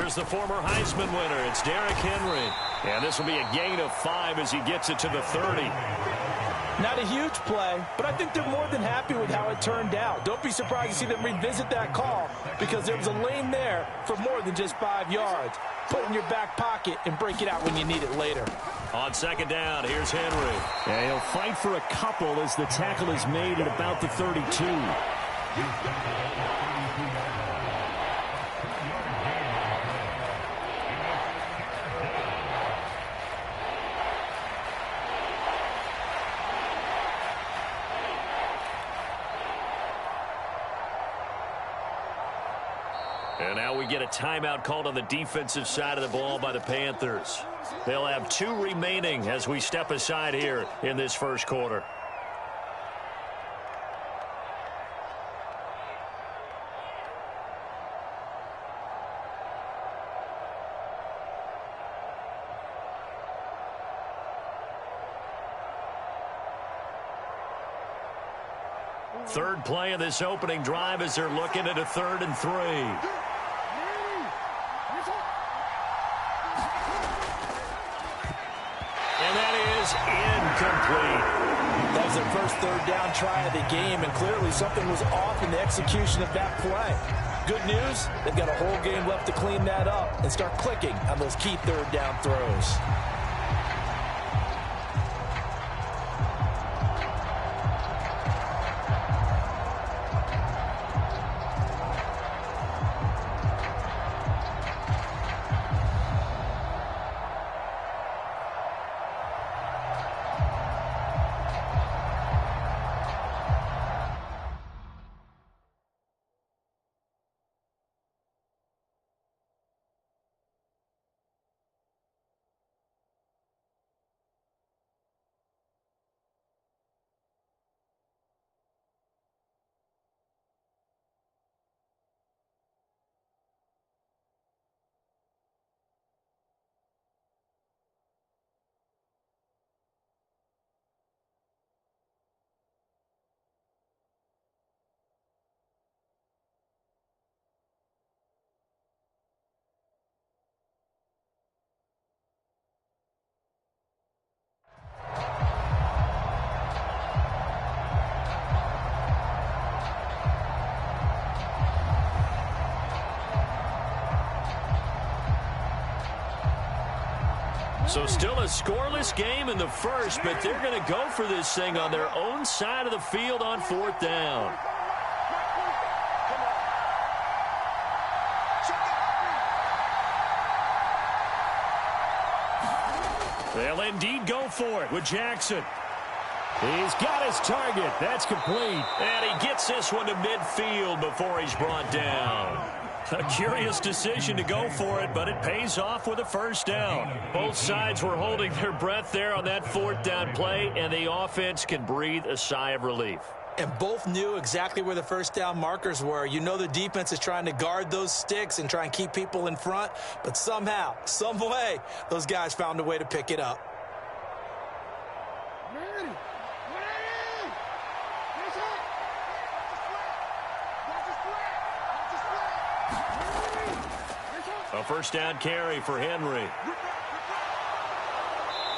There's the former Heisman winner. It's Derrick Henry. And this will be a gain of 5 as he gets it to the 30. Not a huge play, but I think they're more than happy with how it turned out. Don't be surprised to see them revisit that call because there was a lane there for more than just 5 yards. Put it in your back pocket and break it out when you need it later. On second down, here's Henry. And he'll fight for a couple as the tackle is made at about the 32. And now we get a timeout called on the defensive side of the ball by the Panthers. They'll have 2 remaining as we step aside here in this first quarter. Third play of this opening drive as they're looking at a 3rd and 3. And that is incomplete. That was their first 3rd down try of the game, and clearly something was off in the execution of that play. Good news, they've got a whole game left to clean that up and start clicking on those key 3rd down throws. So still a scoreless game in the first, but they're going to go for this thing on their own side of the field on 4th down. They'll indeed go for it with Jackson. He's got his target. That's complete. And he gets this one to midfield before he's brought down. A curious decision to go for it, but it pays off with a 1st down. Both sides were holding their breath there on that 4th down play, and the offense can breathe a sigh of relief. And both knew exactly where the 1st down markers were. You know the defense is trying to guard those sticks and try and keep people in front, but somehow, some way, those guys found a way to pick it up. A 1st down carry for Henry.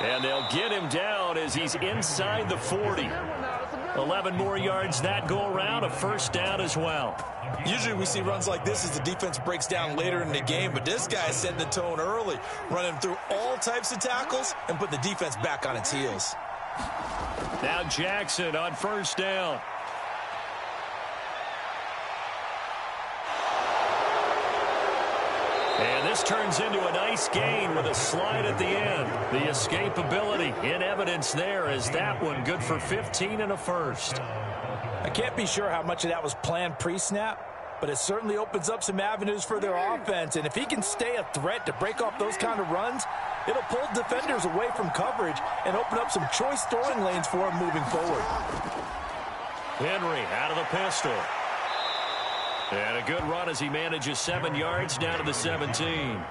And they'll get him down as he's inside the 40. 11 more yards that go around, a 1st down as well. Usually we see runs like this as the defense breaks down later in the game, but this guy set the tone early, running through all types of tackles and put the defense back on its heels. Now Jackson on 1st down. And this turns into a nice gain with a slide at the end. The escapability in evidence there as that one good for 15 and a 1st. I can't be sure how much of that was planned pre-snap, but it certainly opens up some avenues for their offense. And if he can stay a threat to break off those kind of runs, it'll pull defenders away from coverage and open up some choice throwing lanes for him moving forward. Henry out of the pistol. And a good run as he manages 7 yards down to the 17.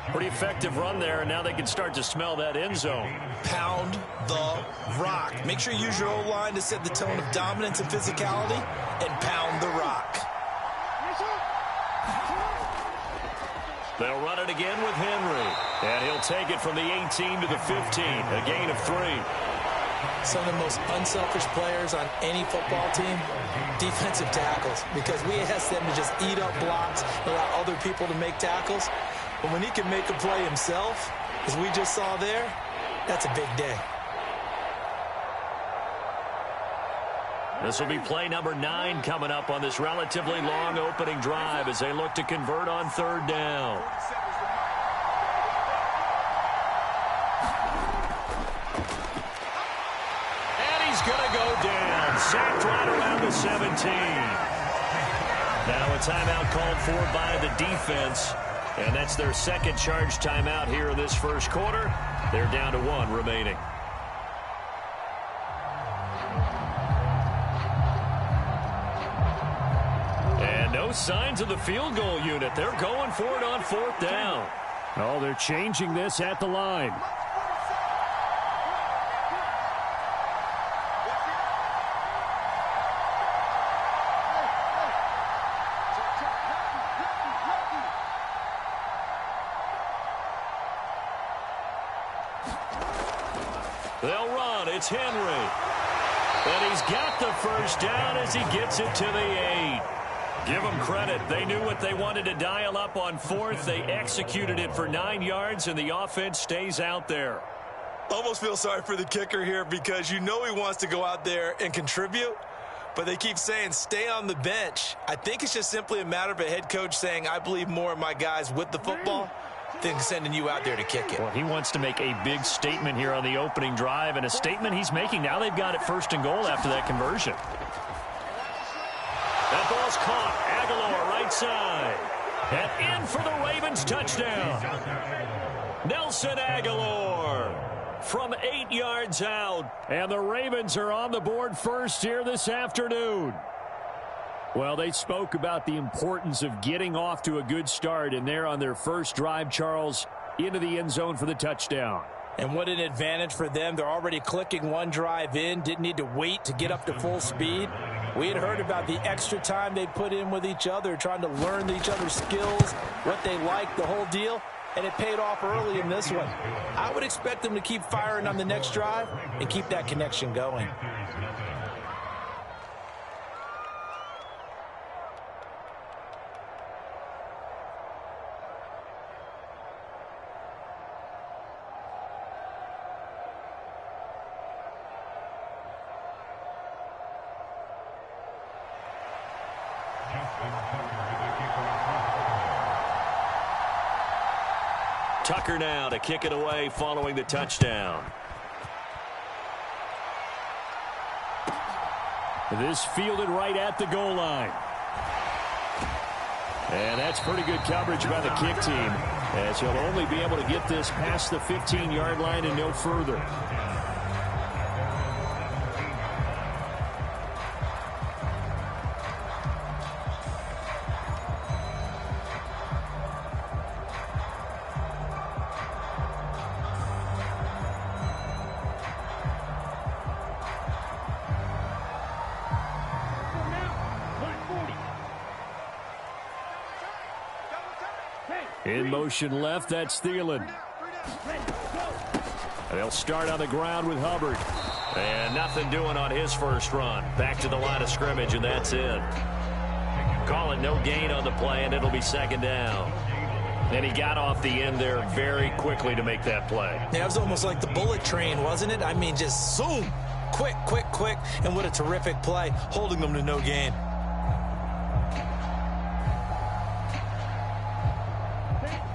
Pretty effective run there, and now they can start to smell that end zone. Pound the rock. Make sure you use your O-line to set the tone of dominance and physicality, and pound the rock. They'll run it again with Henry. And he'll take it from the 18 to the 15, a gain of 3. Some of the most unselfish players on any football team, defensive tackles, because we ask them to just eat up blocks, allow other people to make tackles. But when he can make a play himself, as we just saw there, that's a big day. This will be play number 9 coming up on this relatively long opening drive as they look to convert on 3rd down. And he's going to go down. Sacked right around the 17. Now a timeout called for by the defense. And that's their second charge timeout here in this first quarter. They're down to 1 remaining. No signs of the field goal unit. They're going for it on 4th down. Oh, they're changing this at the line. They'll run. It's Henry. And he's got the first down as he gets it to the 8. Give them credit. They knew what they wanted to dial up on 4th. They executed it for 9 yards, and the offense stays out there. Almost feel sorry for the kicker here because you know he wants to go out there and contribute, but they keep saying stay on the bench. I think it's just simply a matter of a head coach saying I believe more in my guys with the football than sending you out there to kick it. Well, he wants to make a big statement here on the opening drive, and a statement he's making. Now they've got it 1st and goal after that conversion. That ball's caught. Aguilar right side. And in for the Ravens touchdown. Nelson Aguilar from 8 yards out. And the Ravens are on the board first here this afternoon. Well, they spoke about the importance of getting off to a good start, and they're on their first drive, Charles, into the end zone for the touchdown. And what an advantage for them. They're already clicking 1 drive in, didn't need to wait to get up to full speed. We had heard about the extra time they put in with each other, trying to learn each other's skills, what they like, the whole deal, and it paid off early in this one. I would expect them to keep firing on the next drive and keep that connection going. Tucker now to kick it away following the touchdown. This fielded right at the goal line. And that's pretty good coverage by the kick team, as he'll only be able to get this past the 15-yard line and no further. In motion left, that's Thielen. They'll start on the ground with Hubbard. And nothing doing on his first run. Back to the line of scrimmage, and that's it. Call it no gain on the play, and it'll be 2nd down. And he got off the end there very quickly to make that play. Yeah, it was almost like the bullet train, wasn't it? I mean, just zoom. Quick, quick, quick. And what a terrific play, holding them to no gain.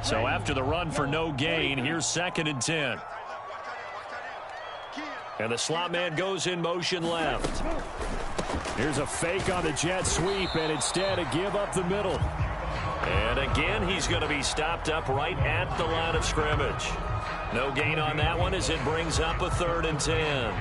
So after the run for no gain, here's 2nd and 10. And the slot man goes in motion left. Here's a fake on the jet sweep, and instead a give up the middle. And again, he's going to be stopped up right at the line of scrimmage. No gain on that one as it brings up a 3rd and 10.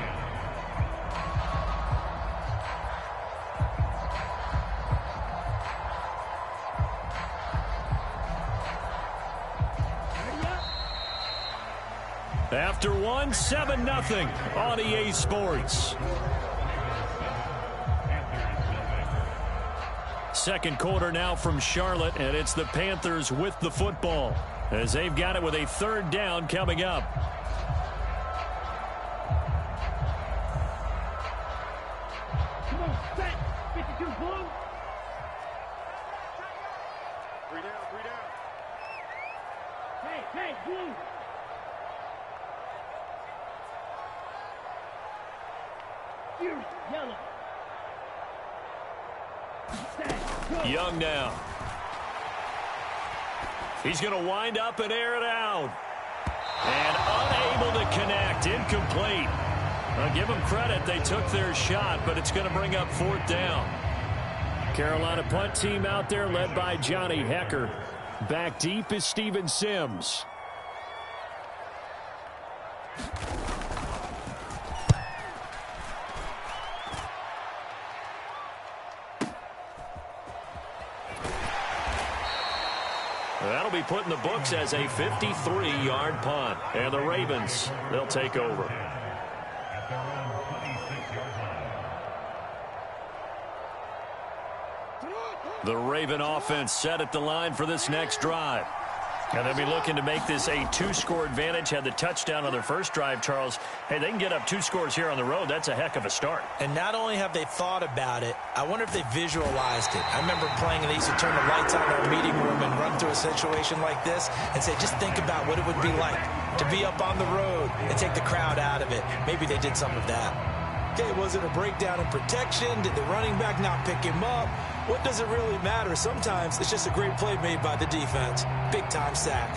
After one, 7-0 on EA Sports. Second quarter now from Charlotte, and it's the Panthers with the football as they've got it with a third down coming up. Come on, set. 52 blue. 3 down, 3 down. Hey, blue. Here, yellow. Young now. He's going to wind up and air it out. And unable to connect. Incomplete. I'll give them credit. They took their shot, but it's going to bring up 4th down. Carolina punt team out there led by Johnny Hecker. Back deep is Steven Sims. That'll be put in the books as a 53-yard punt. And the Ravens, they'll take over. The Raven offense set at the line for this next drive. And they'll be looking to make this a 2-score advantage. Had the touchdown on their first drive, Charles. Hey, they can get up 2 scores here on the road. That's a heck of a start. And not only have they thought about it, I wonder if they visualized it. I remember playing and they used to turn the lights on in our meeting room and run through a situation like this and say, just think about what it would be like to be up on the road and take the crowd out of it. Maybe they did some of that. Okay, was it a breakdown in protection? Did the running back not pick him up? What does it really matter? Sometimes it's just a great play made by the defense. Big-time sack.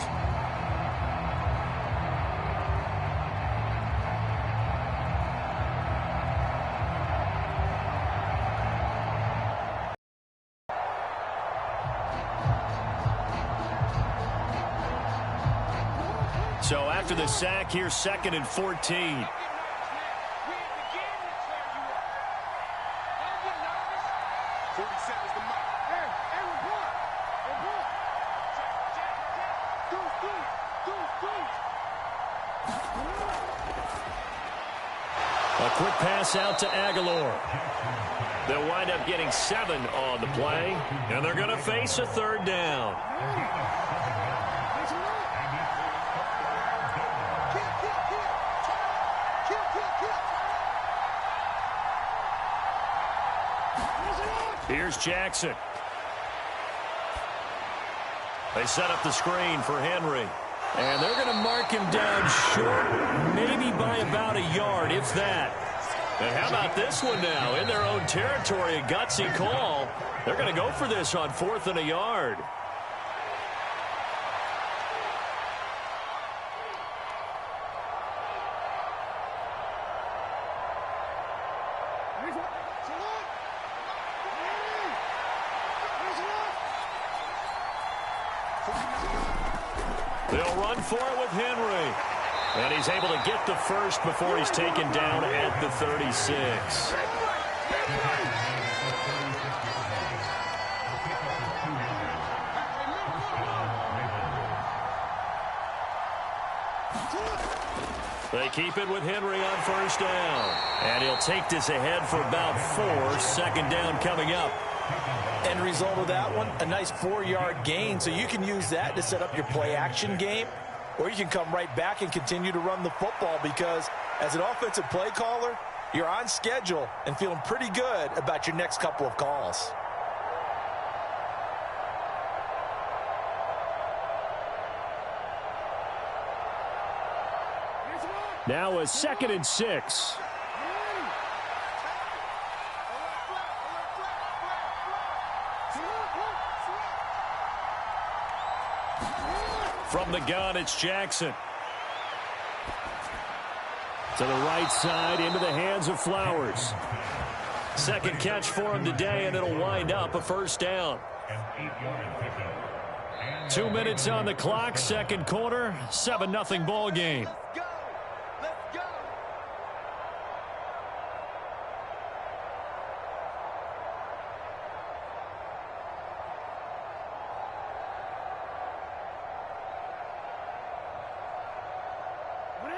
So after the sack, here's 2nd and 14. A quick pass out to Aguilar. They'll wind up getting 7 on the play, and they're going to face a 3rd down. Here's Jackson. They set up the screen for Henry. And they're going to mark him down short, maybe by about a yard, if that. And how about this one now? In their own territory, a gutsy call. They're going to go for this on 4th and a yard. They'll run for it with Henry. And he's able to get the first before he's taken down at the 36. They keep it with Henry on 1st down. And he'll take this ahead for about 4. 2nd down coming up. End result of that one, a nice 4-yard gain. So you can use that to set up your play-action game, or you can come right back and continue to run the football because as an offensive play caller, you're on schedule and feeling pretty good about your next couple of calls. Now a 2nd and 6. From the gun, it's Jackson. To the right side, into the hands of Flowers. 2nd catch for him today, and it'll wind up a 1st down. 2 minutes on the clock, 2nd quarter, 7-0 ball game.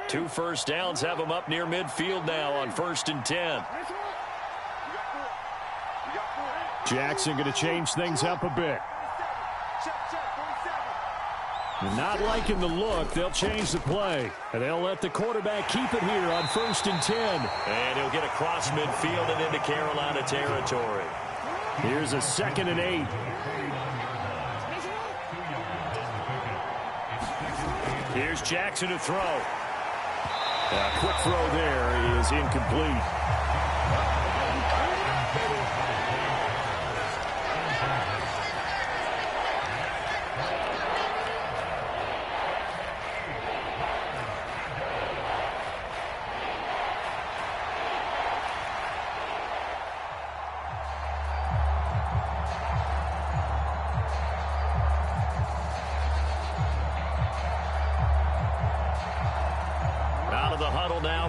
Two 1st downs have them up near midfield now on 1st and 10. Jackson going to change things up a bit. Not liking the look. They'll change the play. And they'll let the quarterback keep it here on 1st and 10. And he'll get across midfield and into Carolina territory. Here's a 2nd and 8. Here's Jackson to throw. A quick throw there is incomplete.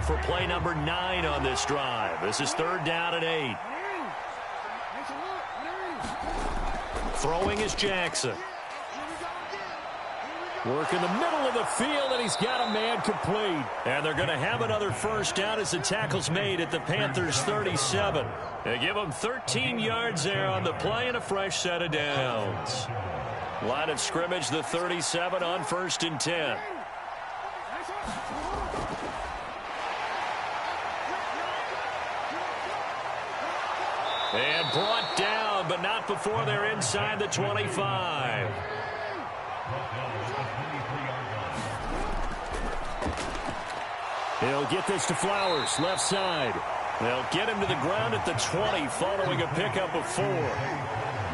For play number 9 on this drive. This is 3rd down and 8. Throwing is Jackson. Work in the middle of the field, and he's got a man complete. And they're going to have another 1st down as the tackle's made at the Panthers' 37. They give them 13 yards there on the play and a fresh set of downs. Line of scrimmage, the 37 on 1st and 10. And brought down, but not before they're inside the 25. He'll get this to Flowers, left side. They'll get him to the ground at the 20 following a pickup of 4.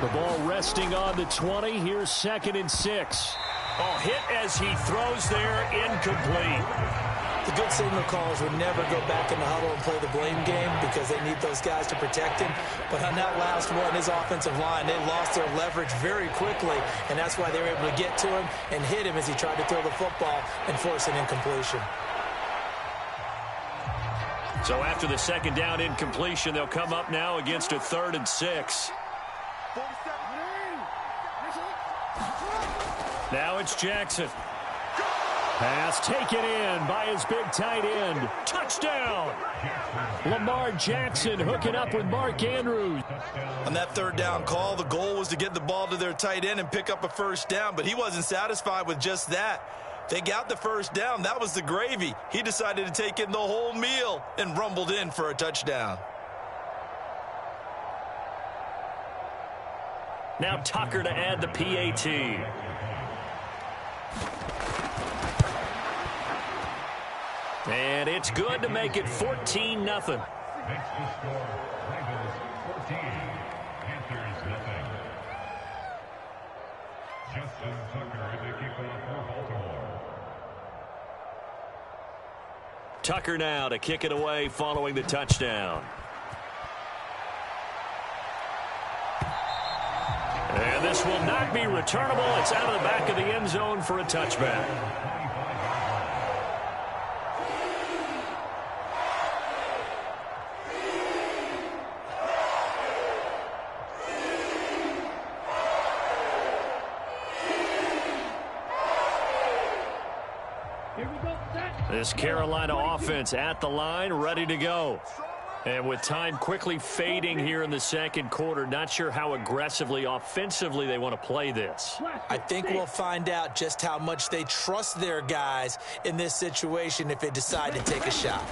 The ball resting on the 20. Here's 2nd and 6. Oh, hit as he throws there, incomplete. The good signal callers would never go back in the huddle and play the blame game because they need those guys to protect him. But on that last one, his offensive line, they lost their leverage very quickly, and that's why they were able to get to him and hit him as he tried to throw the football and force an incompletion. So after the 2nd down incompletion, they'll come up now against a 3rd and 6. Now it's Jackson. Pass taken in by his big tight end. Touchdown! Lamar Jackson hooking up with Mark Andrews. On that 3rd down call, the goal was to get the ball to their tight end and pick up a 1st down, but he wasn't satisfied with just that. They got the 1st down. That was the gravy. He decided to take in the whole meal and rumbled in for a touchdown. Now Tucker to add the PAT. And it's good to make it 14-0. Next to score, Bengals 14, Panthers nothing. Justin Tucker to kick off for Baltimore. Tucker now to kick it away following the touchdown. And this will not be returnable. It's out of the back of the end zone for a touchback. This Carolina offense at the line, ready to go. And with time quickly fading here in the 2nd quarter, not sure how aggressively, offensively they want to play this. I think we'll find out just how much they trust their guys in this situation if they decide to take a shot.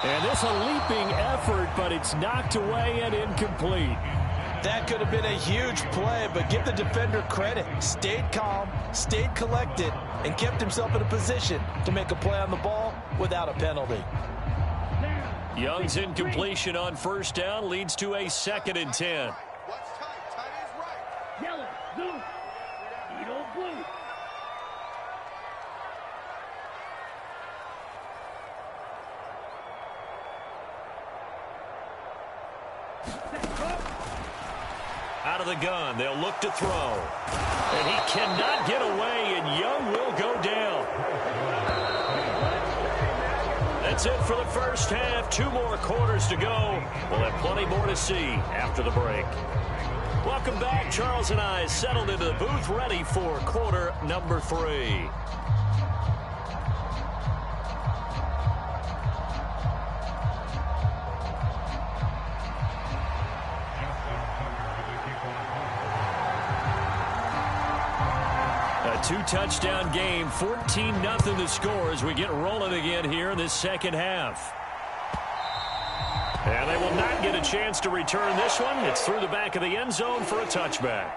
And this a leaping effort, but it's knocked away and incomplete. That could have been a huge play, but give the defender credit. Stayed calm, stayed collected, and kept himself in a position to make a play on the ball without a penalty. Young's incompletion on 1st down leads to a 2nd and 10. What's tight? Tight is right. Yellow, blue. Eat blue. Out of the gun, they'll look to throw. And he cannot get away, and Young will go down. That's it for the 1st half. 2 more quarters to go. We'll have plenty more to see after the break. Welcome back. Charles and I settled into the booth, ready for quarter number 3. Two-touchdown game, 14-0 the score as we get rolling again here in this second half. And they will not get a chance to return this one. It's through the back of the end zone for a touchback.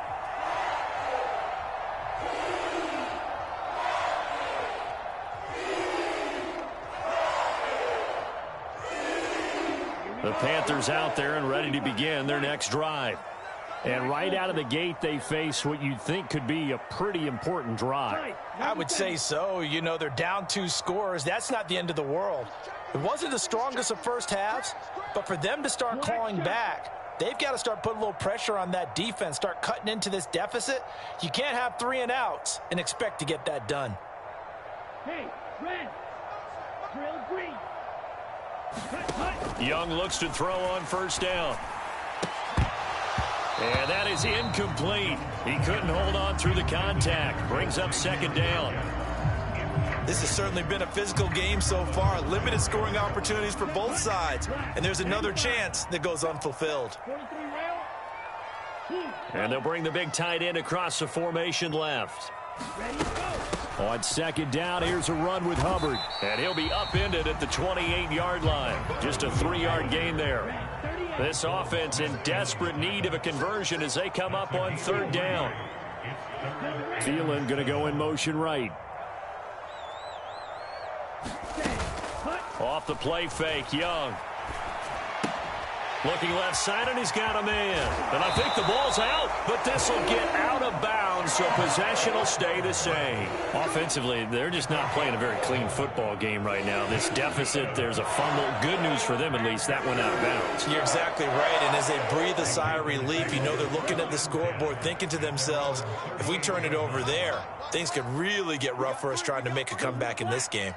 The Panthers out there and ready to begin their next drive. And right out of the gate, they face what you'd think could be a pretty important drive. I would say so. You know, they're down 2 scores. That's not the end of the world. It wasn't the strongest of first halves, but for them to start clawing back, they've got to start putting a little pressure on that defense, start cutting into this deficit. You can't have 3 and outs and expect to get that done. Hey, red, drill green. Young looks to throw on first down. And that is incomplete. He couldn't hold on through the contact. Brings up second down. This has certainly been a physical game so far. Limited scoring opportunities for both sides. And there's another chance that goes unfulfilled. And they'll bring the big tight end across the formation left. On second down, here's a run with Hubbard. And he'll be upended at the 28-yard line. Just a 3-yard gain there. This offense in desperate need of a conversion as they come up on third down. Thielen going to go in motion right. Off the play fake, Young. Looking left side, and he's got a man. And I think the ball's out, but this will get out of bounds, so possession will stay the same. Offensively, they're just not playing a very clean football game right now. This deficit, there's a fumble. Good news for them, at least. That went out of bounds. You're exactly right, and as they breathe a sigh of relief, you know they're looking at the scoreboard, thinking to themselves, if we turn it over there, things could really get rough for us trying to make a comeback in this game.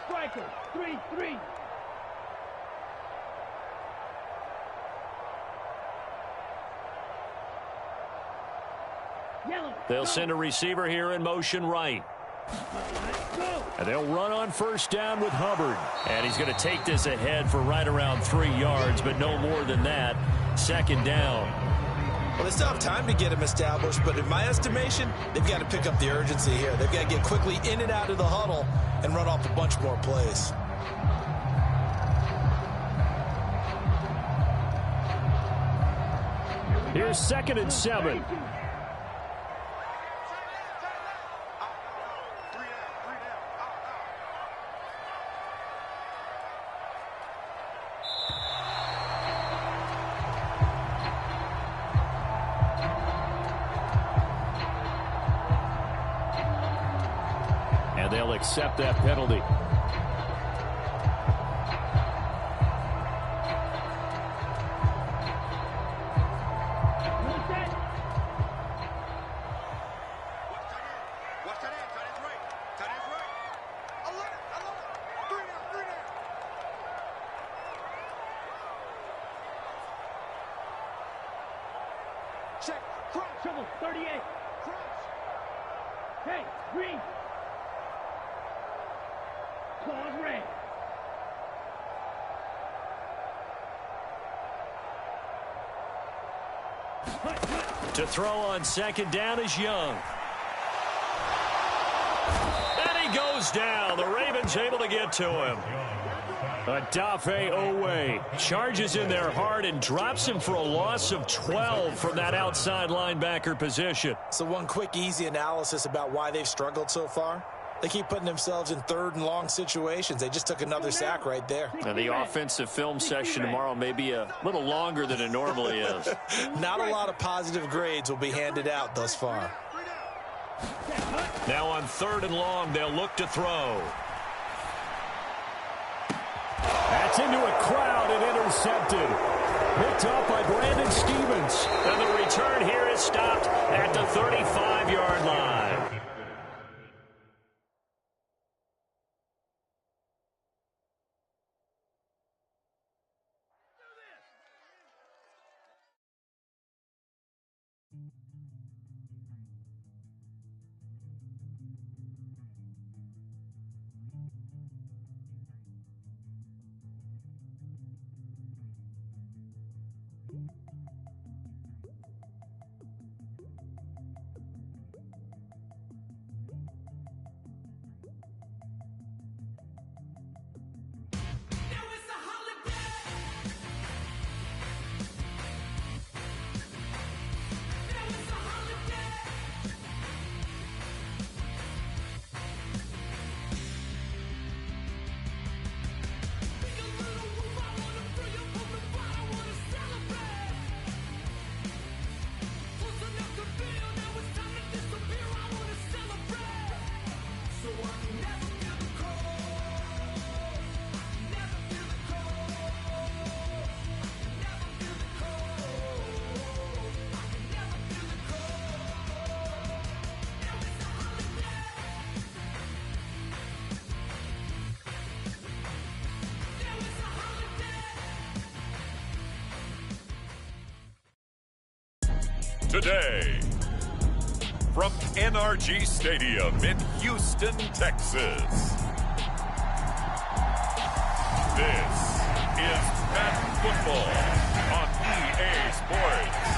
Striker, 3-3. Yellow. They'll send a receiver here in motion right. Go. And they'll run on first down with Hubbard. And he's going to take this ahead for right around 3 yards, but no more than that. Second down. Well, they still have time to get him established, but in my estimation, they've got to pick up the urgency here. They've got to get quickly in and out of the huddle and run off a bunch more plays. Here's 2nd and 7. And they'll accept that penalty. Check. Cross. Trouble. 38. Cross. Hey, green. Claws red. To throw on second down is Young. And he goes down. The Ravens able to get to him. Adafe Owe charges in there hard and drops him for a loss of 12 from that outside linebacker position. So one quick, easy analysis about why they've struggled so far. They keep putting themselves in 3rd and long situations. They just took another sack right there. And the offensive film session tomorrow may be a little longer than it normally is. Not a lot of positive grades will be handed out thus far. Now on 3rd and long, they'll look to throw. That's into a crowd and intercepted. Picked up by Brandon Stevens. And the return here is stopped at the 35-yard line. today, from NRG Stadium in Houston, Texas, this is Madden Football on EA Sports.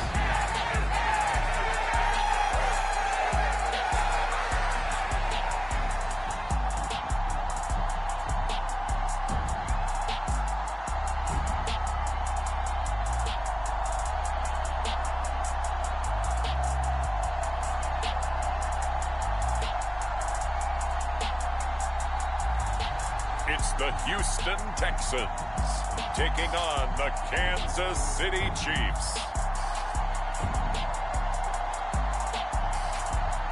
It's the Houston Texans taking on the Kansas City Chiefs.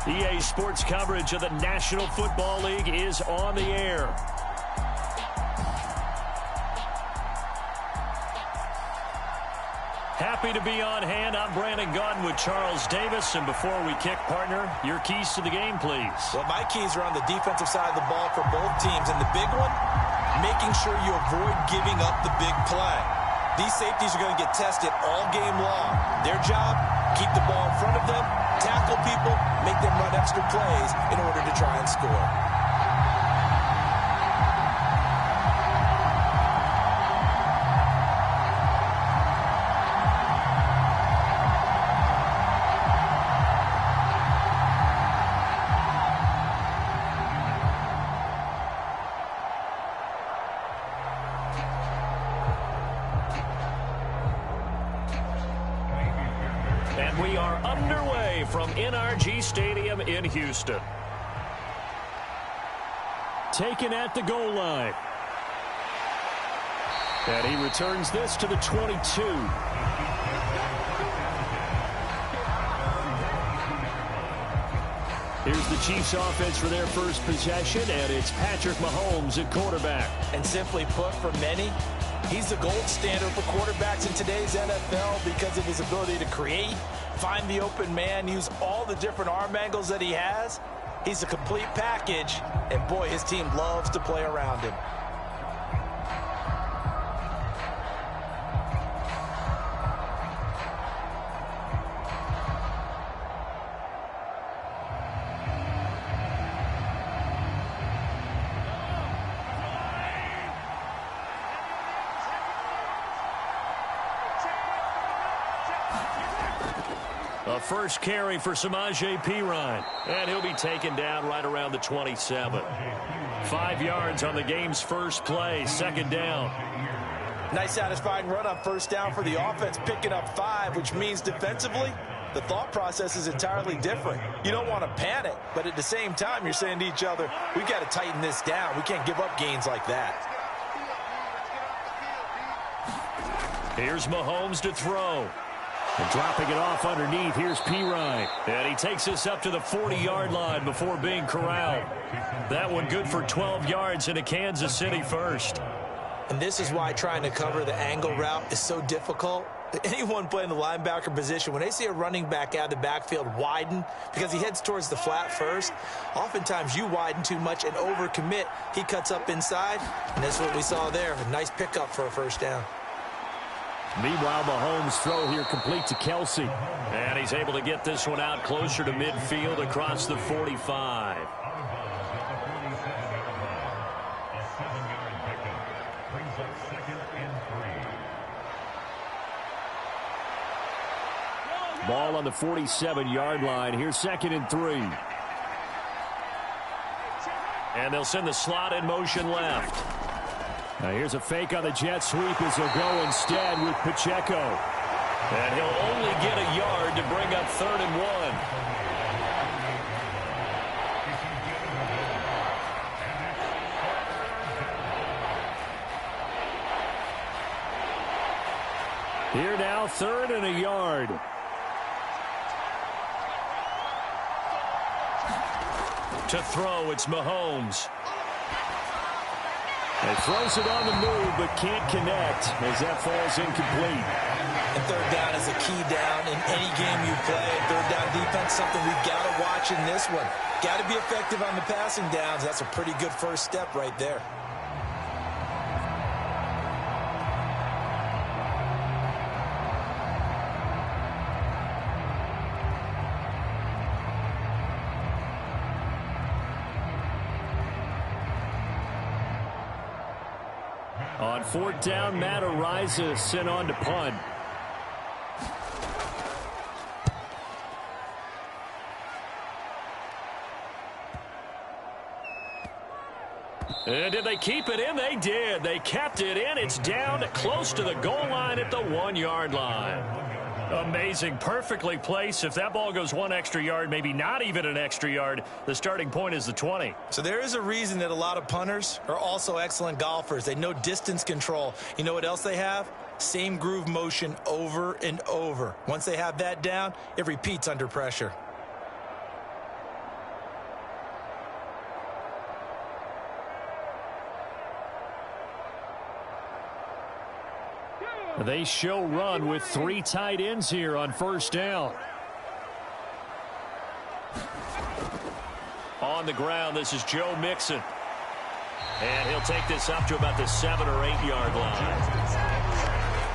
EA Sports coverage of the National Football League is on the air. Happy to be on hand. I'm Brandon Gaudin with Charles Davis. And before we kick, partner, your keys to the game, please. Well, my keys are on the defensive side of the ball for both teams. And the big one, making sure you avoid giving up the big play. These safeties are going to get tested all game long. Their job, keep the ball in front of them, tackle people, make them run extra plays in order to try and score. And we are underway from NRG Stadium in Houston. Taken at the goal line. And he returns this to the 22. Here's the Chiefs offense for their first possession, and it's Patrick Mahomes at quarterback. And simply put, for many, he's the gold standard for quarterbacks in today's NFL because of his ability to create, find the open man, use all the different arm angles that he has. He's a complete package, and boy, his team loves to play around him. A first carry for Samaje Perine, and he'll be taken down right around the 27. 5 yards on the game's first play, second down. Nice satisfying run on first down for the offense, picking up 5, which means defensively, the thought process is entirely different. You don't want to panic, but at the same time, you're saying to each other, we've got to tighten this down. We can't give up gains like that. Here's Mahomes to throw. And dropping it off underneath, here's Perine. And he takes us up to the 40-yard line before being corralled. That one good for 12 yards into Kansas City first. And this is why trying to cover the angle route is so difficult. Anyone playing the linebacker position, when they see a running back out of the backfield widen because he heads towards the flat first, oftentimes you widen too much and overcommit. He cuts up inside, and that's what we saw there. A nice pickup for a first down. Meanwhile, Mahomes' throw here complete to Kelsey. And he's able to get this one out closer to midfield across the 45. Ball on the 47-yard line. Here's 2nd and 3. And they'll send the slot in motion left. Now here's a fake on the jet sweep as he'll go instead with Pacheco. And he'll only get a yard to bring up 3rd and 1. Here now, 3rd and a yard. To throw, it's Mahomes. He throws it on the move, but can't connect as that falls incomplete. And 3rd down is a key down in any game you play. 3rd down defense, something we've got to watch in this one. Got to be effective on the passing downs. That's a pretty good first step right there. On fourth down, Matt Ariza sent on to punt. And did they keep it in? They did. They kept it in. It's down close to the goal line at the 1-yard line. Amazing. Perfectly placed. If that ball goes 1 extra yard, maybe not even an extra yard, the starting point is the 20. So there is a reason that a lot of punters are also excellent golfers. They know distance control. You know what else they have? Same groove motion over and over. Once they have that down, it repeats under pressure. They show run with 3 tight ends here on first down. On the ground, this is Joe Mixon. And he'll take this up to about the 7 or 8 yard line.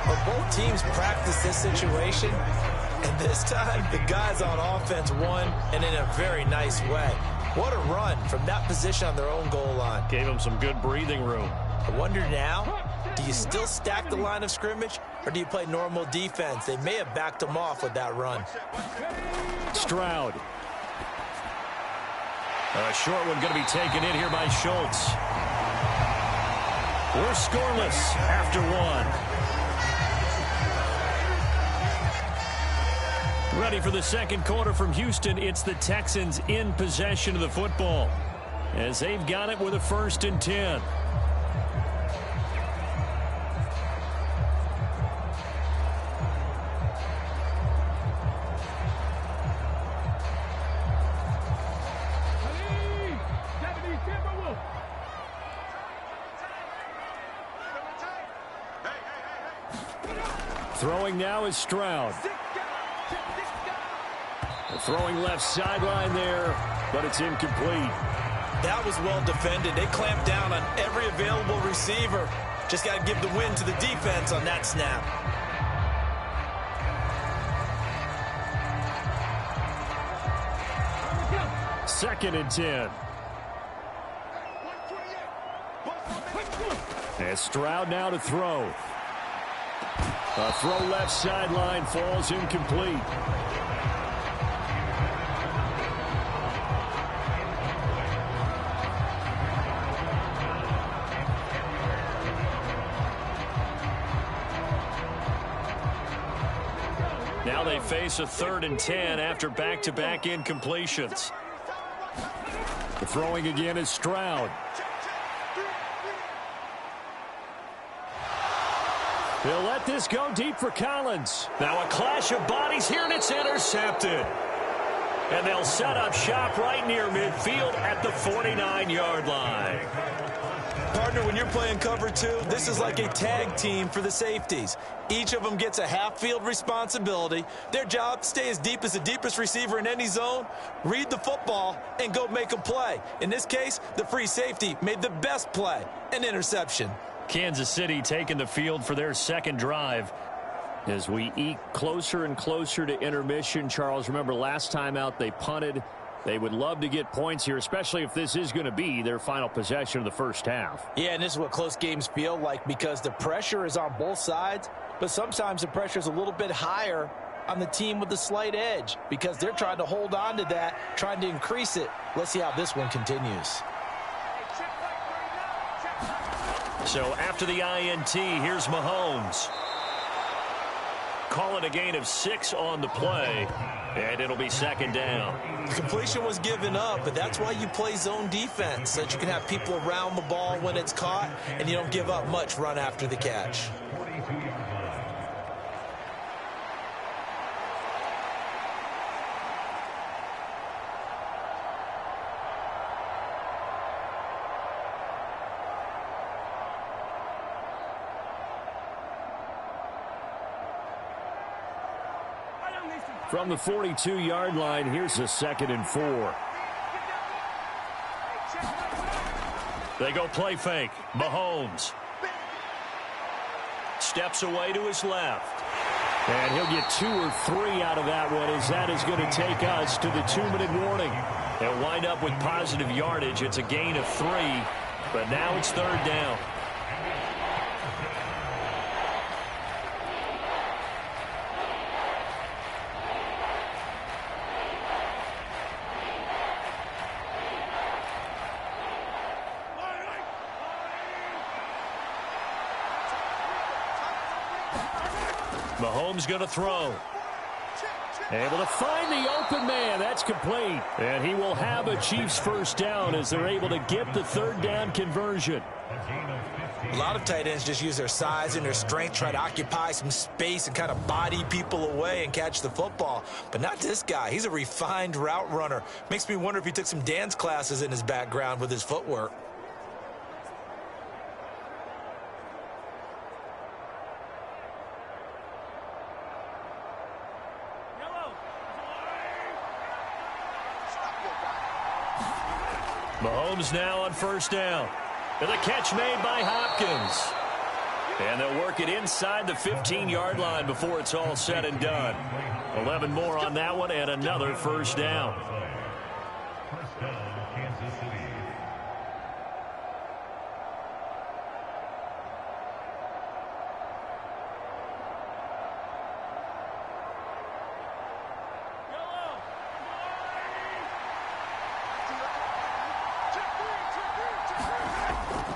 Well, both teams practice this situation, and this time the guys on offense won, and in a very nice way. What a run from that position on their own goal line. Gave him some good breathing room. I wonder now, do you still stack the line of scrimmage, or do you play normal defense? They may have backed them off with that run. Stroud. A short one going to be taken in here by Schultz. We're scoreless after 1. Ready for the second quarter from Houston. It's the Texans in possession of the football as they've got it with a 1st and 10. Throwing now is Stroud. Throwing left sideline there, but it's incomplete. That was well defended. They clamped down on every available receiver. Just got to give the win to the defense on that snap. Second and 10. And Stroud now to throw. A throw left sideline falls incomplete. Now they face a 3rd and 10 after back-to-back incompletions. The throwing again is Stroud. He'll let this go deep for Collins. Now a clash of bodies here, and it's intercepted. And they'll set up shop right near midfield at the 49-yard line. Partner, when you're playing cover 2, this is like a tag team for the safeties. Each of them gets a half-field responsibility. Their job, stay as deep as the deepest receiver in any zone, read the football, and go make a play. In this case, the free safety made the best play, an interception. Kansas City taking the field for their second drive. As we eke closer and closer to intermission, Charles, remember last time out they punted. They would love to get points here, especially if this is going to be their final possession of the first half. Yeah, and this is what close games feel like because the pressure is on both sides, but sometimes the pressure is a little bit higher on the team with the slight edge because they're trying to hold on to that, trying to increase it. Let's see how this one continues. So after the INT, here's Mahomes. Call it a gain of 6 on the play, and it'll be 2nd down. The completion was given up, but that's why you play zone defense, so that you can have people around the ball when it's caught, and you don't give up much run after the catch. From the 42-yard line, here's a 2nd and 4. They go play fake. Mahomes steps away to his left. And he'll get 2 or 3 out of that one, as that is going to take us to the 2-minute warning. They'll wind up with positive yardage. It's a gain of 3, but now it's 3rd down. Mahomes going to throw. Able to find the open man. That's complete. And he will have a Chiefs first down as they're able to get the third down conversion. A lot of tight ends just use their size and their strength, try to occupy some space and kind of body people away and catch the football. But not this guy. He's a refined route runner. Makes me wonder if he took some dance classes in his background with his footwork. Mahomes now on first down. And the catch made by Hopkins. And they'll work it inside the 15-yard line before it's all said and done. 11 more on that one and another first down. First down, Kansas City.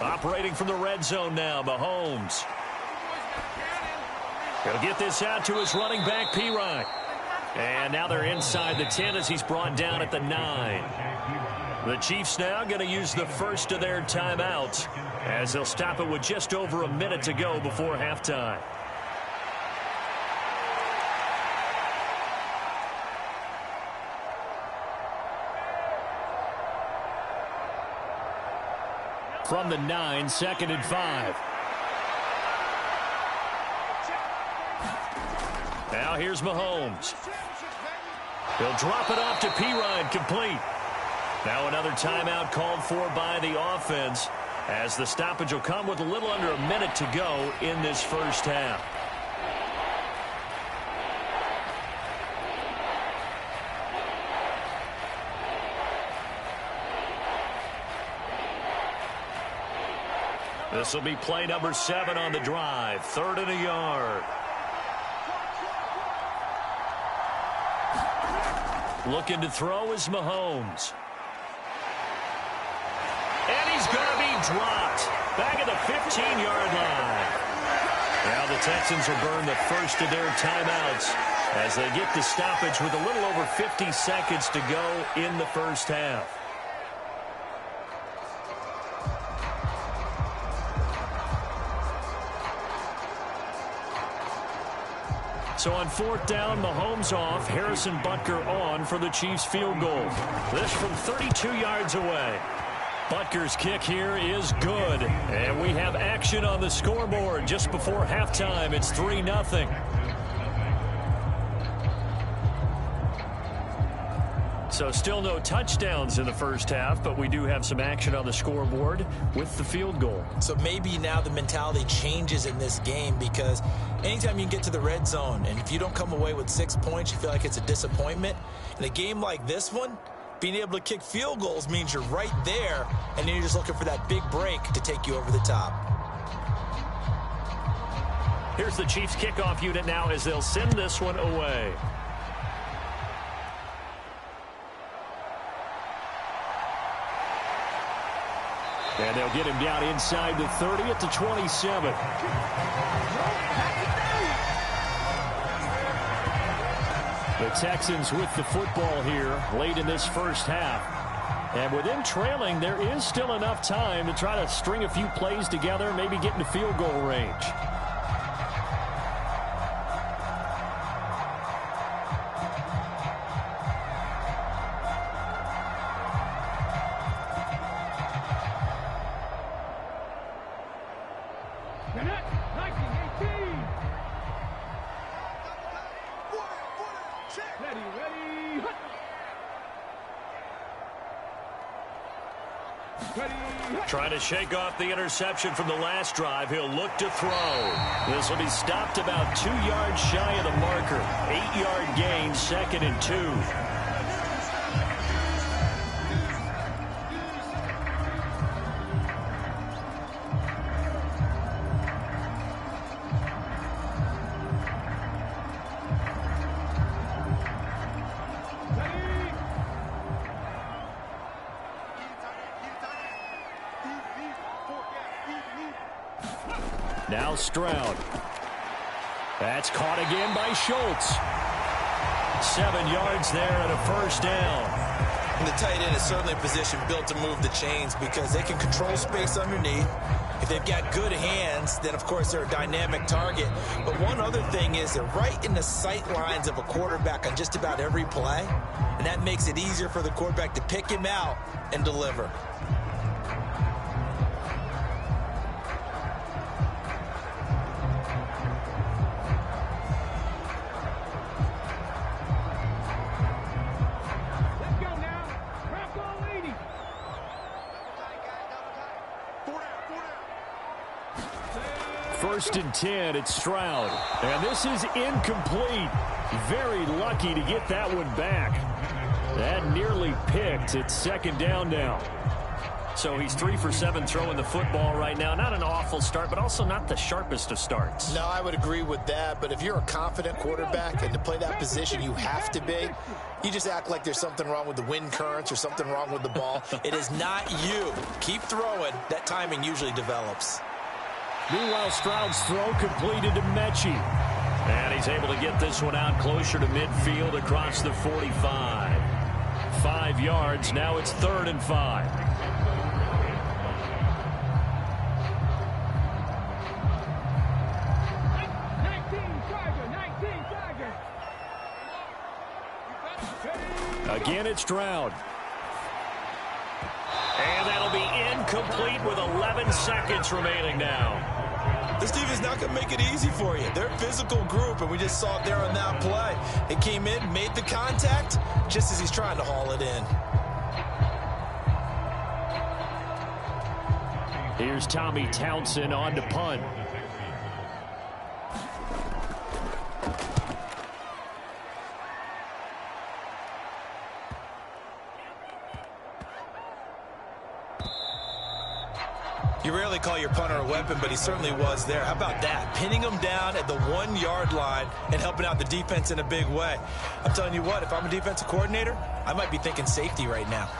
Operating from the red zone now, Mahomes. He'll get this out to his running back, P-Ryan. And now they're inside the 10 as he's brought down at the 9. The Chiefs now going to use the first of their timeouts as they'll stop it with just over a minute to go before halftime. From the 9, 2nd and 5. Now here's Mahomes. He'll drop it off to P-Ryan, complete. Now another timeout called for by the offense as the stoppage will come with a little under a minute to go in this first half. This will be play number 7 on the drive. 3rd and a yard. Looking to throw is Mahomes. And he's going to be dropped. Back at the 15-yard line. Now the Texans will burn the first of their timeouts as they get the stoppage with a little over 50 seconds to go in the first half. So on 4th down, Mahomes off, Harrison Butker on for the Chiefs field goal. This from 32 yards away. Butker's kick here is good. And we have action on the scoreboard just before halftime. It's 3-0. So still no touchdowns in the first half, but we do have some action on the scoreboard with the field goal. So maybe now the mentality changes in this game because anytime you can get to the red zone and if you don't come away with 6 points, you feel like it's a disappointment. In a game like this one, being able to kick field goals means you're right there and then you're just looking for that big break to take you over the top. Here's the Chiefs kickoff unit now as they'll send this one away. And they'll get him down inside the 30 at the 27. The Texans with the football here late in this first half. And with them trailing, there is still enough time to try to string a few plays together, maybe get into field goal range. Trying to shake off the interception from the last drive. He'll look to throw. This will be stopped about 2 yards shy of the marker. 8-yard gain, 2nd and 2. Now Stroud. That's caught again by Schultz. 7 yards there and a first down. And the tight end is certainly a position built to move the chains because they can control space underneath. If they've got good hands, then, of course, they're a dynamic target. But one other thing is they're right in the sight lines of a quarterback on just about every play, and that makes it easier for the quarterback to pick him out and deliver. First and 10, it's Stroud. And this is incomplete. Very lucky to get that one back. That nearly picked. It's second down now. So he's 3 for 7 throwing the football right now. Not an awful start, but also not the sharpest of starts. No, I would agree with that. But if you're a confident quarterback and to play that position you have to be, you just act like there's something wrong with the wind currents or something wrong with the ball. It is not you. Keep throwing. That timing usually develops. Meanwhile, Stroud's throw completed to Mechie. And he's able to get this one out closer to midfield across the 45. 5 yards. Now it's 3rd and 5. Again, it's Stroud. And that'll be incomplete with 11 seconds remaining now. This defense is not going to make it easy for you. They're a physical group, and we just saw it there on that play. It came in, made the contact, just as he's trying to haul it in. Here's Tommy Townsend on to punt. You rarely call your punter a weapon, but he certainly was there. How about that? Pinning him down at the 1-yard line and helping out the defense in a big way. I'm telling you what, if I'm a defensive coordinator, I might be thinking safety right now.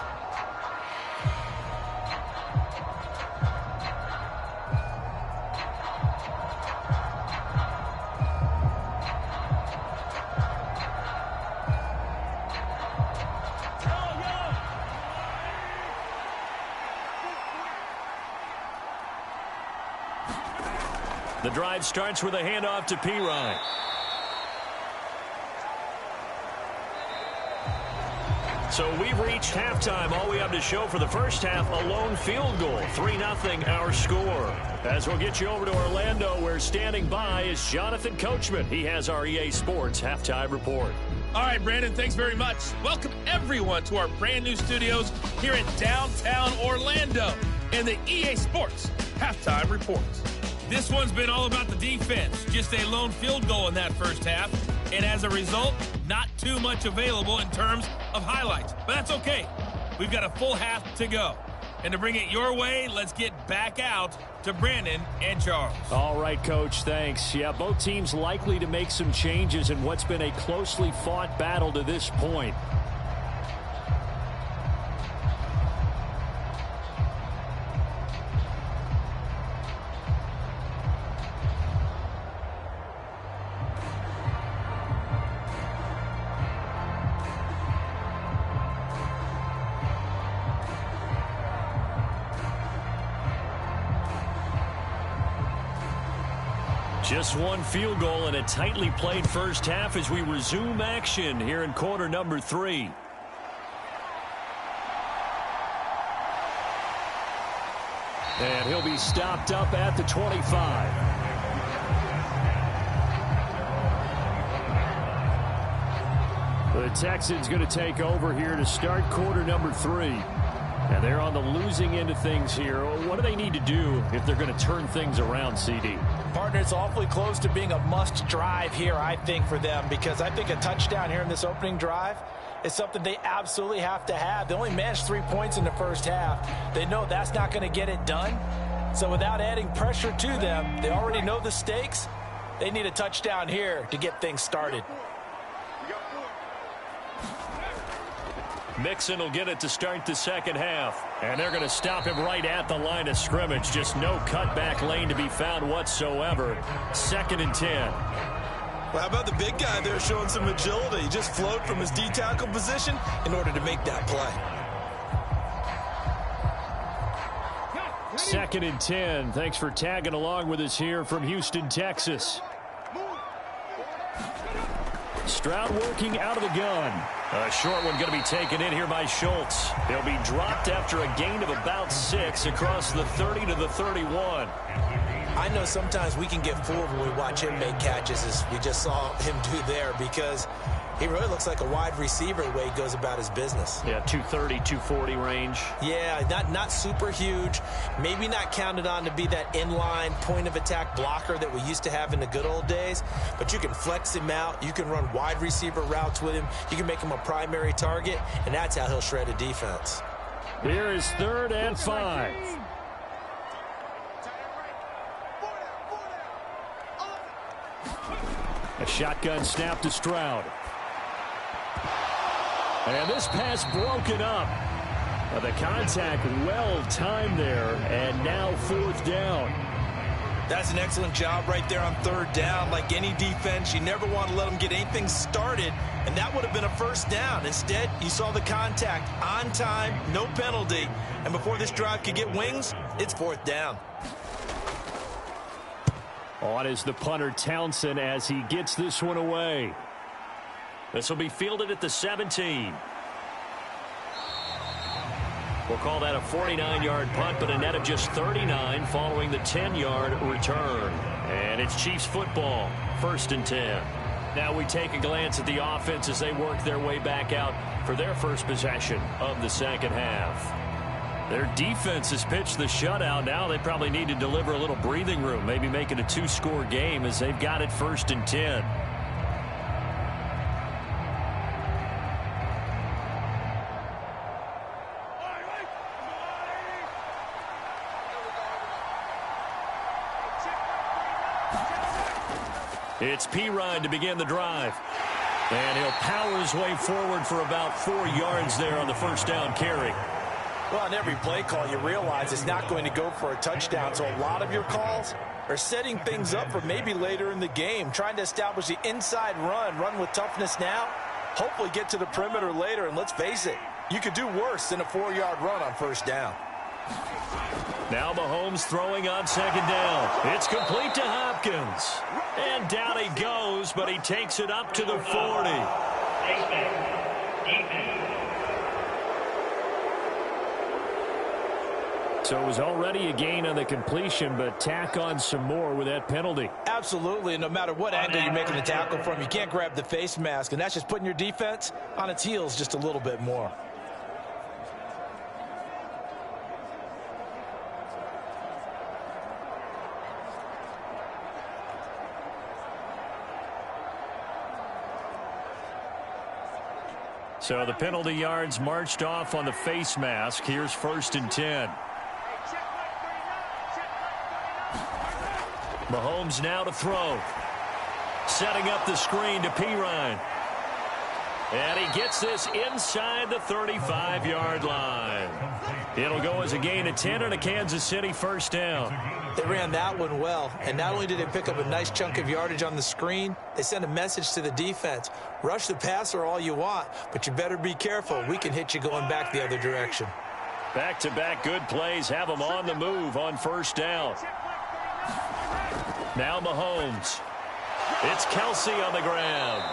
The drive starts with a handoff to Pirine. So we've reached halftime. All we have to show for the first half, a lone field goal. 3-0 our score. As we'll get you over to Orlando, where standing by is Jonathan Coachman. He has our EA Sports halftime report. All right, Brandon, thanks very much. Welcome, everyone, to our brand new studios here in downtown Orlando and the EA Sports halftime report. This one's been all about the defense. Just a lone field goal in that first half. And as a result, not too much available in terms of highlights. But that's okay. We've got a full half to go. And to bring it your way, let's get back out to Brandon and Charles. All right, Coach, thanks. Yeah, both teams likely to make some changes in what's been a closely fought battle to this point. Just one field goal and a tightly played first half as we resume action here in quarter number 3. And he'll be stopped up at the 25. The Texans going to take over here to start quarter number 3. And they're on the losing end of things here. What do they need to do if they're going to turn things around, CD? Partner, it's awfully close to being a must drive here, I think, for them, because I think a touchdown here in this opening drive is something they absolutely have to have. They only managed 3 points in the first half. They know that's not going to get it done. So without adding pressure to them, they already know the stakes. They need a touchdown here to get things started. Mixon will get it to start the second half. And they're going to stop him right at the line of scrimmage. Just no cutback lane to be found whatsoever. 2nd and 10. Well, how about the big guy there showing some agility? He just flowed from his D-tackle position in order to make that play. 2nd and 10. Thanks for tagging along with us here from Houston, Texas. Stroud working out of the gun. A short one going to be taken in here by Schultz. He'll be dropped after a gain of about 6 across the 30 to the 31. I know sometimes we can get fooled when we watch him make catches, as we just saw him do there, because he really looks like a wide receiver the way he goes about his business. Yeah, 230, 240 range. Yeah, not super huge. Maybe not counted on to be that inline point-of-attack blocker that we used to have in the good old days. But you can flex him out. You can run wide receiver routes with him. You can make him a primary target, and that's how he'll shred a defense. Here is 3rd and 5. A shotgun snap to Stroud. And this pass broken up. The contact well timed there, and now 4th down. That's an excellent job right there on 3rd down. Like any defense, you never want to let them get anything started, and that would have been a 1st down. Instead, you saw the contact on time, no penalty, and before this drive could get wings, it's 4th down. On is the punter Townsend as he gets this one away. This will be fielded at the 17. We'll call that a 49-yard punt, but a net of just 39 following the 10-yard return. And it's Chiefs football, 1st and 10. Now we take a glance at the offense as they work their way back out for their first possession of the 2nd half. Their defense has pitched the shutout. Now they probably need to deliver a little breathing room, maybe make it a 2-score game as they've got it 1st and 10. It's Pirine to begin the drive. And he'll power his way forward for about 4 yards there on the 1st down carry. Well, on every play call, you realize it's not going to go for a touchdown. So a lot of your calls are setting things up for maybe later in the game, trying to establish the inside run with toughness now, hopefully get to the perimeter later. And let's face it, you could do worse than a 4-yard run on 1st down. Now Mahomes throwing on 2nd down. It's complete to Hopkins. And down he goes, but he takes it up to the 40. So it was already a gain on the completion, but tack on some more with that penalty. Absolutely, and no matter what angle you're making the tackle from, you can't grab the face mask, and that's just putting your defense on its heels just a little bit more. So the penalty yards marched off on the face mask. Here's 1st and 10. Mahomes now to throw. Setting up the screen to Pirine. And he gets this inside the 35-yard line. It'll go as a gain of 10 and a Kansas City 1st down. They ran that one well, and not only did they pick up a nice chunk of yardage on the screen, they sent a message to the defense. Rush the passer all you want, but you better be careful. We can hit you going back the other direction. Back-to-back good plays have them on the move on 1st down. Now Mahomes. It's Kelsey on the ground.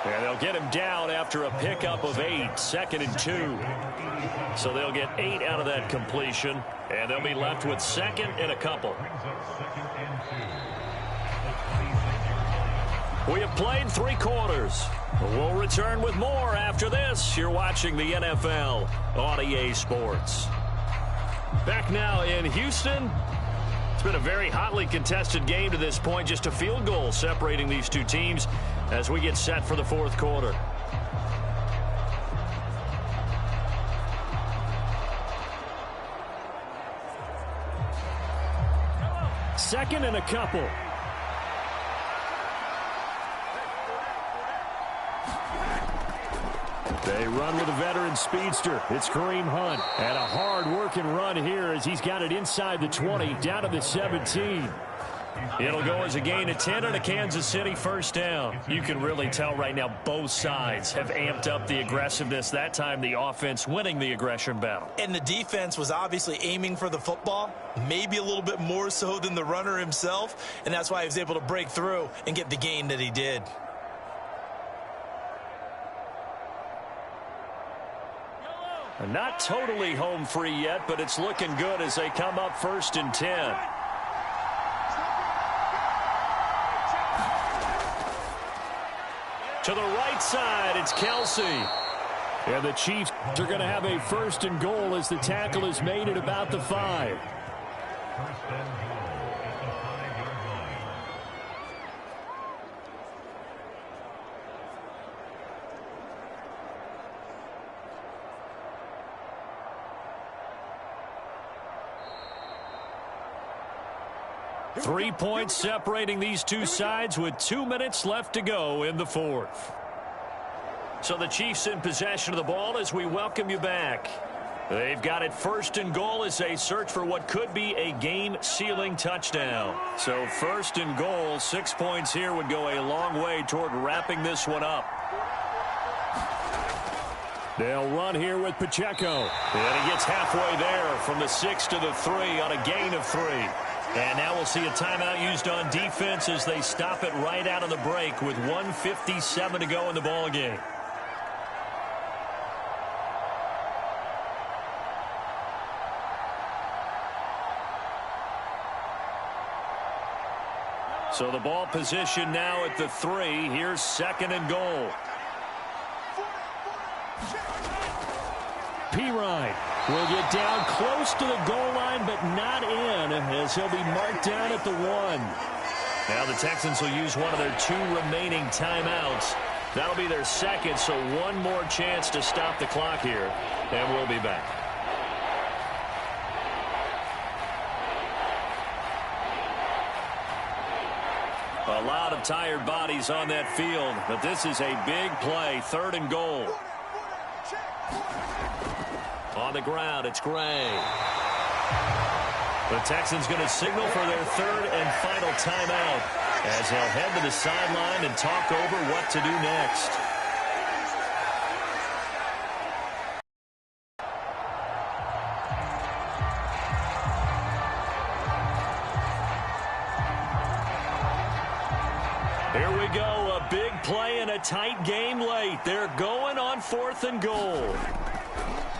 And they'll get him down after a pickup of 8, 2nd and 2. So they'll get 8 out of that completion, and they'll be left with 2nd and a couple. We have played 3 quarters. We'll return with more after this. You're watching the NFL on EA Sports. Back now in Houston. It's been a very hotly contested game to this point. Just a field goal separating these two teams as we get set for the 4th quarter. Second and a couple. They run with a veteran speedster. It's Kareem Hunt. And a hard-working run here as he's got it inside the 20, down to the 17. It'll go as a gain of 10 and a Kansas City first down. You can really tell right now both sides have amped up the aggressiveness. That time the offense winning the aggression battle. And the defense was obviously aiming for the football, maybe a little bit more so than the runner himself, and that's why he was able to break through and get the gain that he did. Not totally home free yet, but it's looking good as they come up 1st and 10. To the right side, it's Kelsey. And the Chiefs are going to have a 1st and goal as the tackle is made at about the 5. First and goal at the 5-yard line. Three points separating these two sides with 2 minutes left to go in the 4th. So the Chiefs in possession of the ball as we welcome you back. They've got it 1st and goal as they search for what could be a game-sealing touchdown. So 1st and goal, 6 points here would go a long way toward wrapping this one up. They'll run here with Pacheco. And he gets halfway there from the 6 to the 3 on a gain of 3. And now we'll see a timeout used on defense as they stop it right out of the break with 1:57 to go in the ball game. So the ball position now at the 3. Here's 2nd and goal. Pirine will get down close to the goal line, but not in, as he'll be marked down at the 1. Now the Texans will use one of their 2 remaining timeouts. That'll be their 2nd, so one more chance to stop the clock here, and we'll be back. A lot of tired bodies on that field, but this is a big play, 3rd and goal. On the ground, it's Gray. The Texans going to signal for their 3rd and final timeout as they'll head to the sideline and talk over what to do next. Here we go, a big play and a tight game late. They're going on 4th and goal.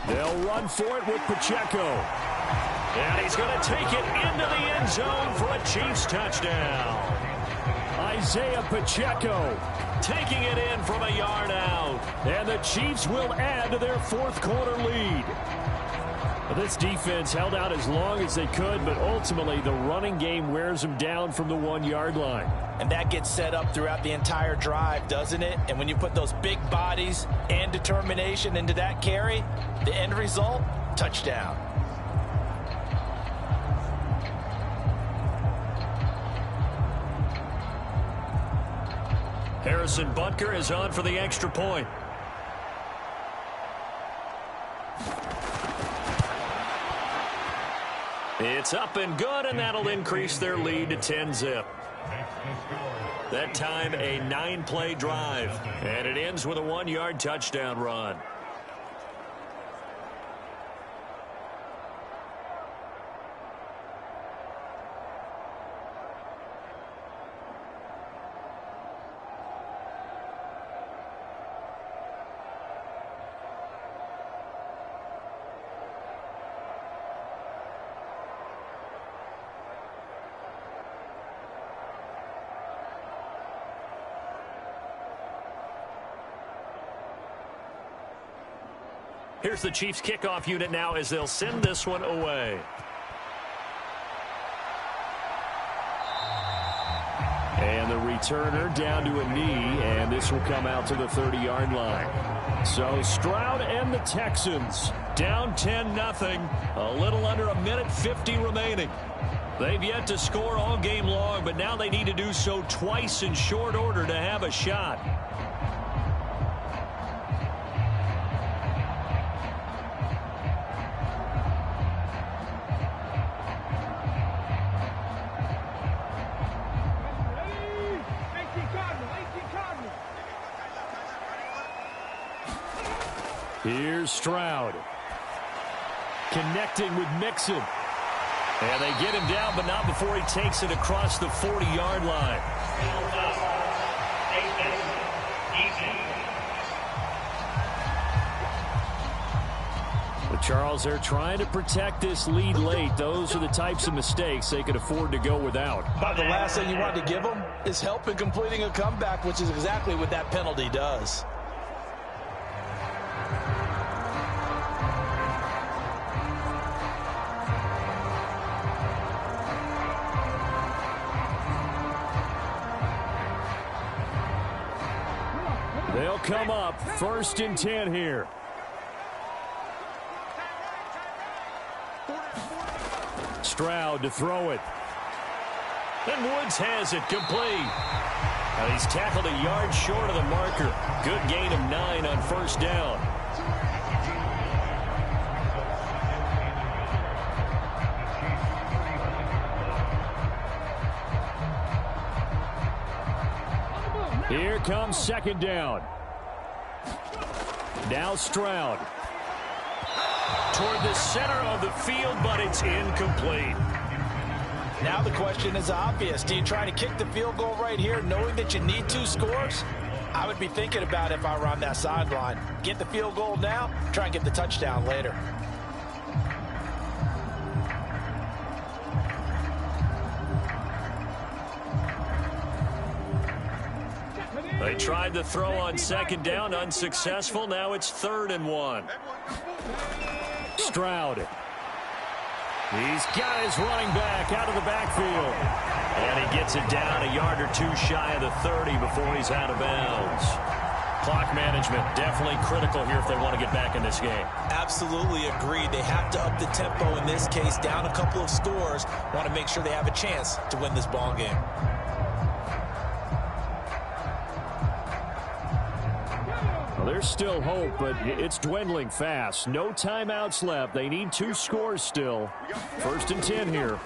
They'll run for it with Pacheco. And he's going to take it into the end zone for a Chiefs touchdown. Isaiah Pacheco taking it in from a yard out. And the Chiefs will add to their 4th quarter lead. This defense held out as long as they could, but ultimately the running game wears them down from the 1-yard line. And that gets set up throughout the entire drive, doesn't it? And when you put those big bodies and determination into that carry, the end result, touchdown. Harrison Butker is on for the extra point. It's up and good, and that'll increase their lead to 10-zip. That time, a 9-play drive, and it ends with a 1-yard touchdown run. Here's the Chiefs kickoff unit now as they'll send this one away. And the returner down to a knee, and this will come out to the 30-yard line. So Stroud and the Texans down 10-0, a little under 1:50 remaining. They've yet to score all game long, but now they need to do so twice in short order to have a shot. Here's Stroud. Connecting with Mixon. And they get him down, but not before he takes it across the 40-yard line. But Charles, they're trying to protect this lead late. Those are the types of mistakes they could afford to go without. But the last thing you want to give them is help in completing a comeback, which is exactly what that penalty does. They'll come up 1st and 10 here. Stroud to throw it. And Woods has it complete. Now he's tackled a yard short of the marker. Good gain of 9 on 1st down. Here comes 2nd down. Now Stroud. Toward the center of the field, but it's incomplete. Now the question is obvious. Do you try to kick the field goal right here knowing that you need 2 scores? I would be thinking about it if I were on that sideline. Get the field goal now, try and get the touchdown later. They tried to throw on 2nd down, unsuccessful. Now it's 3rd and 1. Stroud. He's got his running back out of the backfield. And he gets it down a yard or 2 shy of the 30 before he's out of bounds. Clock management definitely critical here if they want to get back in this game. Absolutely agreed. They have to up the tempo in this case, down a couple of scores. Want to make sure they have a chance to win this ball game. There's still hope, but it's dwindling fast. No timeouts left. They need 2 scores still. 1st and 10 here.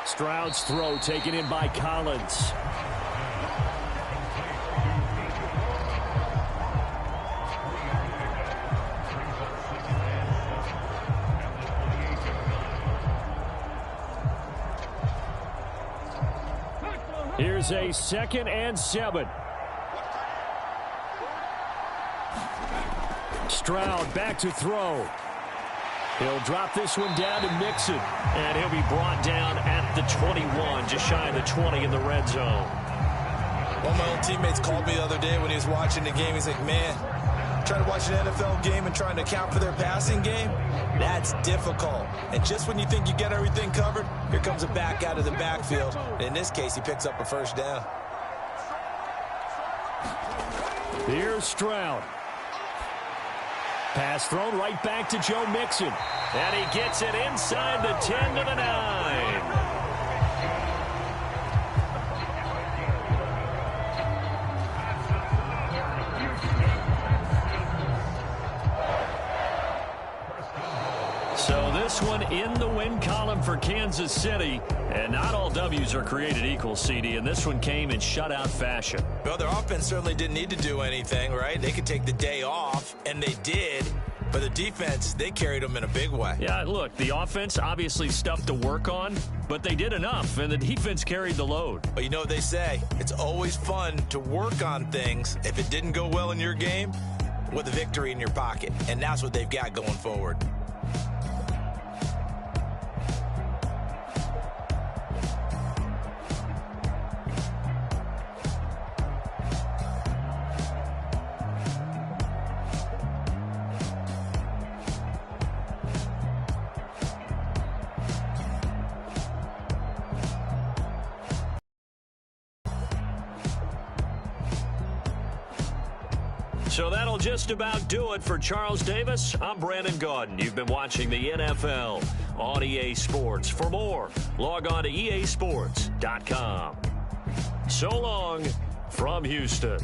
Stroud's throw taken in by Collins. Here's a 2nd and 7. Stroud back to throw. He'll drop this one down to Mixon. And he'll be brought down at the 21, just shy of the 20 in the red zone. One of my old teammates called me the other day when he was watching the game. He's like, man, trying to watch an NFL game and trying to account for their passing game, that's difficult. And just when you think you get everything covered, here comes a back out of the backfield. And in this case, he picks up a 1st down. Here's Stroud. Pass thrown right back to Joe Mixon. And he gets it inside the 10 to the 9. So this one in the win column for Kansas City. And not all W's are created equal, CD, and this one came in shutout fashion. Well, their offense certainly didn't need to do anything, right? They could take the day off, and they did. But the defense, they carried them in a big way. Yeah, look, the offense, obviously stuff to work on, but they did enough, and the defense carried the load. But you know what they say, it's always fun to work on things. If it didn't go well in your game, with a victory in your pocket. And that's what they've got going forward. So that'll just about do it for Charles Davis. I'm Brandon Gaudin. You've been watching the NFL on EA Sports. For more, log on to easports.com. So long from Houston.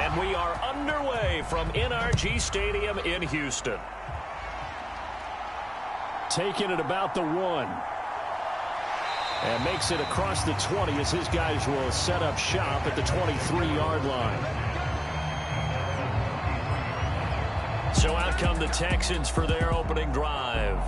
And we are underway from NRG Stadium in Houston. Taking it about the 1. And makes it across the 20 as his guys will set up shop at the 23-yard line. So out come the Texans for their opening drive.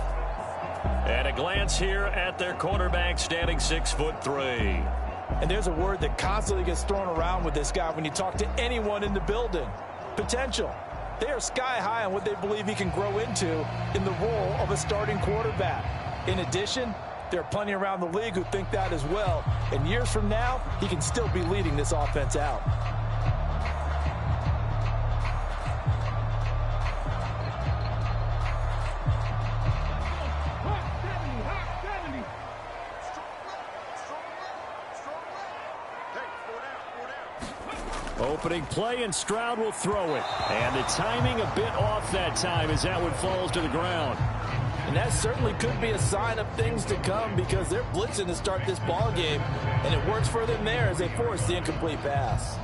At a glance here at their quarterback, standing 6'3". And there's a word that constantly gets thrown around with this guy when you talk to anyone in the building. Potential. They are sky high on what they believe he can grow into in the role of a starting quarterback. In addition, there are plenty around the league who think that as well. And years from now, he can still be leading this offense out. Opening play, and Stroud will throw it. And the timing a bit off that time as that one falls to the ground. And that certainly could be a sign of things to come because they're blitzing to start this ball game, and it works for them there as they force the incomplete pass.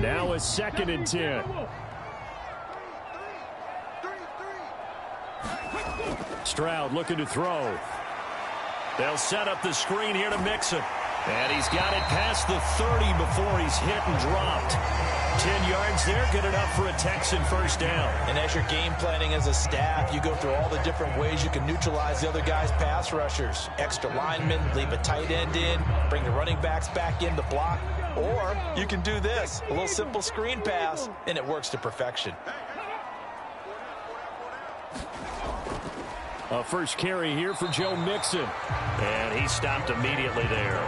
Now a 2nd and 10. Stroud looking to throw. They'll set up the screen here to Mixon. And he's got it past the 30 before he's hit and dropped. 10 yards there, good enough for a Texan first down. And as you're game planning as a staff, you go through all the different ways you can neutralize the other guy's pass rushers. Extra linemen, leave a tight end in, bring the running backs back in to block. Or you can do this, a little simple screen pass, and it works to perfection. A first carry here for Joe Mixon. And he stopped immediately there.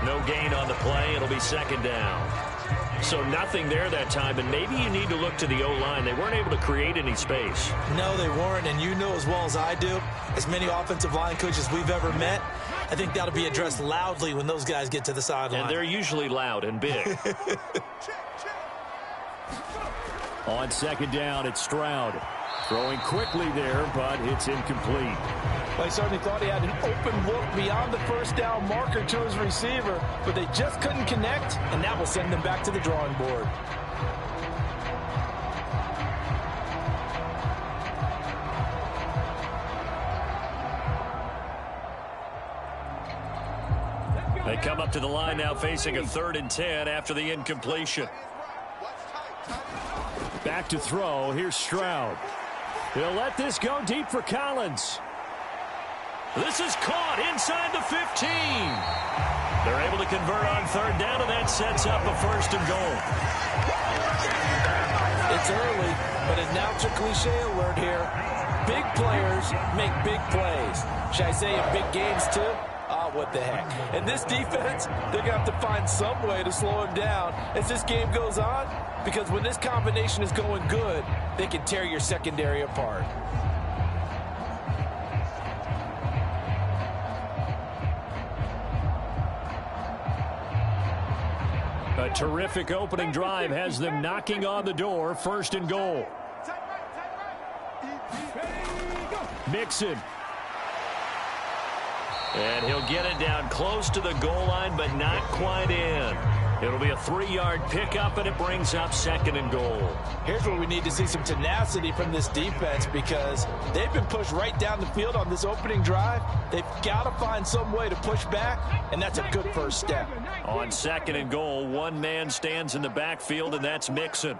No gain on the play. It'll be 2nd down. So nothing there that time, and maybe you need to look to the O-line. They weren't able to create any space. No, they weren't, and you know as well as I do, as many offensive line coaches we've ever met, I think that'll be addressed loudly when those guys get to the sideline. And they're usually loud and big. On 2nd down, it's Stroud. Throwing quickly there, but it's incomplete. Well, he certainly thought he had an open look beyond the first down marker to his receiver, but they just couldn't connect, and that will send them back to the drawing board. They come up to the line now facing a 3rd and 10 after the incompletion. Back to throw. Here's Stroud. He'll let this go deep for Collins. This is caught inside the 15. They're able to convert on 3rd down, and that sets up a 1st and goal. It's early, but it's now to cliche alert here. Big players make big plays. Should I say in big games too? What the heck. And this defense, they're going to have to find some way to slow him down as this game goes on, because when this combination is going good, they can tear your secondary apart. A terrific opening drive has them knocking on the door. 1st and goal. Mixon. And he'll get it down close to the goal line, but not quite in. It'll be a 3-yard pickup, and it brings up 2nd and goal. Here's where we need to see some tenacity from this defense, because they've been pushed right down the field on this opening drive. They've got to find some way to push back, and that's a good first step. On 2nd and goal, one man stands in the backfield, and that's Mixon.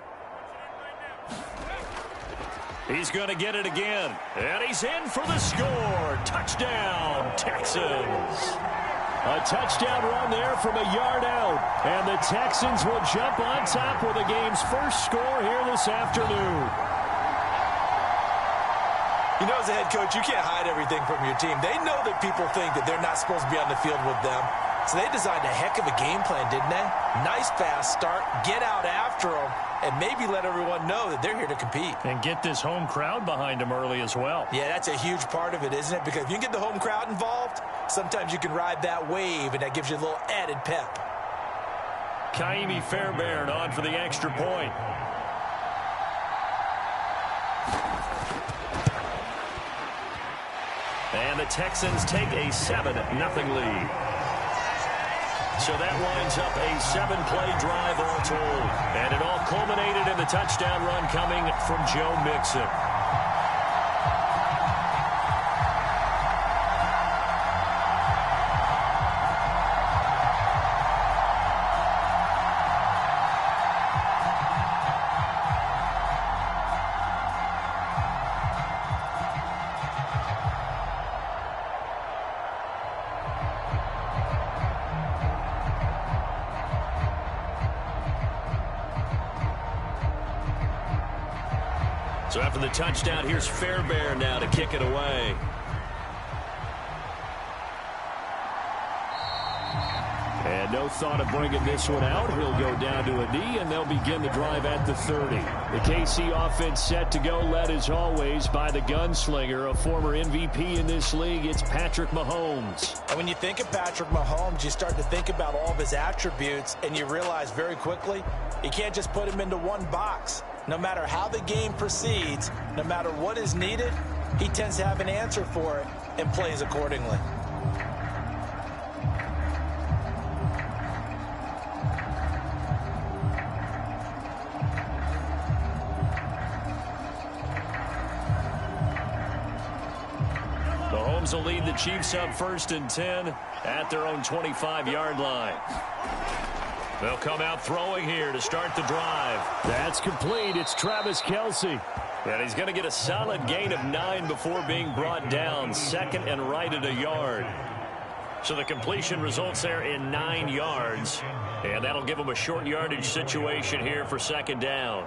He's going to get it again, and he's in for the score. Touchdown, Texans. A touchdown run there from a yard out, and the Texans will jump on top with the game's first score here this afternoon. You know, as a head coach, you can't hide everything from your team. They know that people think that they're not supposed to be on the field with them. So they designed a heck of a game plan, didn't they? Nice fast start, get out after them, and maybe let everyone know that they're here to compete. And get this home crowd behind them early as well. Yeah, that's a huge part of it, isn't it? Because if you can get the home crowd involved, sometimes you can ride that wave, and that gives you a little added pep. Kaimi Fairbairn on for the extra point. And the Texans take a 7-0 lead. So that winds up a 7-play drive all told. And it all culminated in the touchdown run coming from Joe Mixon. So after the touchdown, here's Fairbairn now to kick it away. And no thought of bringing this one out. He'll go down to a knee, and they'll begin the drive at the 30. The KC offense set to go, led as always by the gunslinger, a former MVP in this league. It's Patrick Mahomes. And when you think of Patrick Mahomes, you start to think about all of his attributes, and you realize very quickly you can't just put him into one box. No matter how the game proceeds, no matter what is needed, he tends to have an answer for it and plays accordingly. Mahomes will lead the Chiefs up 1st and 10 at their own 25-yard line. They'll come out throwing here to start the drive. That's complete. It's Travis Kelce. And he's going to get a solid gain of 9 before being brought down. 2nd and right at a yard. So the completion results there in 9 yards. And that'll give him a short yardage situation here for 2nd down.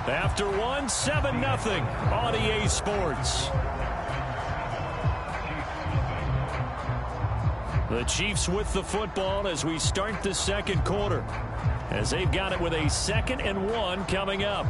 After one, 7-0 on EA Sports. The Chiefs with the football as we start the 2nd quarter, as they've got it with a 2nd and 1 coming up.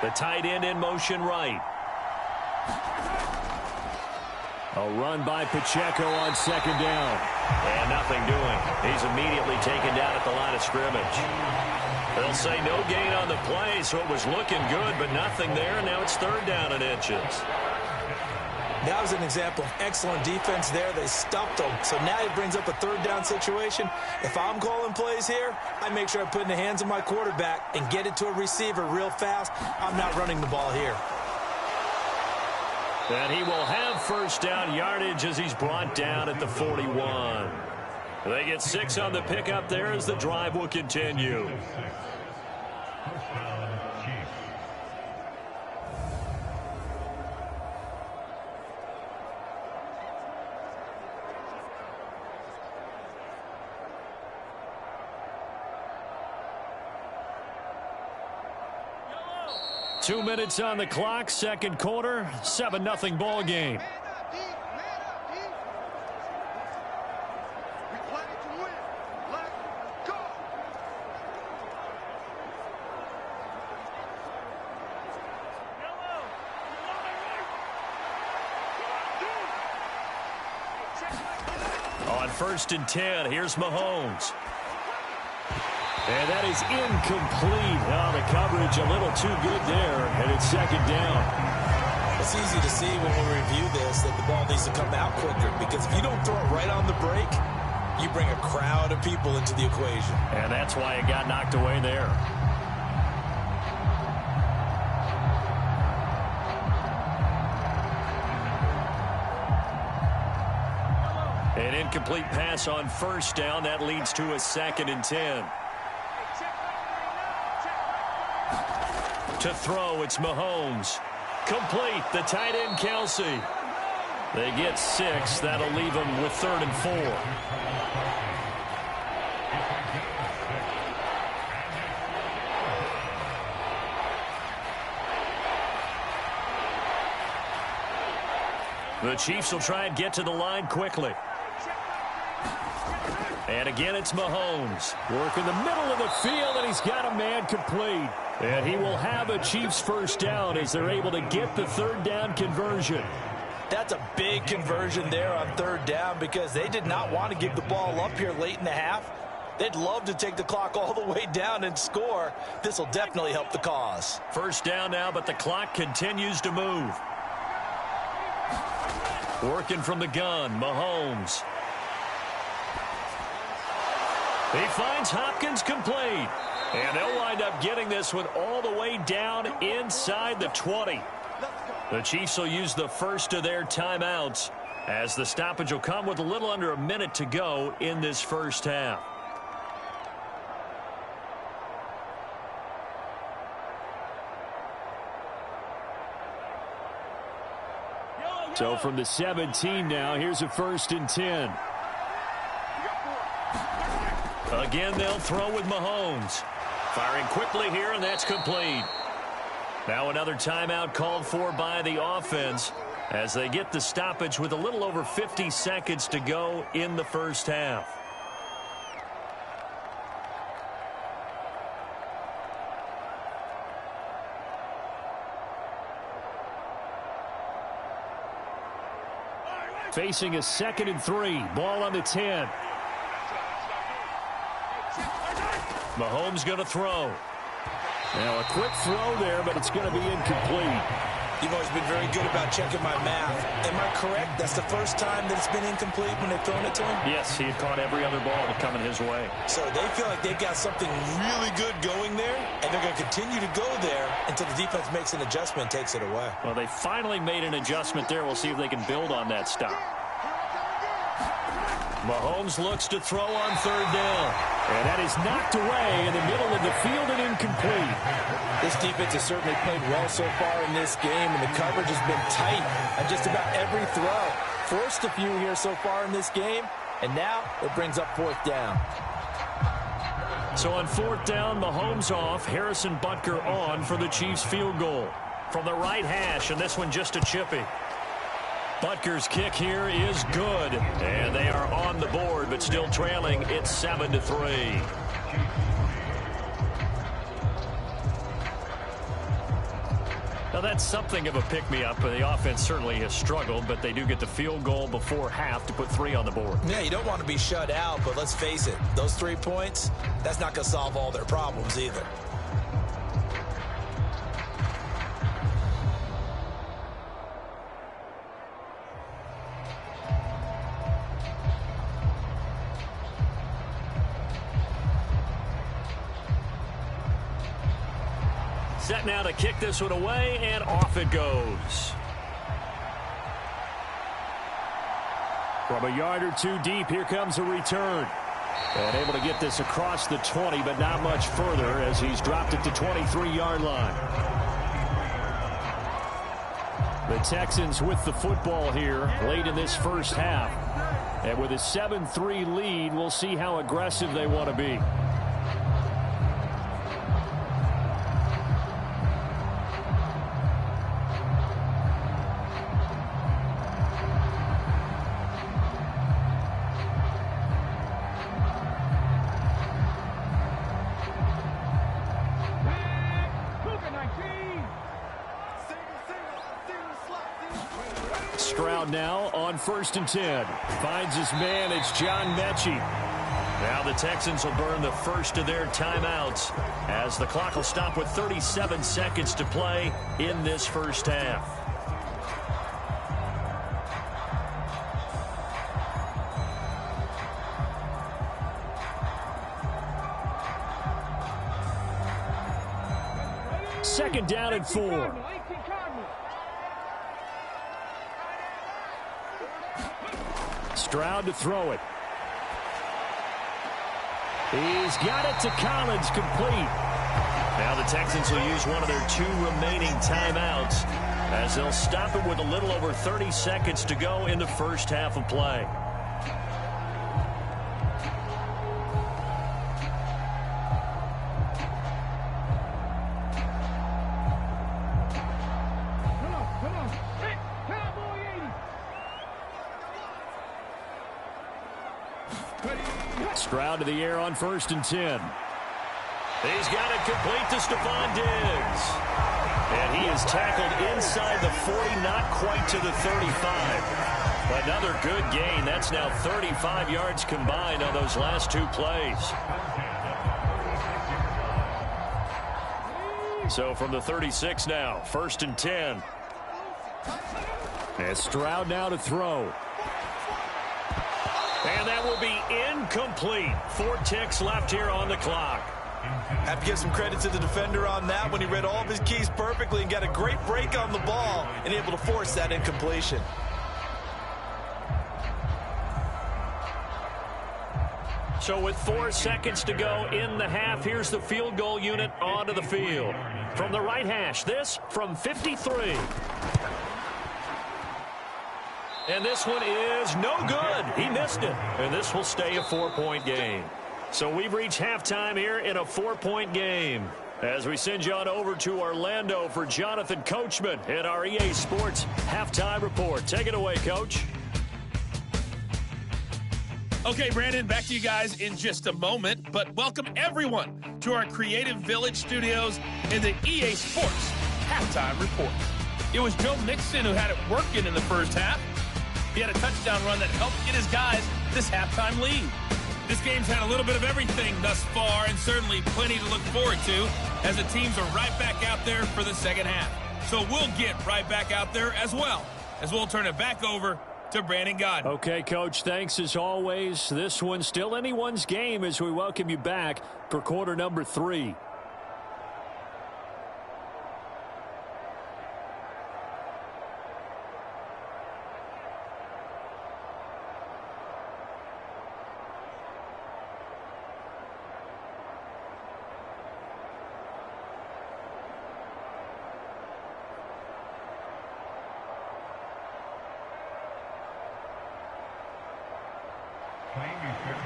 The tight end in motion right. A run by Pacheco on 2nd down. And nothing doing. He's immediately taken down at the line of scrimmage. They'll say no gain on the play, so it was looking good, but nothing there, and now it's 3rd down and inches. That was an example of excellent defense there. They stuffed him. So now he brings up a 3rd down situation. If I'm calling plays here, I make sure I put it in the hands of my quarterback and get it to a receiver real fast. I'm not running the ball here. And he will have 1st down yardage as he's brought down at the 41. They get 6 on the pickup there as the drive will continue. 2 minutes on the clock, 2nd quarter, 7-0 ball game. On 1st and 10, here's Mahomes. And that is incomplete. Oh, the coverage a little too good there, and it's 2nd down. It's easy to see when we review this that the ball needs to come out quicker, because if you don't throw it right on the break, you bring a crowd of people into the equation. And that's why it got knocked away there. An incomplete pass on 1st down. That leads to a 2nd and 10. To throw, it's Mahomes. Complete, the tight end, Kelce. They get 6. That'll leave them with 3rd and 4. The Chiefs will try and get to the line quickly. And again, it's Mahomes. Work in the middle of the field, and he's got a man complete. And he will have a Chiefs first down as they're able to get the third down conversion. That's a big conversion there on third down because they did not want to give the ball up here late in the half. They'd love to take the clock all the way down and score. This will definitely help the cause. First down now, but the clock continues to move. Working from the gun, Mahomes. He finds Hopkins complete. And they'll wind up getting this one all the way down inside the 20. The Chiefs will use the first of their timeouts as the stoppage will come with a little under a minute to go in this first half. So from the 17 now, here's a 1st and 10. Again, they'll throw with Mahomes. Firing quickly here, and that's complete. Now another timeout called for by the offense as they get the stoppage with a little over 50 seconds to go in the first half. Facing a 2nd and 3. Ball on the 10. Mahomes going to throw. Now a quick throw there, but it's going to be incomplete. You've always been very good about checking my math. Am I correct? That's the first time that it's been incomplete when they've thrown it to him? Yes, he had caught every other ball coming his way. So they feel like they've got something really good going there, and they're going to continue to go there until the defense makes an adjustment and takes it away. Well, they finally made an adjustment there. We'll see if they can build on that stop. Mahomes looks to throw on third down. And that is knocked away in the middle of the field and incomplete. This defense has certainly played well so far in this game, and the coverage has been tight on just about every throw. Forced a few here so far in this game, and now it brings up 4th down. So on 4th down, Mahomes off, Harrison Butker on for the Chiefs field goal. From the right hash, and this one just a chippy. Butker's kick here is good, and they are on the board, but still trailing. It's 7-3. Now that's something of a pick-me-up. The offense certainly has struggled, but they do get the field goal before half to put 3 on the board. Yeah, you don't want to be shut out, but let's face it, those 3 points, that's not going to solve all their problems either. Set now to kick this one away, and off it goes. From a yard or 2 deep, here comes a return. And able to get this across the 20, but not much further as he's dropped it to 23-yard line. The Texans with the football here late in this first half. And with a 7-3 lead, we'll see how aggressive they want to be. Stroud now on 1st and 10. Finds his man. It's John Mechie. Now the Texans will burn the first of their timeouts as the clock will stop with 37 seconds to play in this first half. Second down and 4. Stroud to throw it. He's got it to Collins, complete. Now the Texans will use one of their 2 remaining timeouts as they'll stop it with a little over 30 seconds to go in the first half of play. Stroud to the air on 1st and 10. He's got it complete to Stephon Diggs. And he is tackled inside the 40, not quite to the 35. Another good gain. That's now 35 yards combined on those last two plays. So from the 36 now, 1st and 10. And Stroud now to throw. And that will be incomplete. 4 ticks left here on the clock. Have to give some credit to the defender on that when he read all of his keys perfectly and got a great break on the ball and able to force that incompletion. So with 4 seconds to go in the half, here's the field goal unit onto the field. From the right hash, this from 53. And this one is no good. He missed it. And this will stay a 4-point game. So we've reached halftime here in a 4-point game. As we send you on over to Orlando for Jonathan Coachman in our EA Sports Halftime Report. Take it away, Coach. Okay, Brandon, back to you guys in just a moment. But welcome everyone to our Creative Village studios in the EA Sports Halftime Report. It was Joe Mixon who had it working in the first half. He had a touchdown run that helped get his guys this halftime lead. This game's had a little bit of everything thus far, and certainly plenty to look forward to as the teams are right back out there for the second half. So we'll get right back out there as well, as we'll turn it back over to Brandon God. Okay, Coach, thanks as always. This one's still anyone's game as we welcome you back for quarter number 3.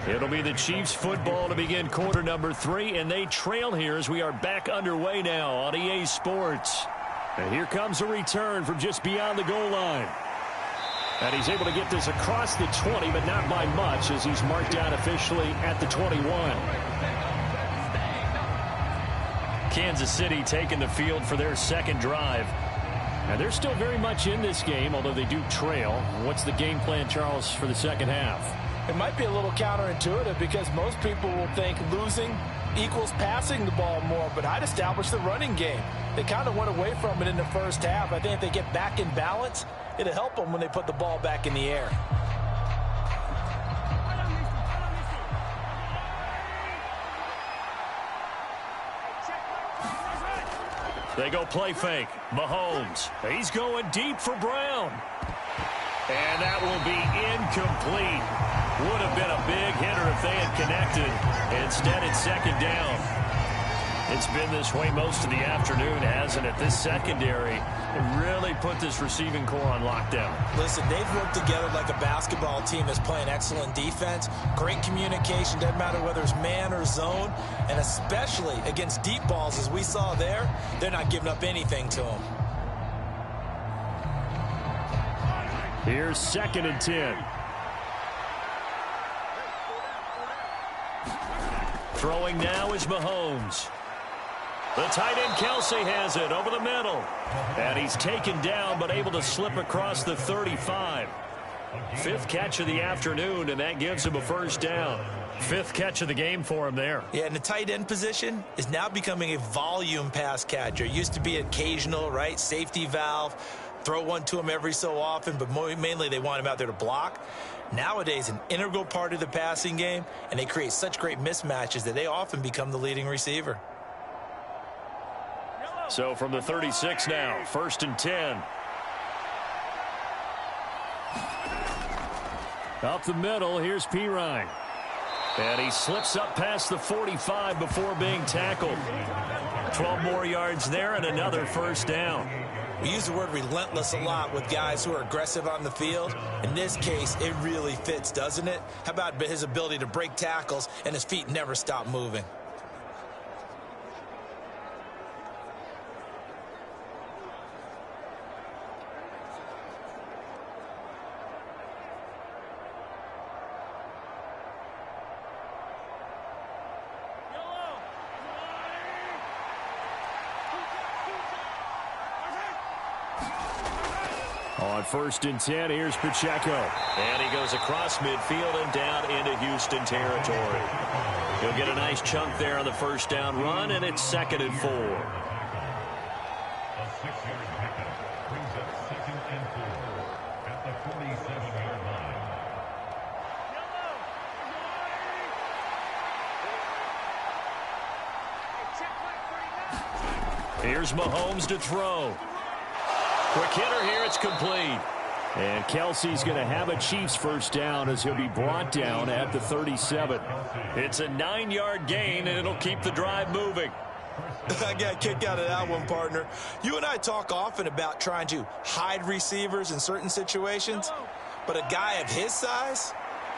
It'll be the Chiefs football to begin quarter number 3, and they trail here as we are back underway now on EA Sports. And here comes a return from just beyond the goal line. And he's able to get this across the 20, but not by much as he's marked down officially at the 21. Kansas City taking the field for their second drive. And they're still very much in this game, although they do trail. What's the game plan, Charles, for the second half? It might be a little counterintuitive because most people will think losing equals passing the ball more, but I'd establish the running game. They kind of went away from it in the first half. I think if they get back in balance, it'll help them when they put the ball back in the air. They go play fake. Mahomes. He's going deep for Brown. And that will be incomplete. Would have been a big hitter if they had connected. Instead, it's second down. It's been this way most of the afternoon, hasn't it? This secondary really put this receiving core on lockdown. Listen, they've worked together like a basketball team that's playing excellent defense. Great communication, doesn't matter whether it's man or zone. And especially against deep balls, as we saw there, they're not giving up anything to them. Here's 2nd and 10. Throwing now is Mahomes. The tight end Kelsey has it over the middle. And he's taken down but able to slip across the 35. 5th catch of the afternoon, and that gives him a first down. 5th catch of the game for him there. Yeah, and the tight end position is now becoming a volume pass catcher. It used to be occasional, right? Safety valve. Throw one to him every so often, but mainly they want him out there to block. Nowadays, an integral part of the passing game, and they create such great mismatches that they often become the leading receiver. So from the 36 now, 1st and 10. Up the middle, here's Pirine. And he slips up past the 45 before being tackled. 12 more yards there and another first down. We use the word relentless a lot with guys who are aggressive on the field. In this case, it really fits, doesn't it? How about his ability to break tackles and his feet never stop moving? On 1st and 10, here's Pacheco. And he goes across midfield and down into Houston territory. He'll get a nice chunk there on the first down run, and it's 2nd and 4. A 6-yard pickup brings up 2nd and 4 at the 47-yard line. Here's Mahomes to throw. Quick hitter here, it's complete. And Kelsey's going to have a Chiefs first down as he'll be brought down at the 37. It's a 9-yard gain, and it'll keep the drive moving. I got a kick out of that one, partner. You and I talk often about trying to hide receivers in certain situations, but a guy of his size,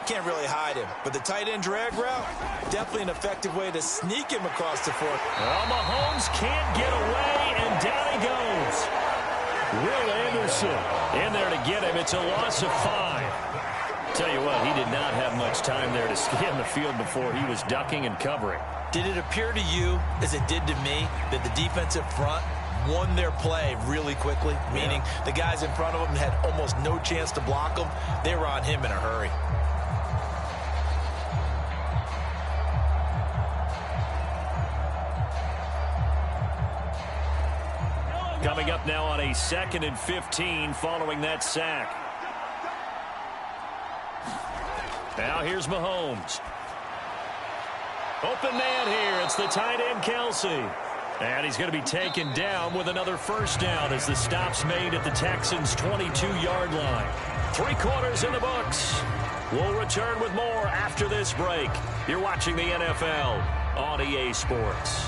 can't really hide him. But the tight end drag route, definitely an effective way to sneak him across the field. Well, Mahomes can't get away, and down he goes. Will Anderson in there to get him. It's a loss of 5. Tell you what, he did not have much time there to scan the field before he was ducking and covering. Did it appear to you, as it did to me, that the defensive front won their play really quickly? Meaning the guys in front of them had almost no chance to block them. They were on him in a hurry. Coming up now on a 2nd and 15 following that sack. Now here's Mahomes. Open man here. It's the tight end, Kelsey. And he's going to be taken down with another first down as the stop's made at the Texans' 22-yard line. 3 quarters in the books. We'll return with more after this break. You're watching the NFL on EA Sports.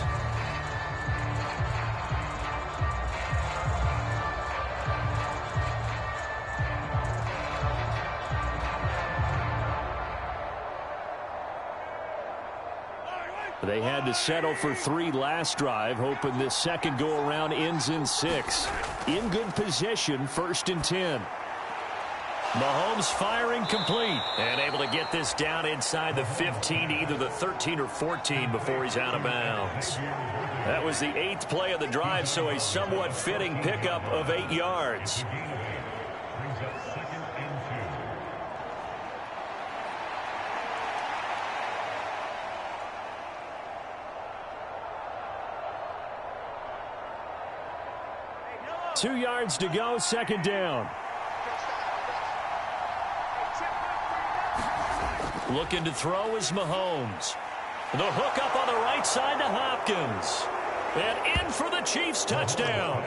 They had to settle for 3 last drive, hoping this second go-around ends in 6. In good position, 1st and 10. Mahomes firing complete and able to get this down inside the 15, either the 13 or 14 before he's out of bounds. That was the 8th play of the drive, so a somewhat fitting pickup of 8 yards. Brings up 2nd and 2 yards to go, 2nd down. Looking to throw is Mahomes. The hook up on the right side to Hopkins. And in for the Chiefs touchdown.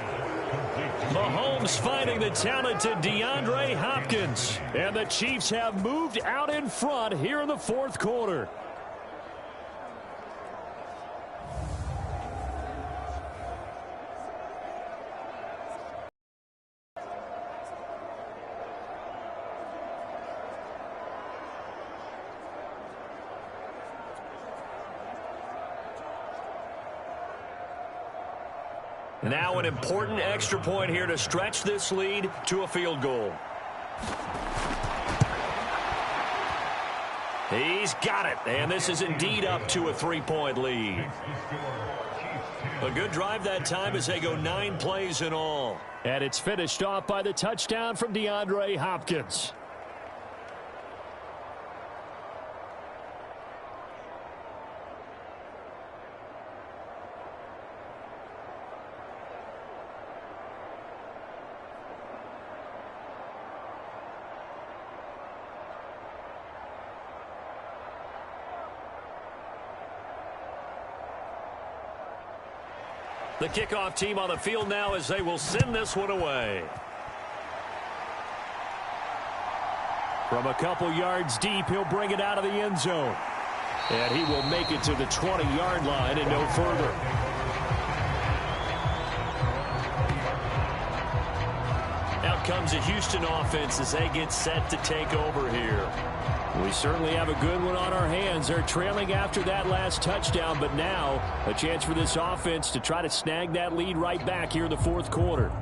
Mahomes finding the talented DeAndre Hopkins. And the Chiefs have moved out in front here in the 4th quarter. Now an important extra point here to stretch this lead to a field goal. He's got it, and this is indeed up to a 3-point lead. A good drive that time as they go 9 plays in all. And it's finished off by the touchdown from DeAndre Hopkins. The kickoff team on the field now as they will send this one away. From a couple yards deep, he'll bring it out of the end zone. And he will make it to the 20-yard line and no further. Out comes a Houston offense as they get set to take over here. We certainly have a good one on our hands. They're trailing after that last touchdown, but now a chance for this offense to try to snag that lead right back here in the 4th quarter.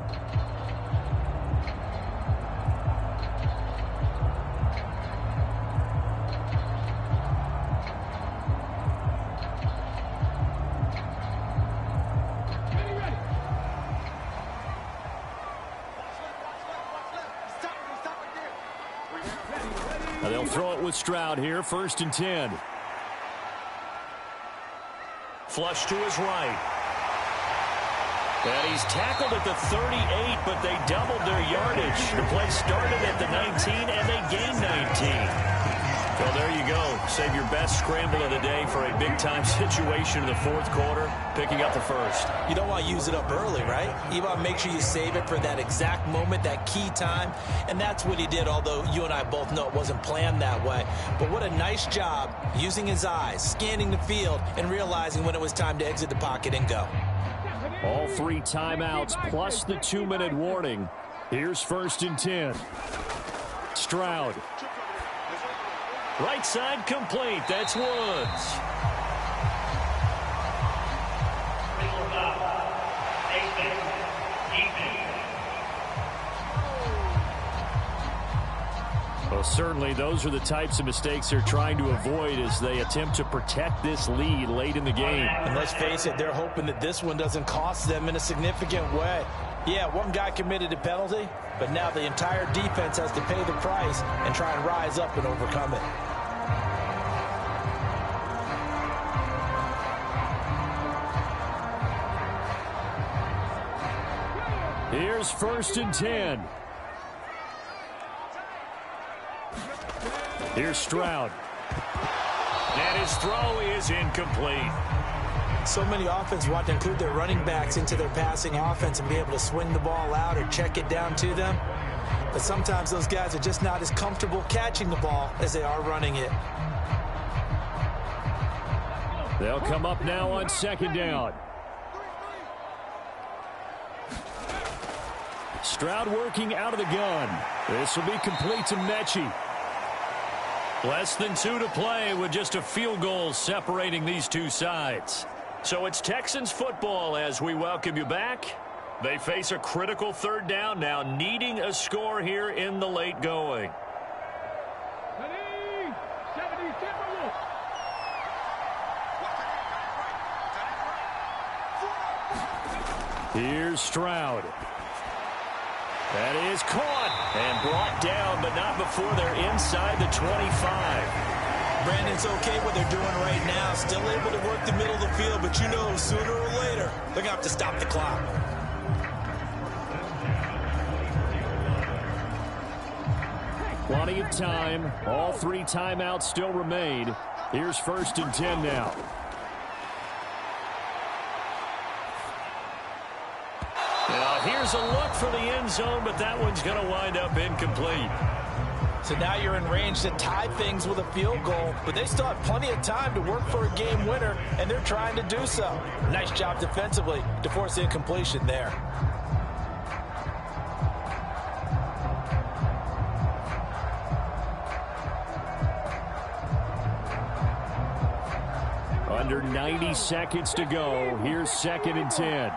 Now they'll throw it with Stroud here, 1st and 10. Flush to his right. And he's tackled at the 38, but they doubled their yardage. The play started at the 19, and they gained 19. Well, there you go. Save your best scramble of the day for a big-time situation in the 4th quarter, picking up the 1st. You don't want to use it up early, right? You want to make sure you save it for that exact moment, that key time. And that's what he did, although you and I both know it wasn't planned that way. But what a nice job using his eyes, scanning the field, and realizing when it was time to exit the pocket and go. All 3 timeouts plus the 2-minute warning. Here's 1st and 10. Stroud. Right side complete. That's Woods. Well, certainly those are the types of mistakes they're trying to avoid as they attempt to protect this lead late in the game. And let's face it, they're hoping that this one doesn't cost them in a significant way. Yeah, one guy committed a penalty, but now the entire defense has to pay the price and try and rise up and overcome it. Here's 1st and 10. Here's Stroud. And his throw is incomplete. So many offenses want to include their running backs into their passing offense and be able to swing the ball out or check it down to them. But sometimes those guys are just not as comfortable catching the ball as they are running it. They'll come up now on 2nd down. Stroud working out of the gun. This will be complete to Mechie. Less than 2 to play with just a field goal separating these two sides. So it's Texans football as we welcome you back. They face a critical 3rd down now, needing a score here in the late going. Here's Stroud. That is caught and brought down, but not before they're inside the 25. Brandon's okay what they're doing right now. Still able to work the middle of the field, but you know sooner or later they're going to have to stop the clock. Plenty of time. All 3 timeouts still remain. Here's 1st and 10 now. Now here's a look for the end zone, but that one's going to wind up incomplete. So now you're in range to tie things with a field goal, but they still have plenty of time to work for a game winner, and they're trying to do so. Nice job defensively to force the incompletion there. Under 90 seconds to go. Here's 2nd and 10.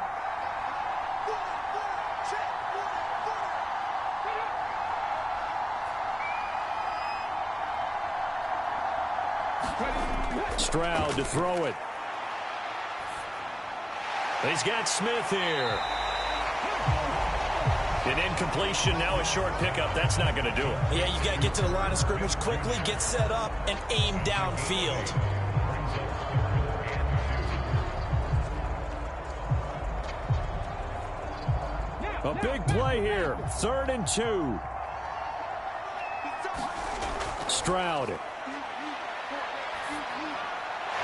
Stroud to throw it. He's got Smith here. An incompletion, now a short pickup. That's not going to do it. Yeah, you got to get to the line of scrimmage quickly, get set up, and aim downfield. A big play here. 3rd and 2. Stroud.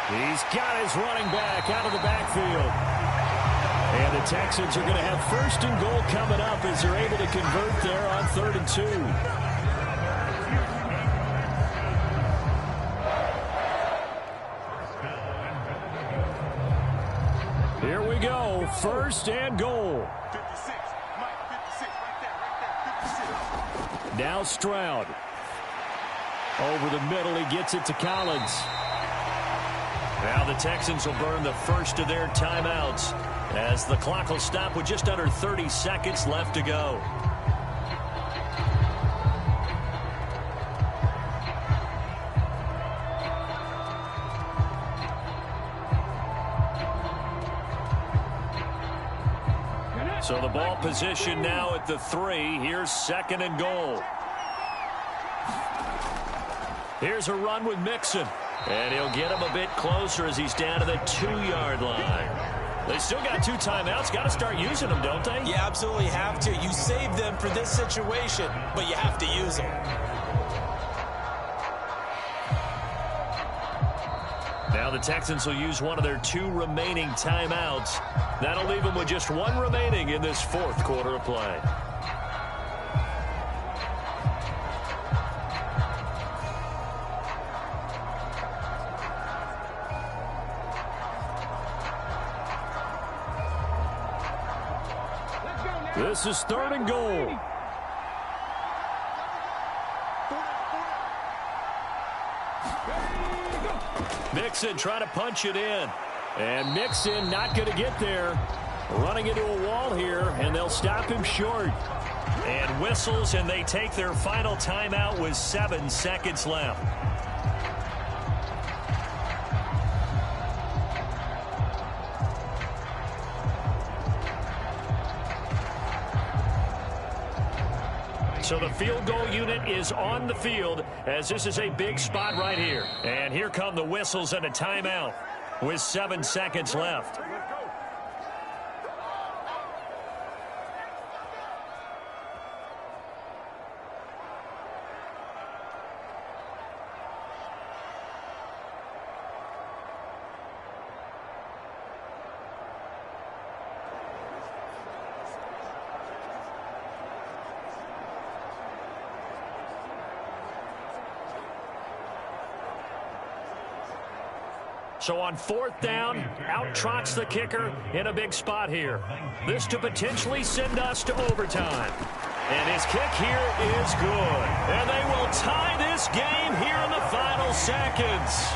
He's got his running back out of the backfield. And the Texans are going to have 1st and goal coming up as they're able to convert there on 3rd and 2. Here we go. 1st and goal. 56. Mike, 56. Right there. 56. Now Stroud. Over the middle, he gets it to Collins. Now the Texans will burn the first of their timeouts as the clock will stop with just under 30 seconds left to go. So the ball position now at the 3. Here's 2nd and goal. Here's a run with Mixon. And he'll get him a bit closer as he's down to the 2-yard line. They still got 2 timeouts. Got to start using them, don't they? You absolutely have to. You save them for this situation, but you have to use them. Now the Texans will use one of their 2 remaining timeouts. That'll leave them with just 1 remaining in this 4th quarter of play. This is 3rd and goal. Mixon trying to punch it in. And Mixon not going to get there. Running into a wall here, and they'll stop him short. And whistles, and they take their final timeout with 7 seconds left. So the field goal unit is on the field as this is a big spot right here. And here come the whistles and a timeout with 7 seconds left. So on 4th down, out trots the kicker in a big spot here. This to potentially send us to overtime. And his kick here is good. And they will tie this game here in the final seconds.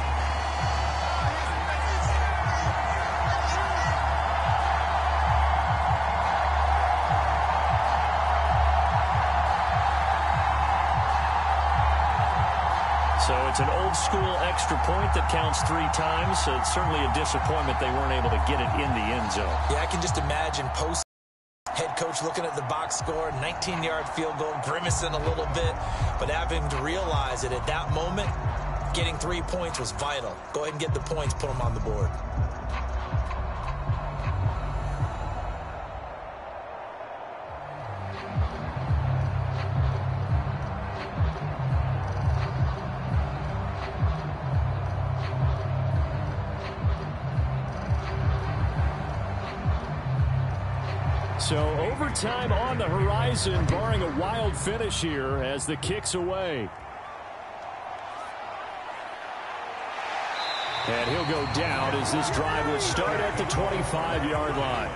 So it's an old-school extra point that counts 3 times. So it's certainly a disappointment they weren't able to get it in the end zone. Yeah, I can just imagine post head coach looking at the box score, 19-yard field goal, grimacing a little bit, but having to realize that at that moment, getting 3 points was vital. Go ahead and get the points, put them on the board. So overtime on the horizon, barring a wild finish here as the kick's away. And he'll go down as this drive will start at the 25-yard line.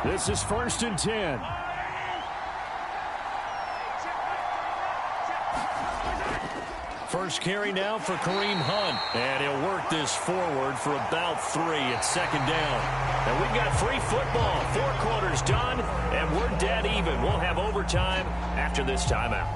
This is 1st and 10. First carry now for Kareem Hunt. And he'll work this forward for about 3 at 2nd down. And we've got free football. 4 quarters done, and we're dead even. We'll have overtime after this timeout.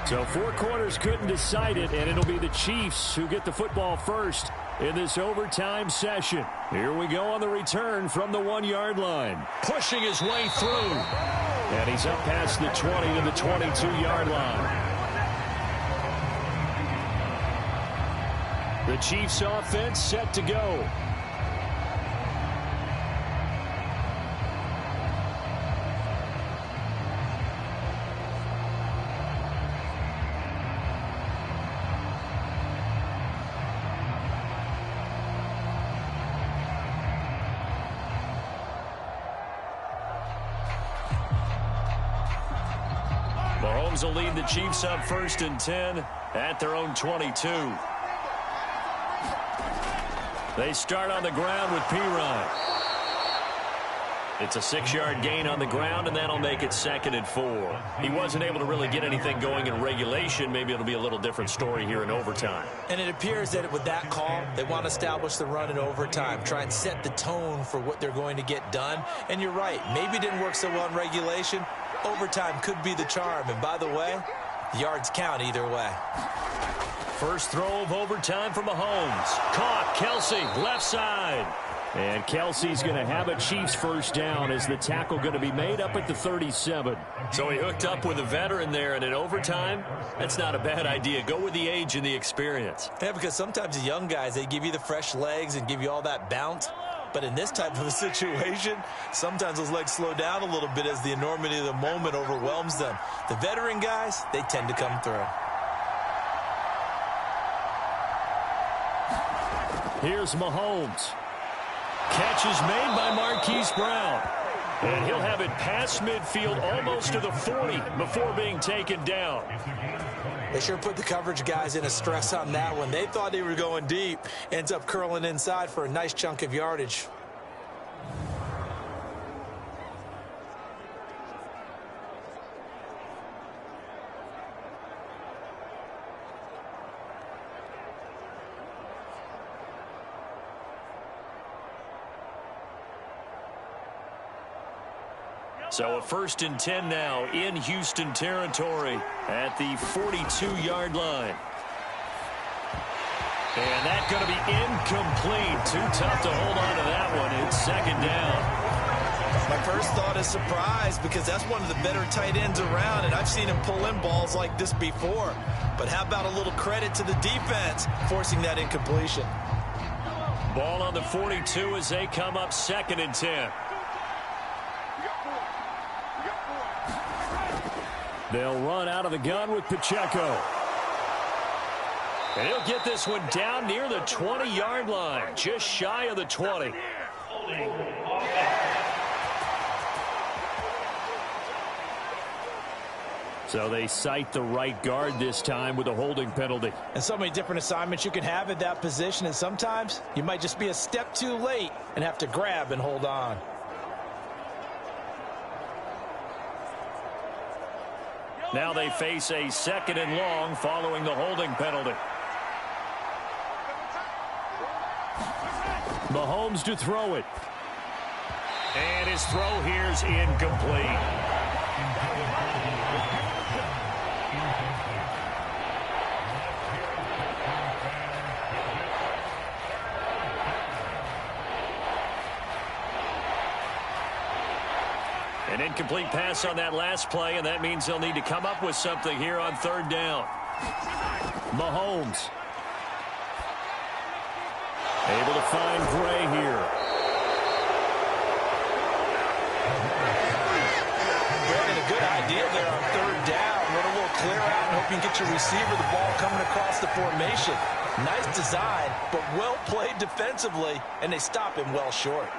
So 4 quarters couldn't decide it, and it'll be the Chiefs who get the football first in this overtime session. Here we go on the return from the 1-yard line. Pushing his way through. And he's up past the 20 to the 22-yard line. The Chiefs offense set to go. Mahomes will lead the Chiefs up 1st and 10 at their own 22. They start on the ground with P-Ryan. It's a 6-yard gain on the ground, and that'll make it 2nd and 4. He wasn't able to really get anything going in regulation. Maybe it'll be a little different story here in overtime. And it appears that with that call, they want to establish the run in overtime, try and set the tone for what they're going to get done. And you're right, maybe it didn't work so well in regulation. Overtime could be the charm. And by the way, yards count either way. First throw of overtime for Mahomes. Caught, Kelsey, left side. And Kelsey's going to have a Chiefs first down as the tackle going to be made up at the 37. So he hooked up with a veteran there, and in overtime, that's not a bad idea. Go with the age and the experience. Yeah, because sometimes the young guys, they give you the fresh legs and give you all that bounce. But in this type of a situation, sometimes those legs slow down a little bit as the enormity of the moment overwhelms them. The veteran guys, they tend to come through. Here's Mahomes. Catch is made by Marquise Brown. And he'll have it past midfield almost to the 40 before being taken down. They sure put the coverage guys in a stress on that one. They thought they were going deep. Ends up curling inside for a nice chunk of yardage. So a 1st and 10 now in Houston territory at the 42-yard line. And that's going to be incomplete. Too tough to hold on to that one. It's 2nd down. My first thought is surprise because that's one of the better tight ends around, and I've seen him pull in balls like this before. But how about a little credit to the defense forcing that incompletion? Ball on the 42 as they come up 2nd and 10. They'll run out of the gun with Pacheco. And he'll get this one down near the 20-yard line, just shy of the 20. So they cite the right guard this time with a holding penalty. And so many different assignments you can have at that position, and sometimes you might just be a step too late and have to grab and hold on. Now they face a 2nd and long following the holding penalty. Mahomes to throw it. And his throw here's incomplete. An incomplete pass on that last play, and that means they'll need to come up with something here on 3rd down. Mahomes. Able to find Gray here. Brandon, a good idea there on 3rd down. Run a little clear out and hope you can get your receiver the ball coming across the formation. Nice design, but well played defensively, and they stop him well short.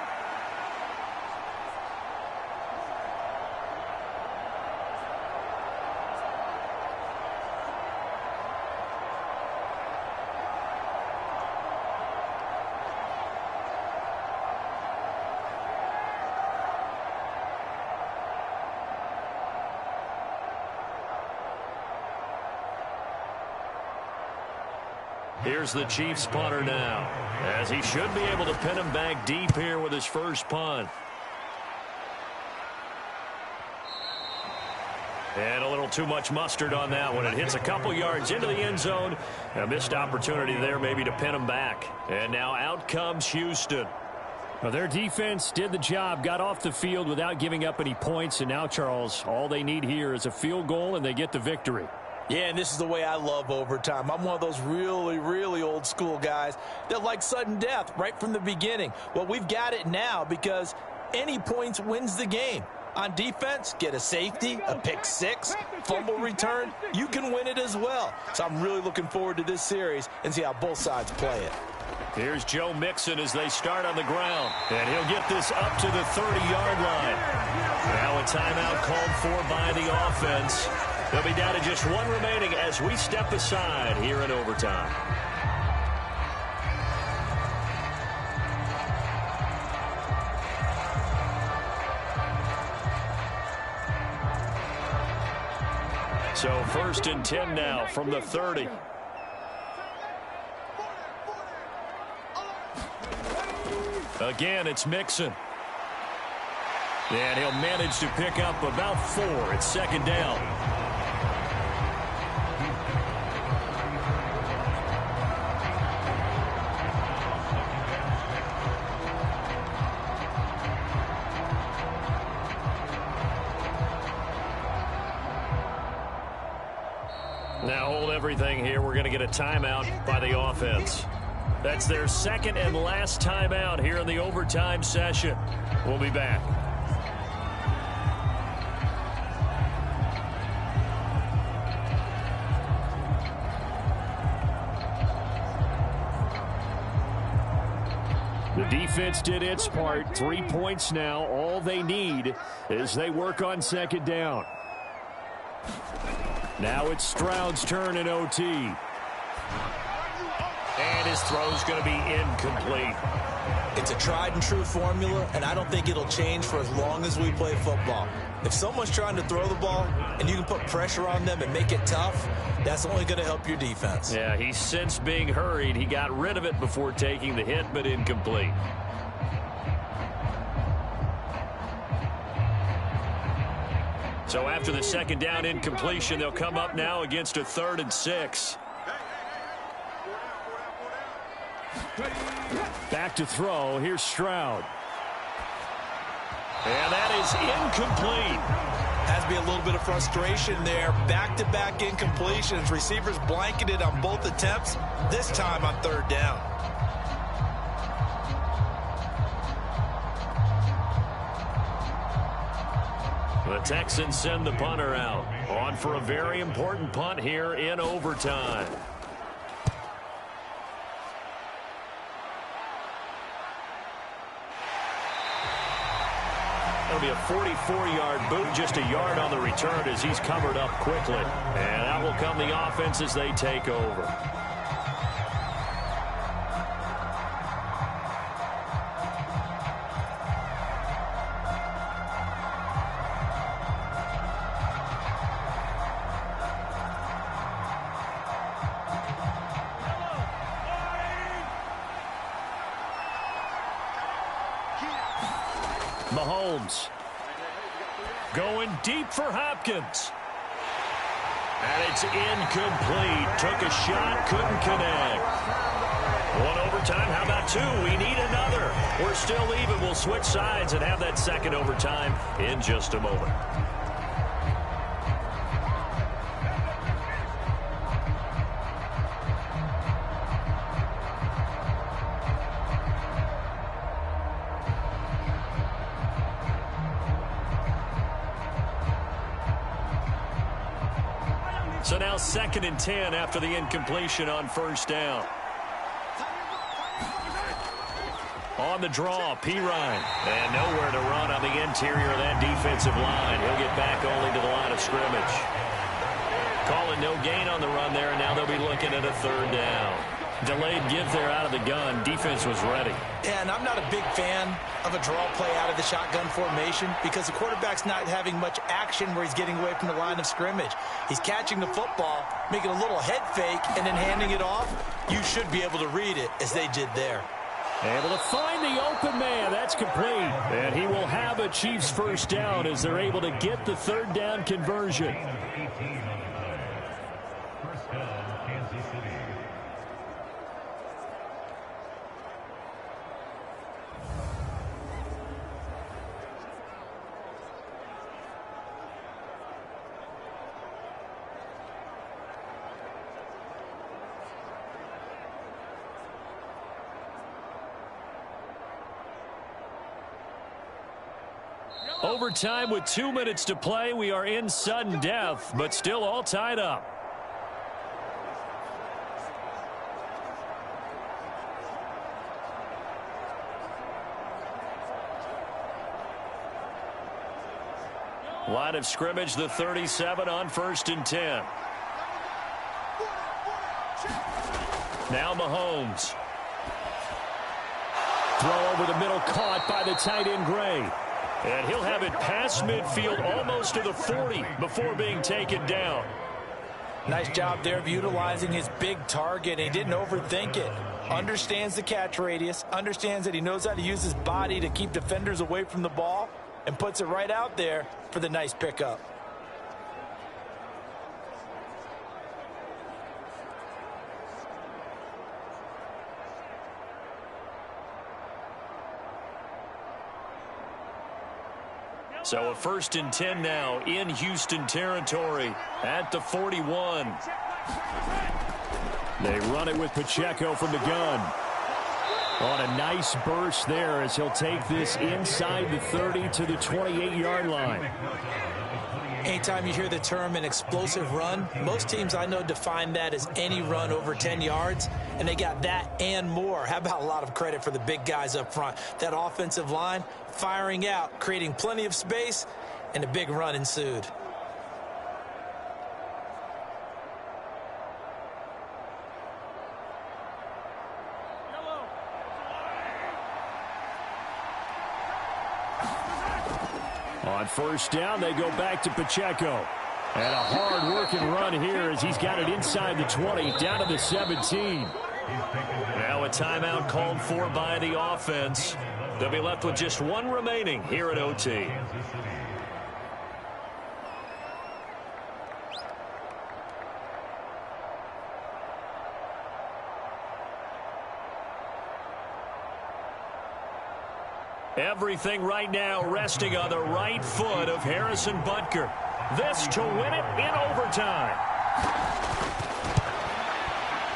Here's the Chiefs punter now, as he should be able to pin him back deep here with his first punt. And a little too much mustard on that one. It hits a couple yards into the end zone. A missed opportunity there maybe to pin him back. And now out comes Houston. Well, their defense did the job, got off the field without giving up any points. And now, Charles, all they need here is a field goal, and they get the victory. Yeah, and this is the way I love overtime. I'm one of those really, really old school guys that like sudden death right from the beginning. Well, we've got it now because any points wins the game. On defense, get a safety, a pick six, fumble return, you can win it as well. So I'm really looking forward to this series and see how both sides play it. Here's Joe Mixon as they start on the ground. And he'll get this up to the 30-yard line. Now a timeout called for by the offense. They'll be down to just one remaining as we step aside here in overtime. So 1st and 10 now from the 30. Again, it's Mixon. And he'll manage to pick up about 4. It's 2nd down. Now hold everything here. We're going to get a timeout by the offense. That's their 2nd and last timeout here in the overtime session. We'll be back. The defense did its part. 3 points now. All they need is they work on 2nd down. Now it's Stroud's turn in OT. And his throw's going to be incomplete. It's a tried and true formula, and I don't think it'll change for as long as we play football. If someone's trying to throw the ball and you can put pressure on them and make it tough, that's only going to help your defense. Yeah, he's since being hurried. He got rid of it before taking the hit, but incomplete. So after the 2nd down incompletion, they'll come up now against a 3rd and 6. Back to throw. Here's Stroud. And that is incomplete. Has to be a little bit of frustration there. Back-to-back incompletions. Receivers blanketed on both attempts, this time on 3rd down. The Texans send the punter out. On for a very important punt here in overtime. That'll be a 44-yard boot, just a yard on the return as he's covered up quickly. And that will come the offense as they take over. Mahomes going deep for Hopkins. And it's incomplete. Took a shot, couldn't connect. 1 overtime, how about 2? We need another. We're still even. We'll switch sides and have that 2nd overtime in just a moment. So now 2nd and 10 after the incompletion on 1st down. On the draw, Pirine. And nowhere to run on the interior of that defensive line. He'll get back only to the line of scrimmage. Calling no gain on the run there, and now they'll be looking at a 3rd down. Delayed give there out of the gun. Defense was ready. Yeah, and I'm not a big fan of a draw play out of the shotgun formation because the quarterback's not having much action where he's getting away from the line of scrimmage. He's catching the football, making a little head fake, and then handing it off. You should be able to read it as they did there. Able to find the open man. That's complete. And he will have a Chiefs 1st down as they're able to get the 3rd down conversion. First down, Kansas City. Overtime with 2 minutes to play. We are in sudden death, but still all tied up. Line of scrimmage, the 37 on 1st and 10. Now Mahomes. Throw over the middle, caught by the tight end Gray. And he'll have it past midfield, almost to the 40, before being taken down. Nice job there of utilizing his big target. He didn't overthink it. Understands the catch radius, understands that he knows how to use his body to keep defenders away from the ball, and puts it right out there for the nice pickup. So a 1st and 10 now in Houston territory at the 41. They run it with Pacheco from the gun. On a nice burst there as he'll take this inside the 30 to the 28-yard line. Anytime you hear the term an explosive run, most teams I know define that as any run over 10 yards, and they got that and more. How about a lot of credit for the big guys up front? That offensive line firing out, creating plenty of space, and a big run ensued. On 1st down, they go back to Pacheco. And a hard-working run here as he's got it inside the 20, down to the 17. Now a timeout called for by the offense. They'll be left with just one remaining here at OT. Everything right now resting on the right foot of Harrison Butker. This to win it in overtime.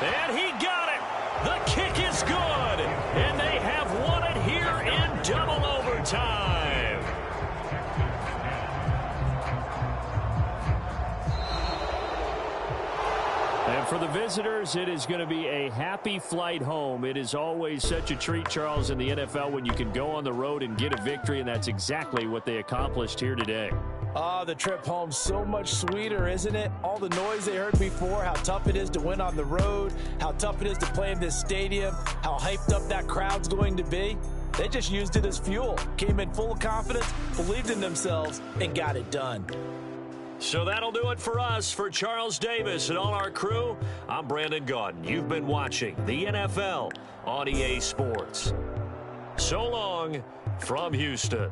And he got it. The kick is good. And they have won it here in double overtime. And for the visitors, it is going to be a happy flight home. It is always such a treat, Charles, in the NFL when you can go on the road and get a victory, and that's exactly what they accomplished here today. The trip home so much sweeter, isn't it? All the noise they heard before, how tough it is to win on the road, how tough it is to play in this stadium, how hyped up that crowd's going to be. They just used it as fuel, came in full of confidence, believed in themselves, and got it done. So that'll do it for us. For Charles Davis and all our crew, I'm Brandon Gaudin. You've been watching the NFL on EA Sports. So long from Houston.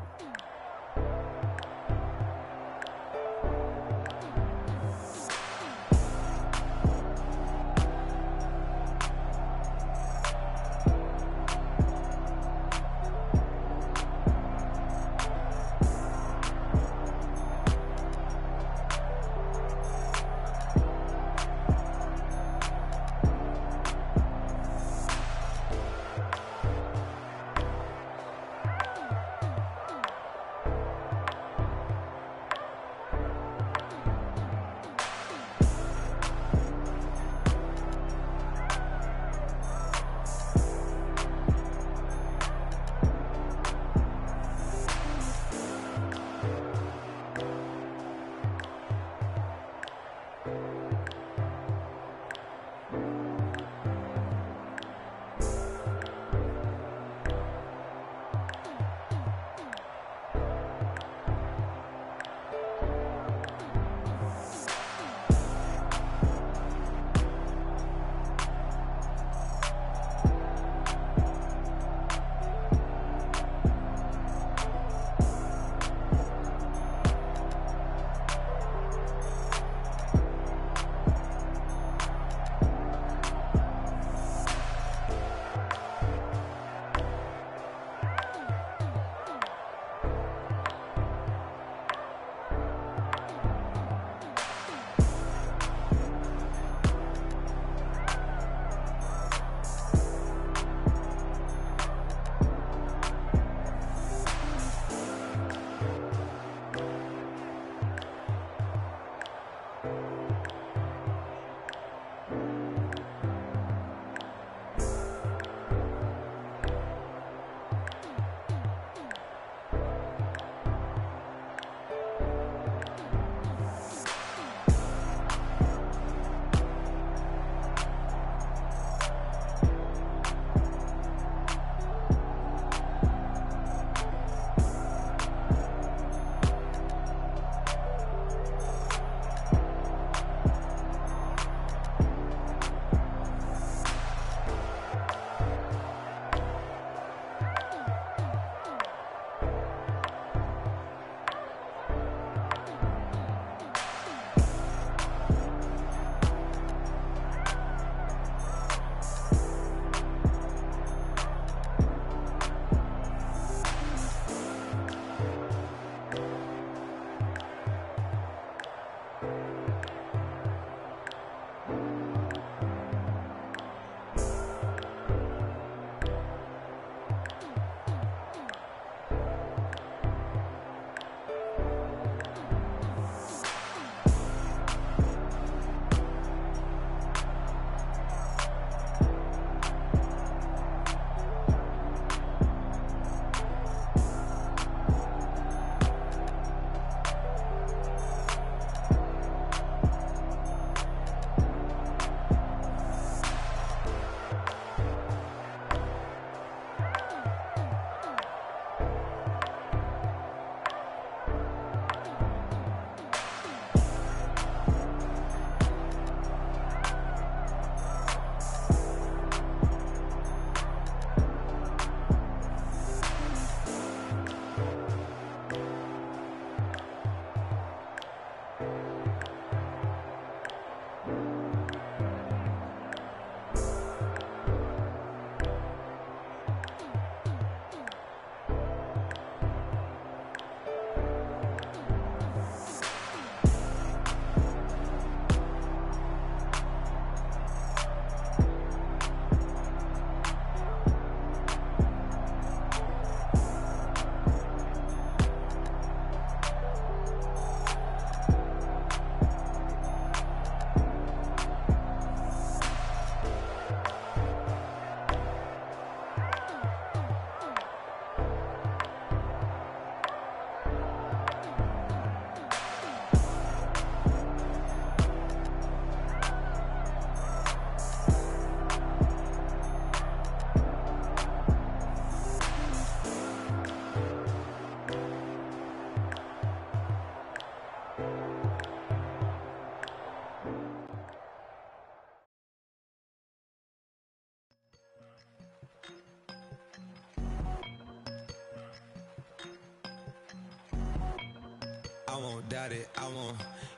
I won't doubt it,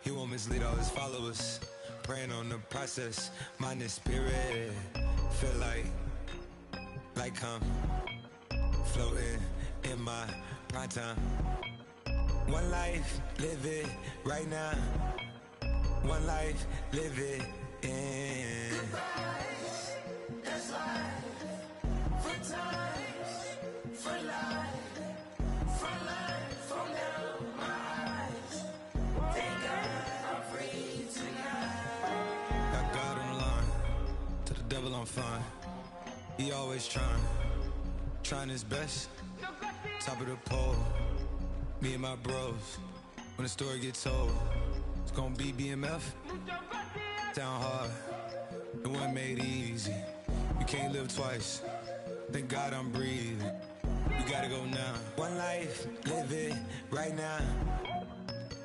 he won't mislead all his followers. Praying on the process, mind and spirit. Feel like I'm floating in my prime time. One life, live it right now. One life, live it in. Goodbyes, that's life. For times, for life. From life, from down my eyes. Thank God I'm free tonight. Got God on the line, to the devil I'm fine. He always trying his best. Top of the pole, me and my bros. When the story gets told, it's gonna be BMF. Down hard, it wasn't made easy. You can't live twice. Thank God I'm breathing. We gotta go now. One life, live it right now.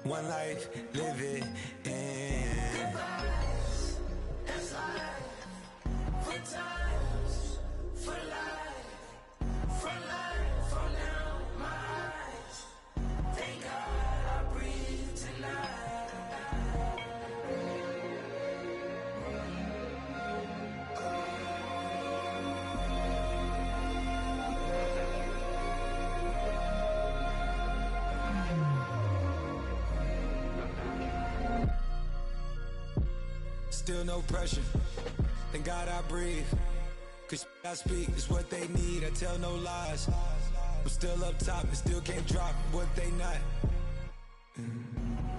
One life, live it in. Goodbyes, that's life. For times, for life. From life, from down my eyes. Thank God I breathe tonight. Still no pressure. Thank God I breathe. Cause I speak is what they need. I tell no lies. I'm still up top and still can't drop what they not.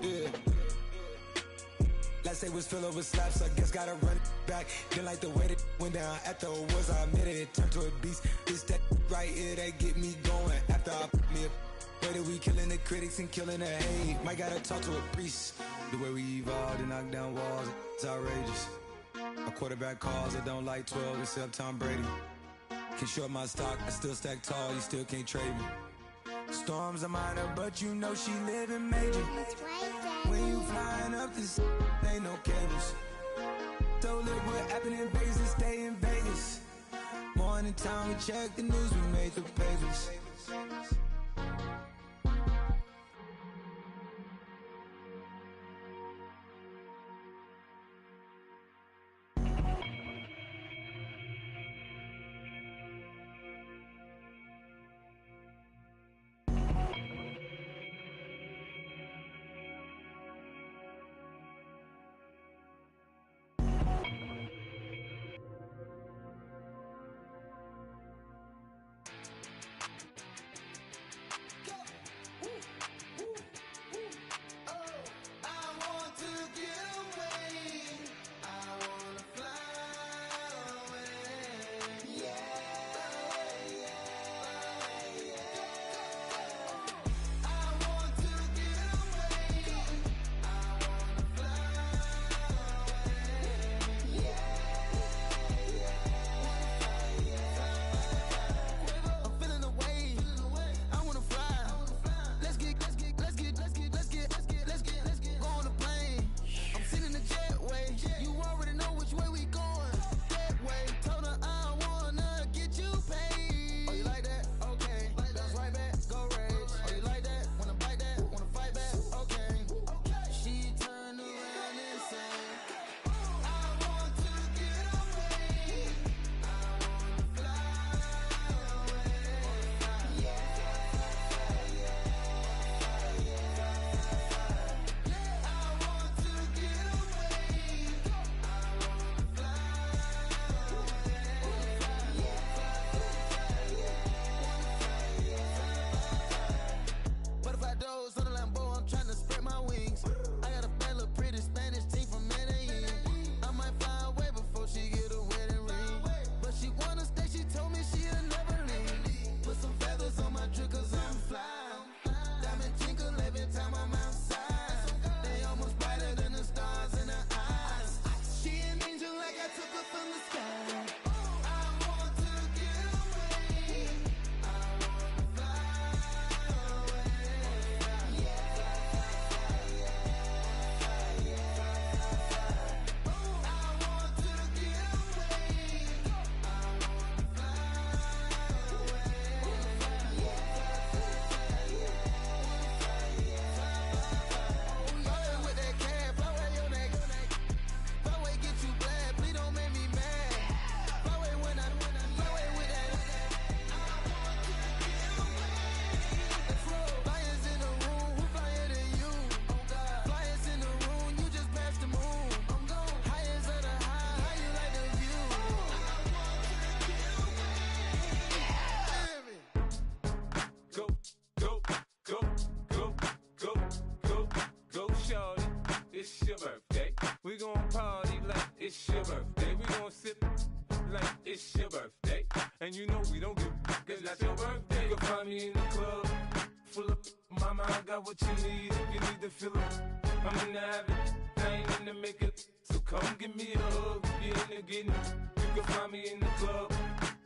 Yeah. Last day was filled over slaps, I guess gotta run it back. Didn't like the way that went down after it was, I admit it, it turned to a beast. It's that right here that get me going. After I put me a way that we killing the critics and killing the hate. Might gotta talk to a priest. The way we evolved and knock down walls, it's outrageous. My quarterback calls, I don't like 12 except Tom Brady. Can short my stock, I still stack tall, you still can't trade me. Storms are minor, but you know she living major. When you flying up this, ain't no cables. So look what happened in Vegas and stay in Vegas. Morning time, we check the news, we made the pages. gon' party like it's your birthday. We gon' sip like it's your birthday. And you know we don't give cause that's your birthday. You can find me in the club, full of mama, I got what you need if you need to fill up. I'm in the habit, I ain't in the makeup. So come give me a hug, if you're in the getting. You can find me in the club,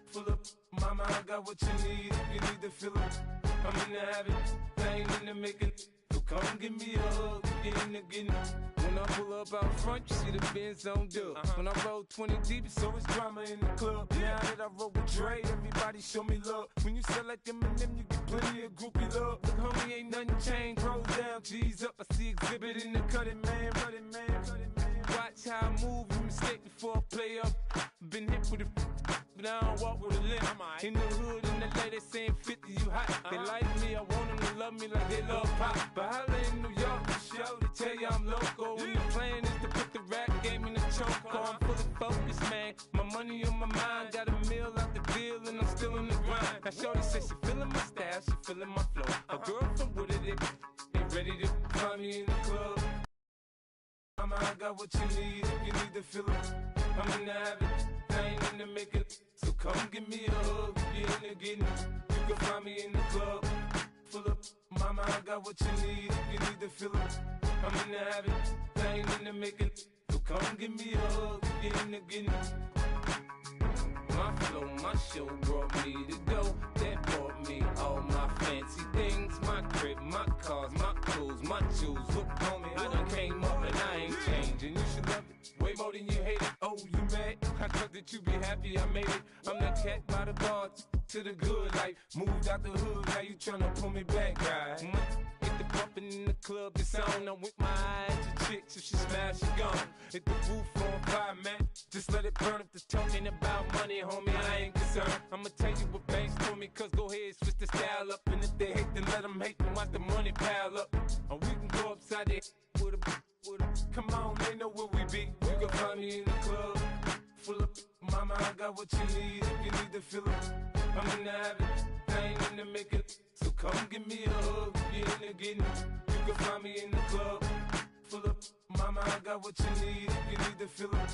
full of mama, I got what you need if you need to fill up. I'm in the habit, I ain't in the making. So come give me a hug, if you're in the getting. When I pull up out front, you see the Benz on dub. When I roll 20 deep, it's always drama in the club. Now that I roll with Dre, everybody show me love. When you sell like Eminem, you get plenty of groupie love. Look, homie, ain't nothing changed. Roll down, G's up. I see exhibit in the cutting, man. Running, man. Watch how I move, you mistake before I play up. Been hit with a but I don't walk with a limp. In the hood, in the lady saying 50, you hot. They like me, I want them to love me like they love pop. But holla in New York, the show, they tell you I'm local. And the plan is to put the rap game in the choke. I'm fully focused, man. My money on my mind, got a meal out the deal, and I'm still in the grind. Now shorty says she feeling my style, she feeling my flow. A girl from Wooded, they ready to find me in the club. Mama, I got what you need if you need to fill up. I'm in the habit, I ain't in the makeup. So come give me a hug if you're in the getting. You can find me in the club, full up. Mama, I got what you need if you need to fill up. I'm in the habit, I ain't in the making. So come give me a hug if you're in the getting. My flow, my show brought me to go. That brought me all my fancy things. My crib, my cars, my clothes, my jewels. Look, homie, I done came up and I ain't changing. You should love it way more than you hate it. Oh, you mad? I thought that you be happy I made it. I'm that cat by the bar to the good life. Moved out the hood, now you tryna pull me back, right? Get the bumpin' in the club, the sound. I'm with my eyes to chicks. If she smash, she gone. Hit the roof on fire, man. Just let it burn. If they're talking about money, homie, I ain't concerned. I'ma tell you what banks told me, cause go ahead, switch the style up. And if they hate, then let them hate, then watch the money pile up. Or we can go upside there with a. Come on, they know where we be. You can find me in the club, full of. Mama, I got what you need if you need to fill up. I'm in the habit, I ain't in the making. So come give me a hug if you're in the getting. You can find me in the club, full of. Mama, I got what you need if you need to fill up.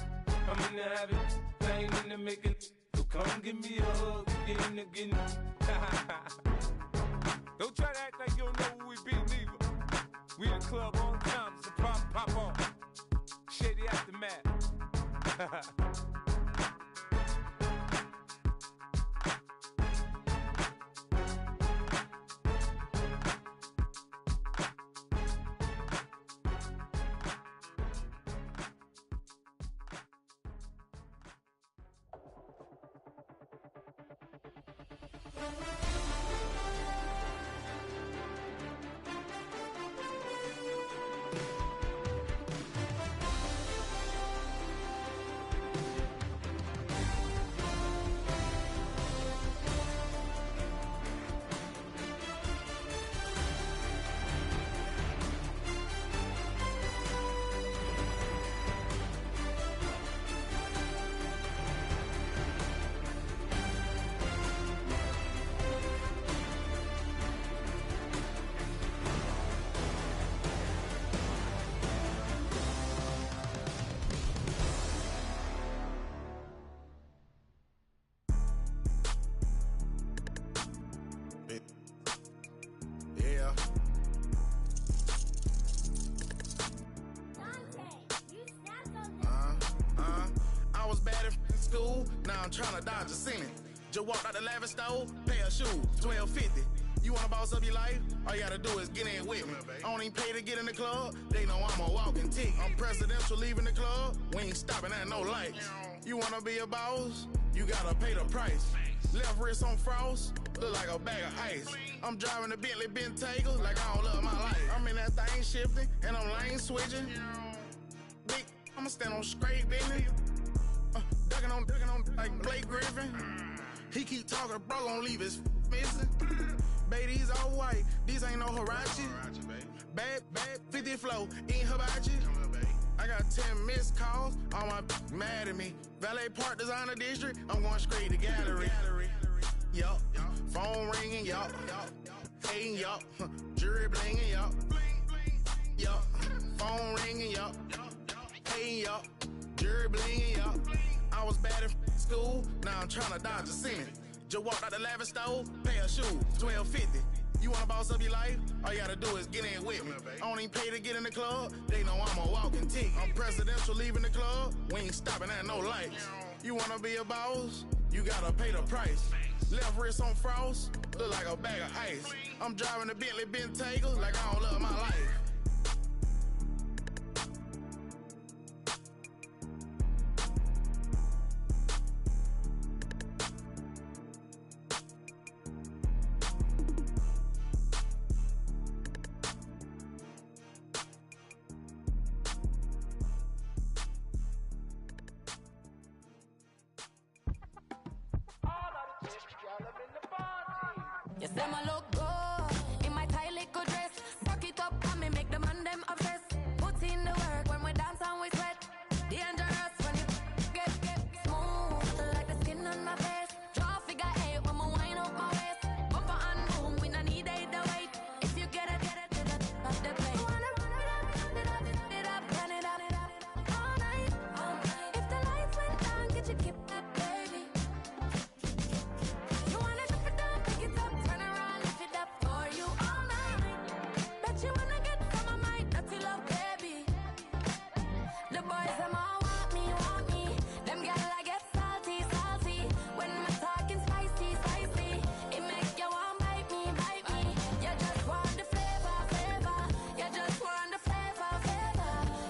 I'm in the habit, I ain't in the making. So come give me a hug if you're in the getting. Don't try to act like you don't know where we be, neither. We in the club on time, so pop on. Shady Aftermath. Now I'm tryna dodge a ceiling. Just walked out the lavish store, pay a shoe, $12.50. You wanna boss up your life? All you gotta do is get in with me. I don't even pay to get in the club. They know I'm a walking ticket. I'm presidential leaving the club. We ain't stopping at no lights. You wanna be a boss? You gotta pay the price. Left wrist on frost, look like a bag of ice. I'm driving a Bentley Bentayga like I don't love my life. I'm in that thing shifting and I'm lane switching. Big, I'ma stand on straight business. Ducking on like Blake Griffin. He keep talking, bro, gon' leave his missing. Baby, these all white, these ain't no Hirachi. Bad, 50 flow, ain't hibachi. I got 10 missed calls, all my mad at me. Valet Park Designer District, I'm going straight to gallery. Yup, phone ringing, yup. Hating, yup. Jury blinging, yup. Yup, phone ringing, yup. hating, yup. Jury blinging, yup. I was bad in school, now I'm trying to dodge a sin. Just walked out the lavish store, pay a shoe, $12.50. You wanna boss up your life? All you gotta do is get in with me. I don't even pay to get in the club. They know I'm a walking tick. I'm presidential leaving the club. We ain't stopping at no lights. You wanna be a boss? You gotta pay the price. Left wrist on frost, look like a bag of ice. I'm driving a Bentley Bentayga like I don't love my life. You say my look good in my tight little dress. Rock it up and me make the man them obsessed. Put in the work when we dance and we sweat. Dangerous when you get smooth like the skin on my face. Draw figure eight when me wind up my waist. Bumper and boom, we no need either wait. If you get it, off the plate. You wanna run it up, turn it up, all night. If the lights went down, get your keep that baby. You wanna drop it down, pick it up, turn around, lift it up for you all night. Bet you wanna get some of my dirty love, baby. The boys them all want me. Them gyal I get salty. When I'm talking spicy. It make you want bite me. You just want the flavor. You just want the flavor.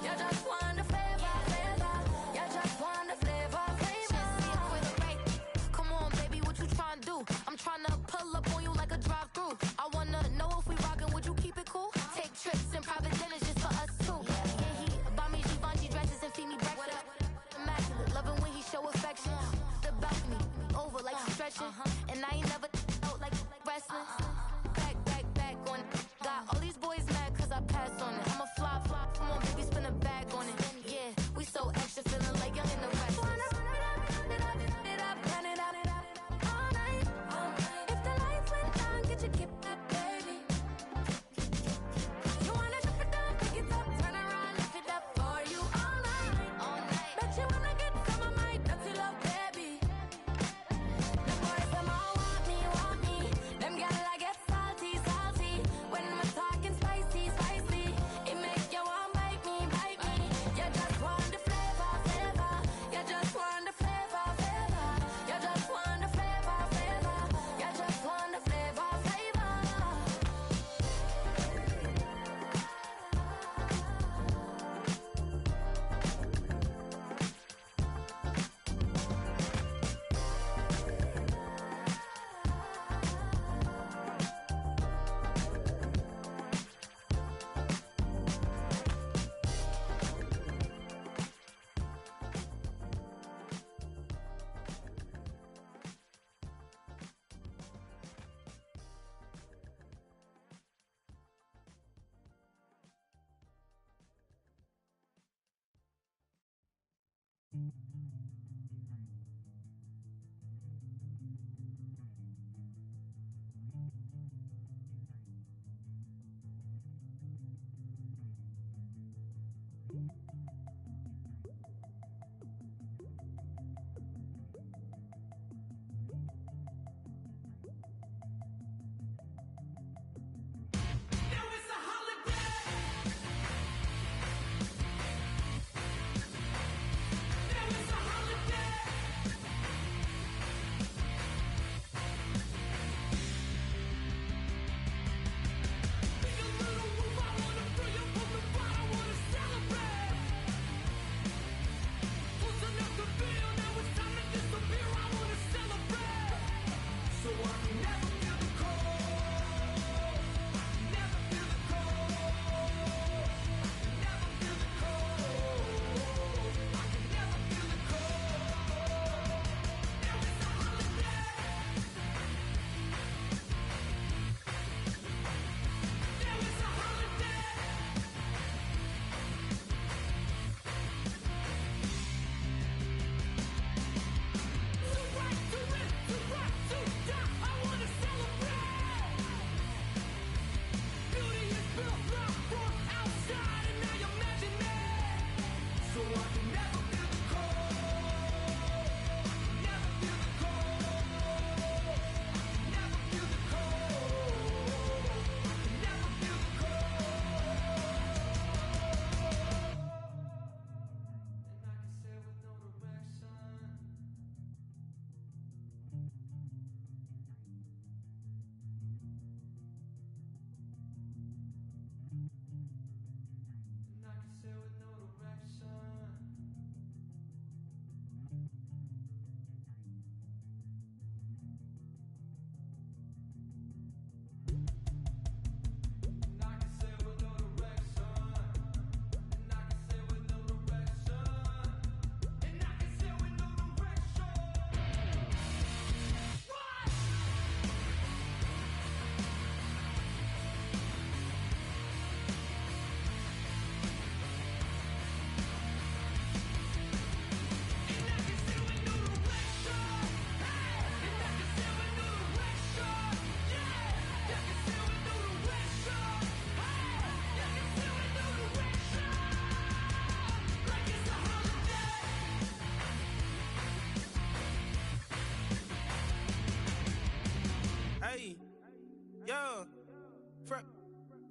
You just want the flavor. You just want the flavor. With a right. Come on, baby, what you tryna do? I'm tryna pull up on you like a drive-through. I wanna know if we rockin', would you keep it cool? Take trips and private dinners just for us two. Yeah, he buy me Givenchy dresses and feed me breakfast. Immaculate, loving when he show affection. The balcony, over like stretching. And I ain't never out like wrestling. Back on it. Got all these boys mad cause I passed on it. I'm a flop. Come on, baby, spin a bag on it. Yeah, we so extra, feeling like young in the West. Turn it up, all night. If the lights went down, get your keep that baby. You wanna drop it down, pick it up, turn around, lift it up for you all night. Bet you wanna get some of my dirty love, baby. The boys them all want me. Them gyal I get salty. When I'm talking spicy. It make you want bite me. You just want the flavor. You just want the flavor. You just want the flavor. You just want the flavor.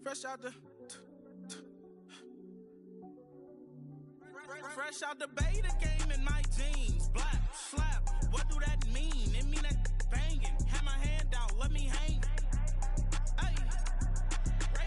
Fresh out the fresh out the beta game in my jeans. Black slap, what do that mean? It mean that banging. Have my hand out, let me hang. Hey,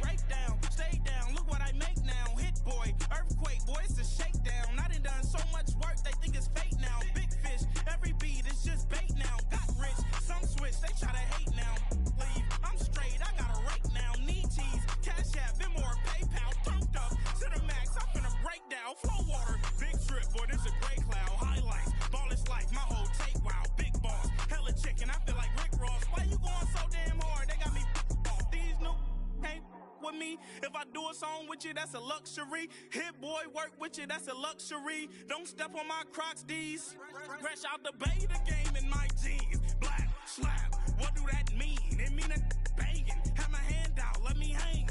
break down, stay down. Look what I make now. Hit boy, earthquake, boy, it's a shakedown. I done so much work, they think it's fake now. Big fish, every beat is just bait now. Got rich, some switch, they try to hate now. Leave, I'm straight, I got a rate now. Need cheese, cash app, Venmo or PayPal. Turned up to the max, I'm finna break down. Flow water, big trip, boy, this a gray cloud. Highlights, ball is life, my whole take, wow. Big boss, hella chicken, I feel like Rick Ross. Why you going so damn hard? They got me off. These new can't with me. If I do a song with you, that's a luxury. Hit boy, work with you, that's a luxury. Don't step on my Crocs, D's. Fresh out the beta game in my jeans. Black slap, what do that mean? It mean a banging. Have my hand out, let me hang.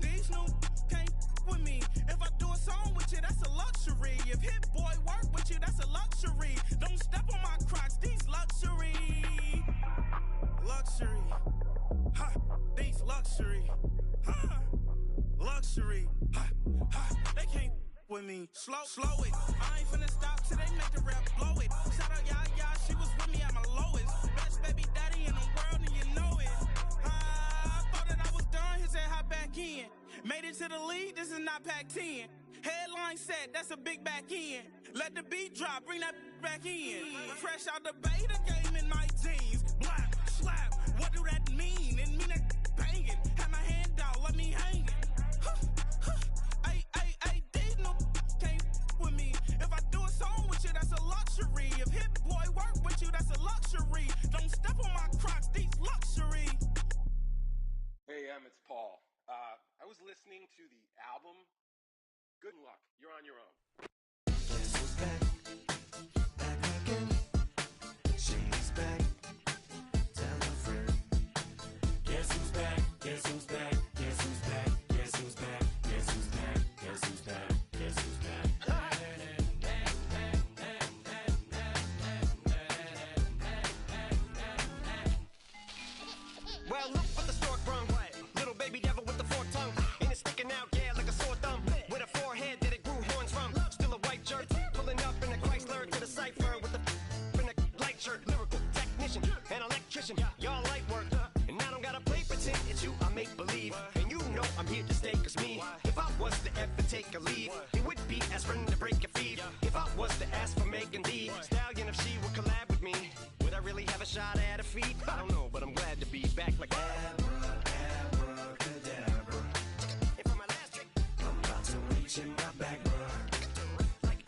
These new can't with me. If I do a song with you, that's a luxury. If Hit Boy work with you, that's a luxury. Don't step on my Crocs, these luxury. Luxury. Ha, these luxury. Ha, luxury. Ha, ha, they can't with me. Slow it. I ain't finna stop till they make the rap blow it. Shout out Yaya, she was with me at my lowest. Best baby daddy in the world and you know it. I thought that I was done, he said hop back in. Made it to the lead, this is not Pac-10. Headline set, that's a big back end. Let the beat drop, bring that back in. Fresh out the beta game in my jeans. Black slap, what do that mean? It mean that banging. Have my hand out, let me hang it. Ay, these no can't with me. If I do a song with you, that's a luxury. If Hit Boy work with you, that's a luxury. Don't step on my Crocs, these luxury. Hey, it's Paul. I was listening to the album. Good luck. You're on your own. Guess who's back? Back again. She's back. Tell a friend. Guess who's back? Guess who's back? Guess who's back? Guess who's back? Guess who's back? Guess who's back? Guess who's back? Well, look what the stork brung. Little baby devil with the forked tongue. And it's sticking out, yeah, like a sore thumb. With a forehead that it grew horns from. Still a white shirt, pulling up in a Chrysler to the cipher with in a light shirt. Lyrical technician, an electrician, y'all light work. And I don't gotta play pretend, it's you I make believe. And you know I'm here to stay, cause me, if I was to ever take a lead, it would be aspirin to break a feed. If I was to ask for Megan D Stallion, if she would collab with me, would I really have a shot at her feet? I don't know, but I'm glad to be back like in my back, bruh. Like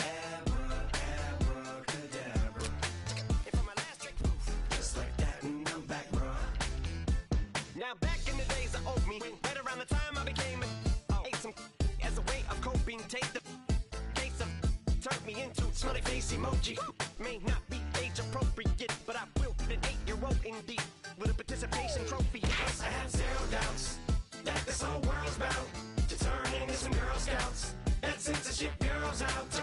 abracadabra. If I'm a last trick, just like that, and I'm back, bruh. Now back in the days of old me, right around the time I became ate some as a way of coping. Take the case of turned me into smiley face emoji. May not be age appropriate, but I will fit an 8-year-old indeed with a participation trophy. Yes, I have zero doubts that this whole world's bound to turn into some Girl Scouts. That censorship bureau's out.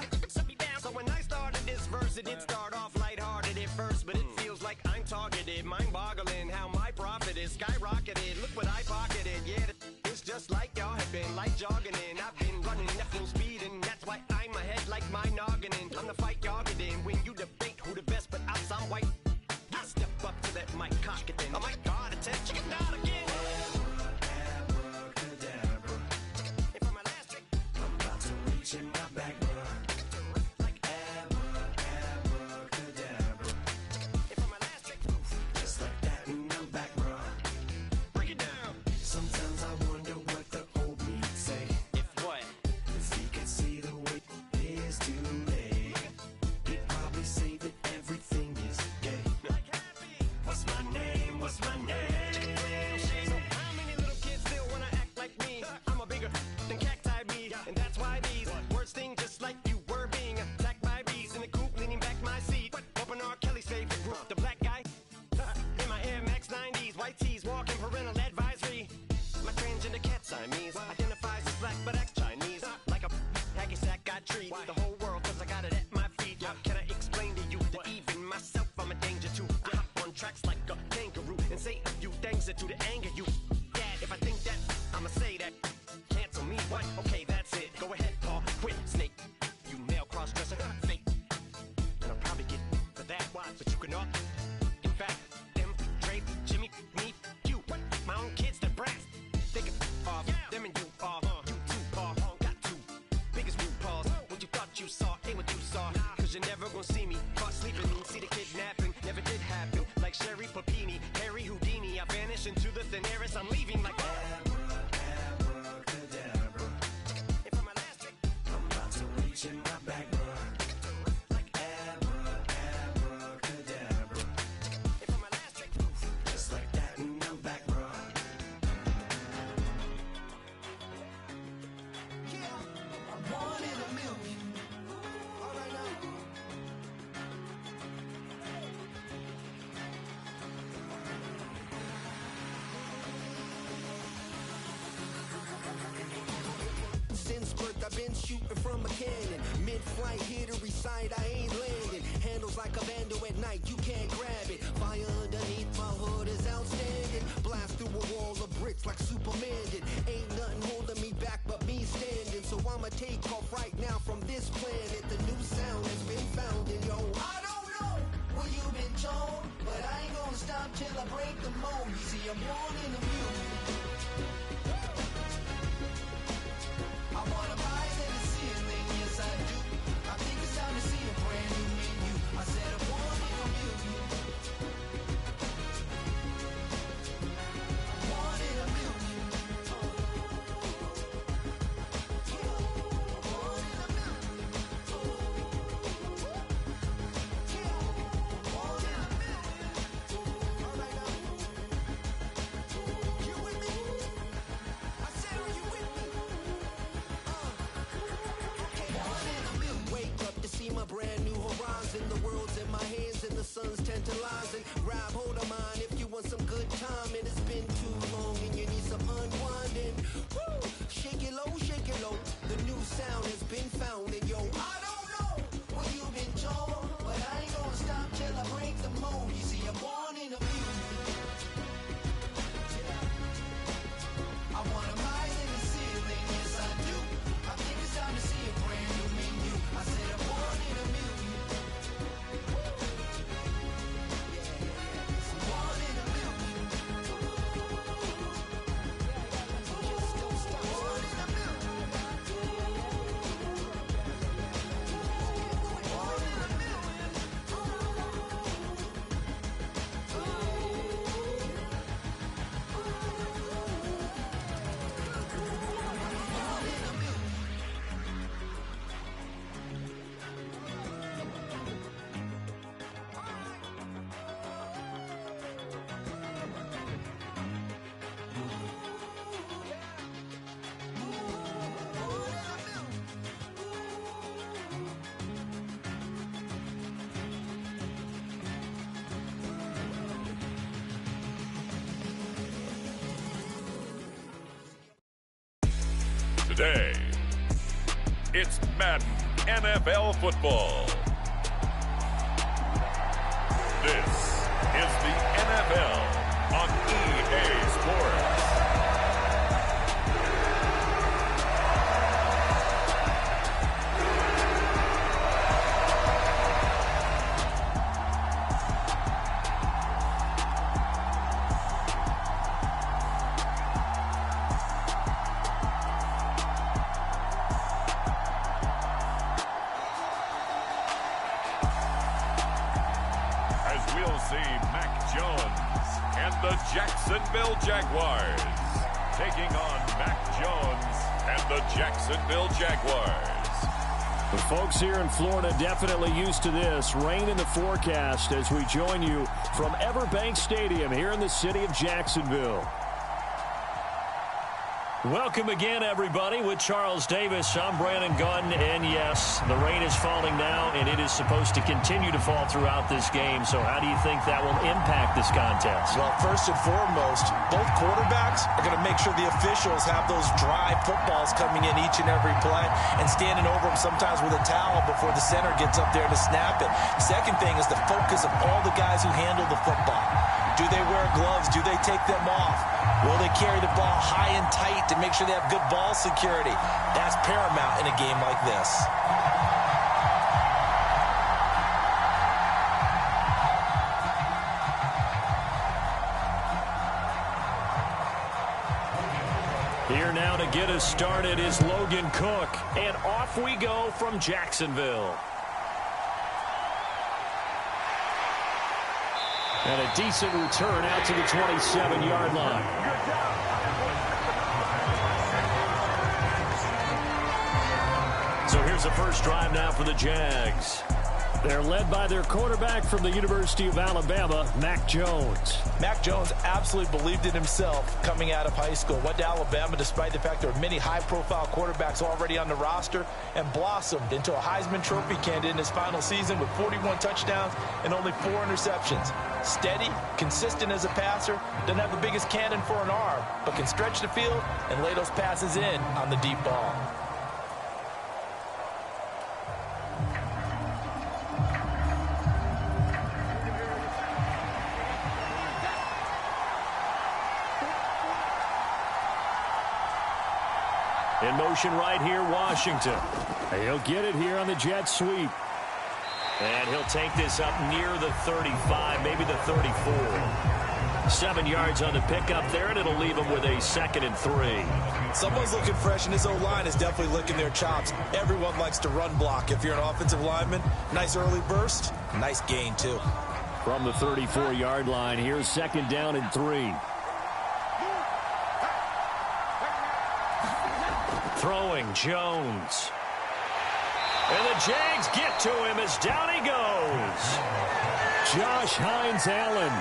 So when I started this verse, it did start off lighthearted at first, but it feels like I'm targeted. Mind-boggling how my profit is skyrocketed. Look what I pocketed. Yeah, it's just like y'all have been like jogging in. I've been running at full speed, and that's why I'm ahead like my noggin. I'm the fight y'all get in when you debate who the best, but I'm some white. I step up to that mic, cock it in. Oh my God, attention, chicken out again. In my back, bruh. Like abracadabra. If I'm a last trick, just like that, and I'm back, bruh. Break it down. Sometimes I wonder what the old me'd say. If what? If he could see the way it is too late, he'd probably say that everything is gay. Like happy. What's my name? What's my name? been shooting from a cannon. Mid-flight, here to recite, I ain't landing. Handles like a vandal at night, you can't grab it. Fire underneath my hood is outstanding. Blast through a wall of bricks like Superman did. Ain't nothing holding me back but me standing. So I'ma take off right now from this planet. The new sound has been found in yo. I don't know where you've been told, but I ain't gonna stop till I break the mold. You see, I'm born in the music. I wanna rise in the ceiling, yes I do. I think it's time to see a brand new menu. I said I'm born in the music. Born in the music. Born in the my brand new horizon. The world's in my hands and the sun's tantalizing. Grab hold of mine if you want some good time. And it's been too long and you need some unwinding. Woo! Shake it low, shake it low. The new sound has been found. And yo, I don't know what you've been told, but I ain't gonna stop till I break the mold. You see, I'm born in a music. I wanna rise in the ceiling, yes I do. I think it's time to see a brand new menu. I said I'm born in a million. Born in a million. Just don't stop. Born in a million. Born in a million. Today, it's Madden NFL football. This is the NFL on EA Sports. Jacksonville Jaguars taking on Mac Jones and the Jacksonville Jaguars. The folks here in Florida definitely used to this. Rain in the forecast as we join you from Everbank Stadium here in the city of Jacksonville. Welcome again, everybody, with Charles Davis. I'm Brandon Gunn, and yes, the rain is falling now, and it is supposed to continue to fall throughout this game. So how do you think that will impact this contest? Well, first and foremost, both quarterbacks are going to make sure the officials have those dry footballs coming in each and every play and standing over them sometimes with a towel before the center gets up there to snap it. Second thing is the focus of all the guys who handle the football. Do they wear gloves? Do they take them off? Will they carry the ball high and tight to make sure they have good ball security? That's paramount in a game like this. Here now to get us started is Logan Cook. And off we go from Jacksonville. And a decent return out to the 27-yard line. So here's the first drive now for the Jags. They're led by their quarterback from the University of Alabama, Mac Jones. Mac Jones absolutely believed in himself coming out of high school. Went to Alabama despite the fact there are many high-profile quarterbacks already on the roster and blossomed into a Heisman Trophy candidate in his final season with 41 touchdowns and only 4 interceptions. Steady, consistent as a passer, doesn't have the biggest cannon for an arm, but can stretch the field and lay those passes in on the deep ball. In motion right here, Washington. He'll get it here on the jet sweep. And he'll take this up near the 35, maybe the 34. 7 yards on the pickup there, and it'll leave him with a 2nd and 3. Someone's looking fresh, and his O-line is definitely licking their chops. Everyone likes to run block. If you're an offensive lineman, nice early burst, nice gain, too. From the 34-yard line, here's 2nd down and 3. Throwing, Jones. And the Jags get to him as down he goes. Josh Hines-Allen.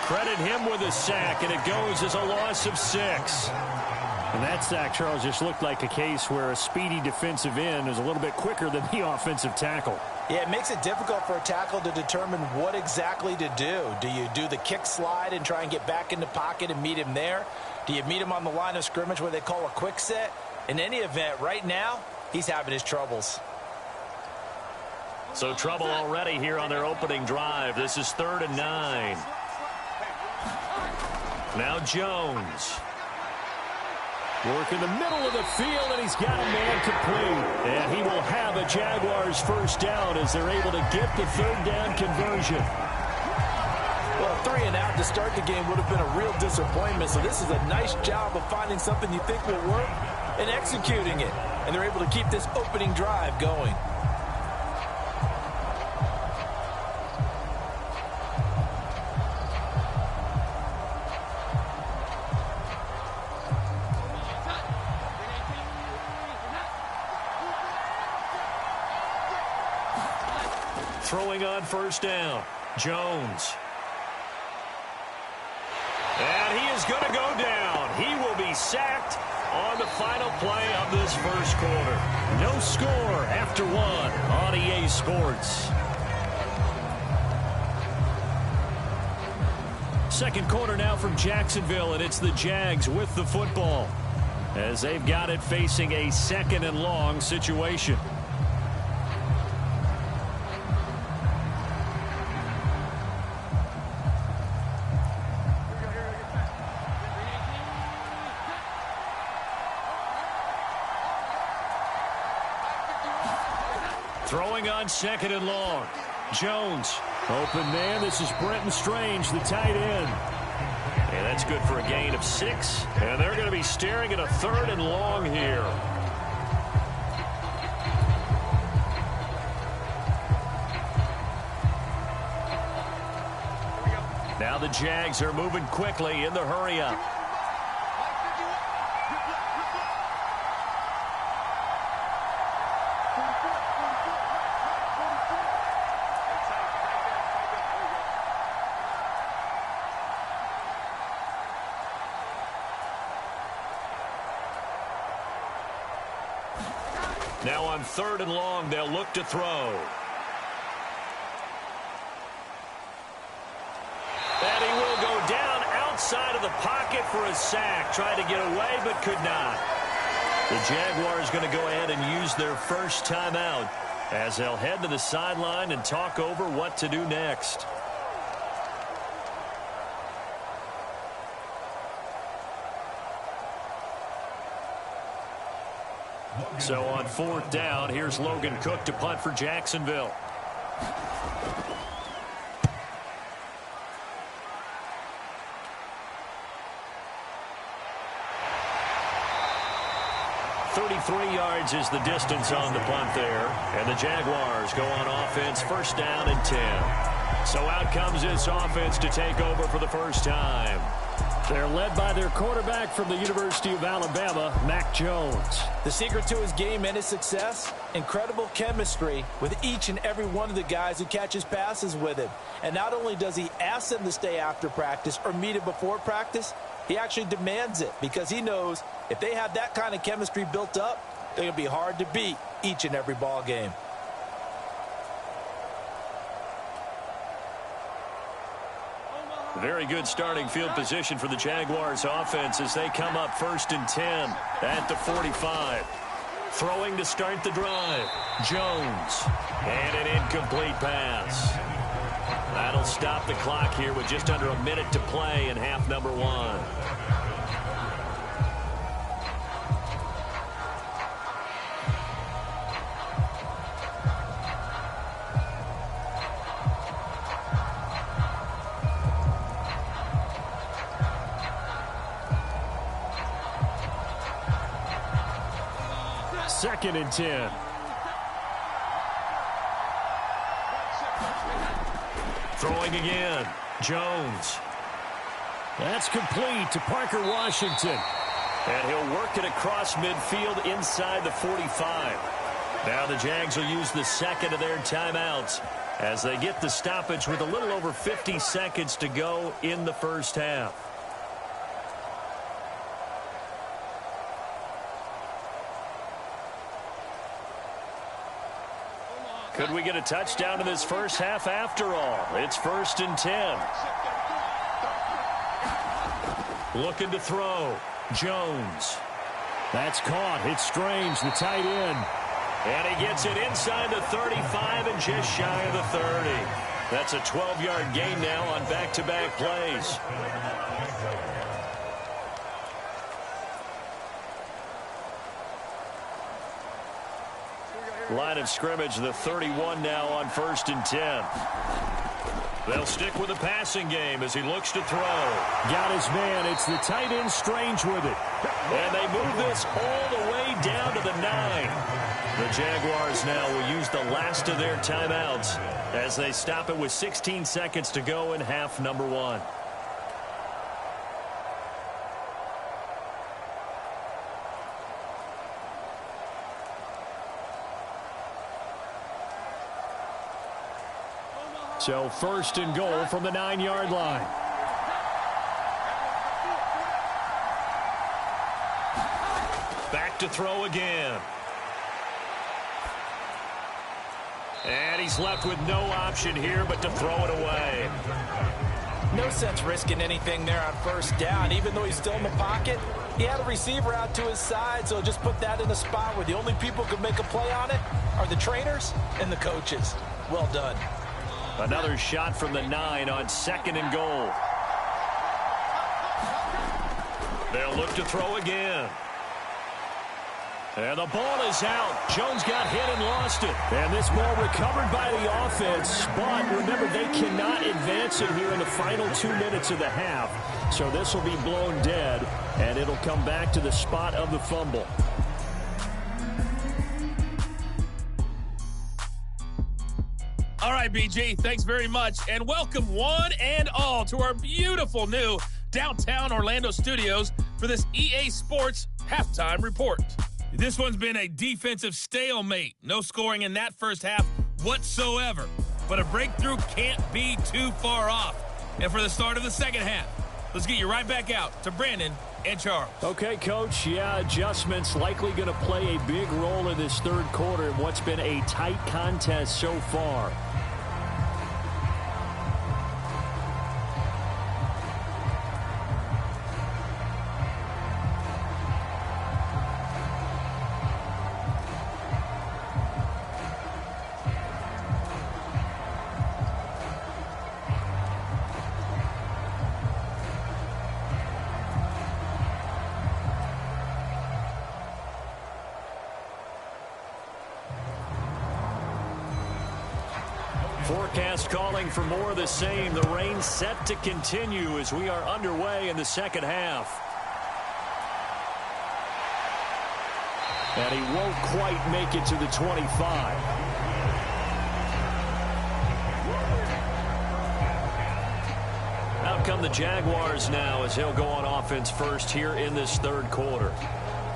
Credit him with a sack, and it goes as a loss of 6. And that sack, Charles, just looked like a case where a speedy defensive end is a little bit quicker than the offensive tackle. Yeah, it makes it difficult for a tackle to determine what exactly to do. Do you do the kick slide and try and get back in the pocket and meet him there? Do you meet him on the line of scrimmage where they call a quick set? In any event, right now, he's having his troubles. So trouble already here on their opening drive. This is 3rd and 9. Now Jones. Work in the middle of the field, and he's got a man complete. And he will have a Jaguars first down as they're able to get the 3rd down conversion. Well, 3 and out to start the game would have been a real disappointment. So this is a nice job of finding something you think will work and executing it. And they're able to keep this opening drive going. Throwing on 1st down. Jones. And he is going to go down. He will be sacked on the final play of this first quarter. No score after 1 on EA Sports. 2nd quarter now from Jacksonville, and it's the Jags with the football as they've got it facing a 2nd and long situation. Throwing on 2nd and long. Jones. Open man. This is Brenton Strange, the tight end. And that's good for a gain of 6. And they're going to be staring at a 3rd and long here. Now the Jags are moving quickly in the hurry-up. Now on 3rd and long, they'll look to throw. And he will go down outside of the pocket for a sack. Tried to get away, but could not. The Jaguars going to go ahead and use their first timeout as they'll head to the sideline and talk over what to do next. So on 4th down, here's Logan Cook to punt for Jacksonville. .33 yards is the distance on the punt there. And the Jaguars go on offense, 1st down and 10. So out comes this offense to take over for the first time. They're led by their quarterback from the University of Alabama, Mac Jones. The secret to his game and his success, incredible chemistry with each and every one of the guys who catches passes with him. And not only does he ask them to stay after practice or meet him before practice, he actually demands it because he knows if they have that kind of chemistry built up, they're going to be hard to beat each and every ball game. Very good starting field position for the Jaguars offense as they come up 1st and 10 at the 45. Throwing to start the drive. Jones. And an incomplete pass. That'll stop the clock here with just under a minute to play in half number 1. 2nd and 10. Throwing again. Jones. That's complete to Parker Washington. And he'll work it across midfield inside the 45. Now the Jags will use the second of their timeouts as they get the stoppage with a little over 50 seconds to go in the first half. Could we get a touchdown in this first half after all? It's 1st and 10. Looking to throw. Jones. That's caught. It's Strange, the tight end. And he gets it inside the 35 and just shy of the 30. That's a 12-yard gain now on back-to-back plays. Line of scrimmage, the 31 now on 1st and 10. They'll stick with the passing game as he looks to throw. Got his man. It's the tight end Strange with it. And they move this all the way down to the 9. The Jaguars now will use the last of their timeouts as they stop it with 16 seconds to go in half number 1. So 1st and goal from the 9-yard line. Back to throw again. And he's left with no option here but to throw it away. No sense risking anything there on 1st down. Even though he's still in the pocket, he had a receiver out to his side, so just put that in a spot where the only people who can make a play on it are the trainers and the coaches. Well done. Another shot from the 9 on 2nd and goal. They'll look to throw again. And the ball is out. Jones got hit and lost it. And this ball recovered by the offense. But remember, they cannot advance it here in the final 2 minutes of the half. So this will be blown dead, and it'll come back to the spot of the fumble. All right, BG, thanks very much. And welcome one and all to our beautiful new downtown Orlando studios for this EA Sports Halftime Report. This one's been a defensive stalemate. No scoring in that first half whatsoever. But a breakthrough can't be too far off. And for the start of the second half, let's get you right back out to Brandon and Charles. Okay, Coach. Yeah, adjustments likely going to play a big role in this third quarter in what's been a tight contest so far. Forecast calling for more of the same. The rain set to continue as we are underway in the second half. And he won't quite make it to the 25. Out come the Jaguars now as he'll go on offense first here in this third quarter.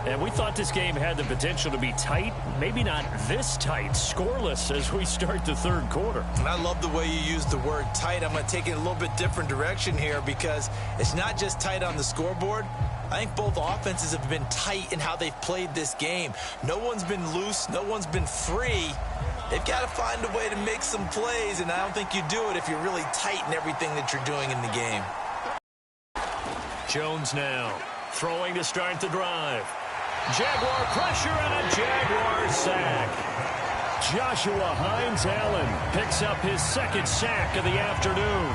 And we thought this game had the potential to be tight, maybe not this tight, scoreless as we start the third quarter. And I love the way you use the word tight. I'm going to take it a little bit different direction here because it's not just tight on the scoreboard. I think both offenses have been tight in how they've played this game. No one's been loose. No one's been free. They've got to find a way to make some plays, and I don't think you do it if you're really tight in everything that you're doing in the game. Jones now throwing to start the drive. Jaguar pressure and a Jaguar sack. Joshua Hines-Allen picks up his second sack of the afternoon.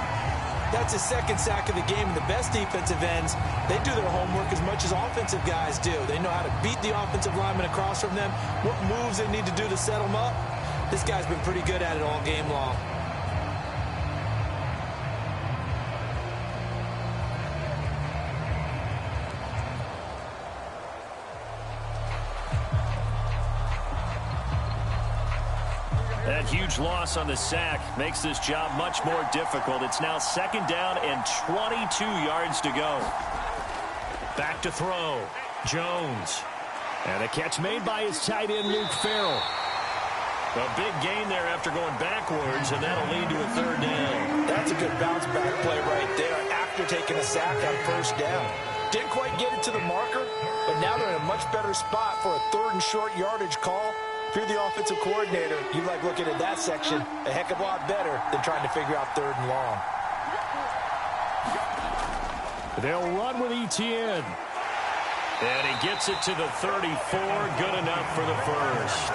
That's his second sack of the game. And the best defensive ends, they do their homework as much as offensive guys do. They know how to beat the offensive lineman across from them, what moves they need to do to set them up. This guy's been pretty good at it all game long. That huge loss on the sack makes this job much more difficult. It's now 2nd down and 22 yards to go. Back to throw. Jones. And a catch made by his tight end, Luke Farrell. A big gain there after going backwards, and that'll lead to a 3rd down. That's a good bounce-back play right there after taking a sack on 1st down. Didn't quite get it to the marker, but now they're in a much better spot for a 3rd and short yardage call. If you're the offensive coordinator, you like looking at that section a heck of a lot better than trying to figure out 3rd and long. They'll run with ETN. And he gets it to the 34. Good enough for the first.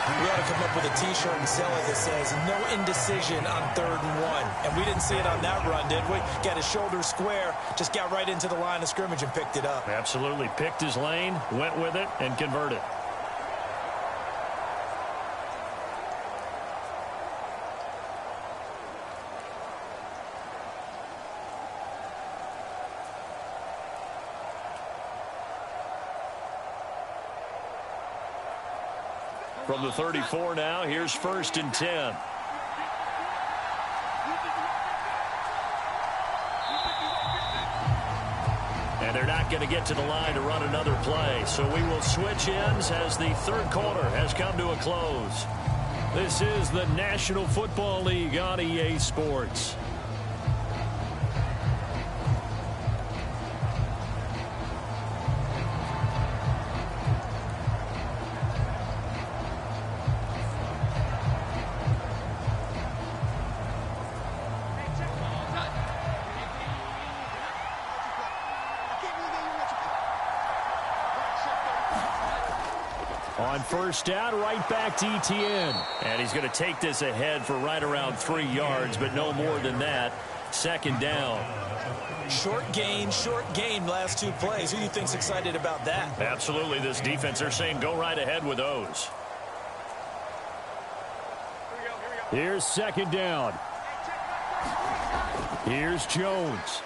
We ought to come up with a T-shirt and sell it that says, no indecision on 3rd and 1. And we didn't see it on that run, did we? Got his shoulder square, just got right into the line of scrimmage and picked it up. Absolutely. Picked his lane, went with it, and converted. From the 34 now, here's 1st and 10. And they're not going to get to the line to run another play. So we will switch ends as the 3rd quarter has come to a close. This is the National Football League on EA Sports. On 1st down, right back to ETN. And he's going to take this ahead for right around 3 yards, but no more than that. 2nd down. Short gain, last 2 plays. Who do you think's excited about that? Absolutely, this defense, they're saying go right ahead with those. Here's 2nd down. Here's Jones.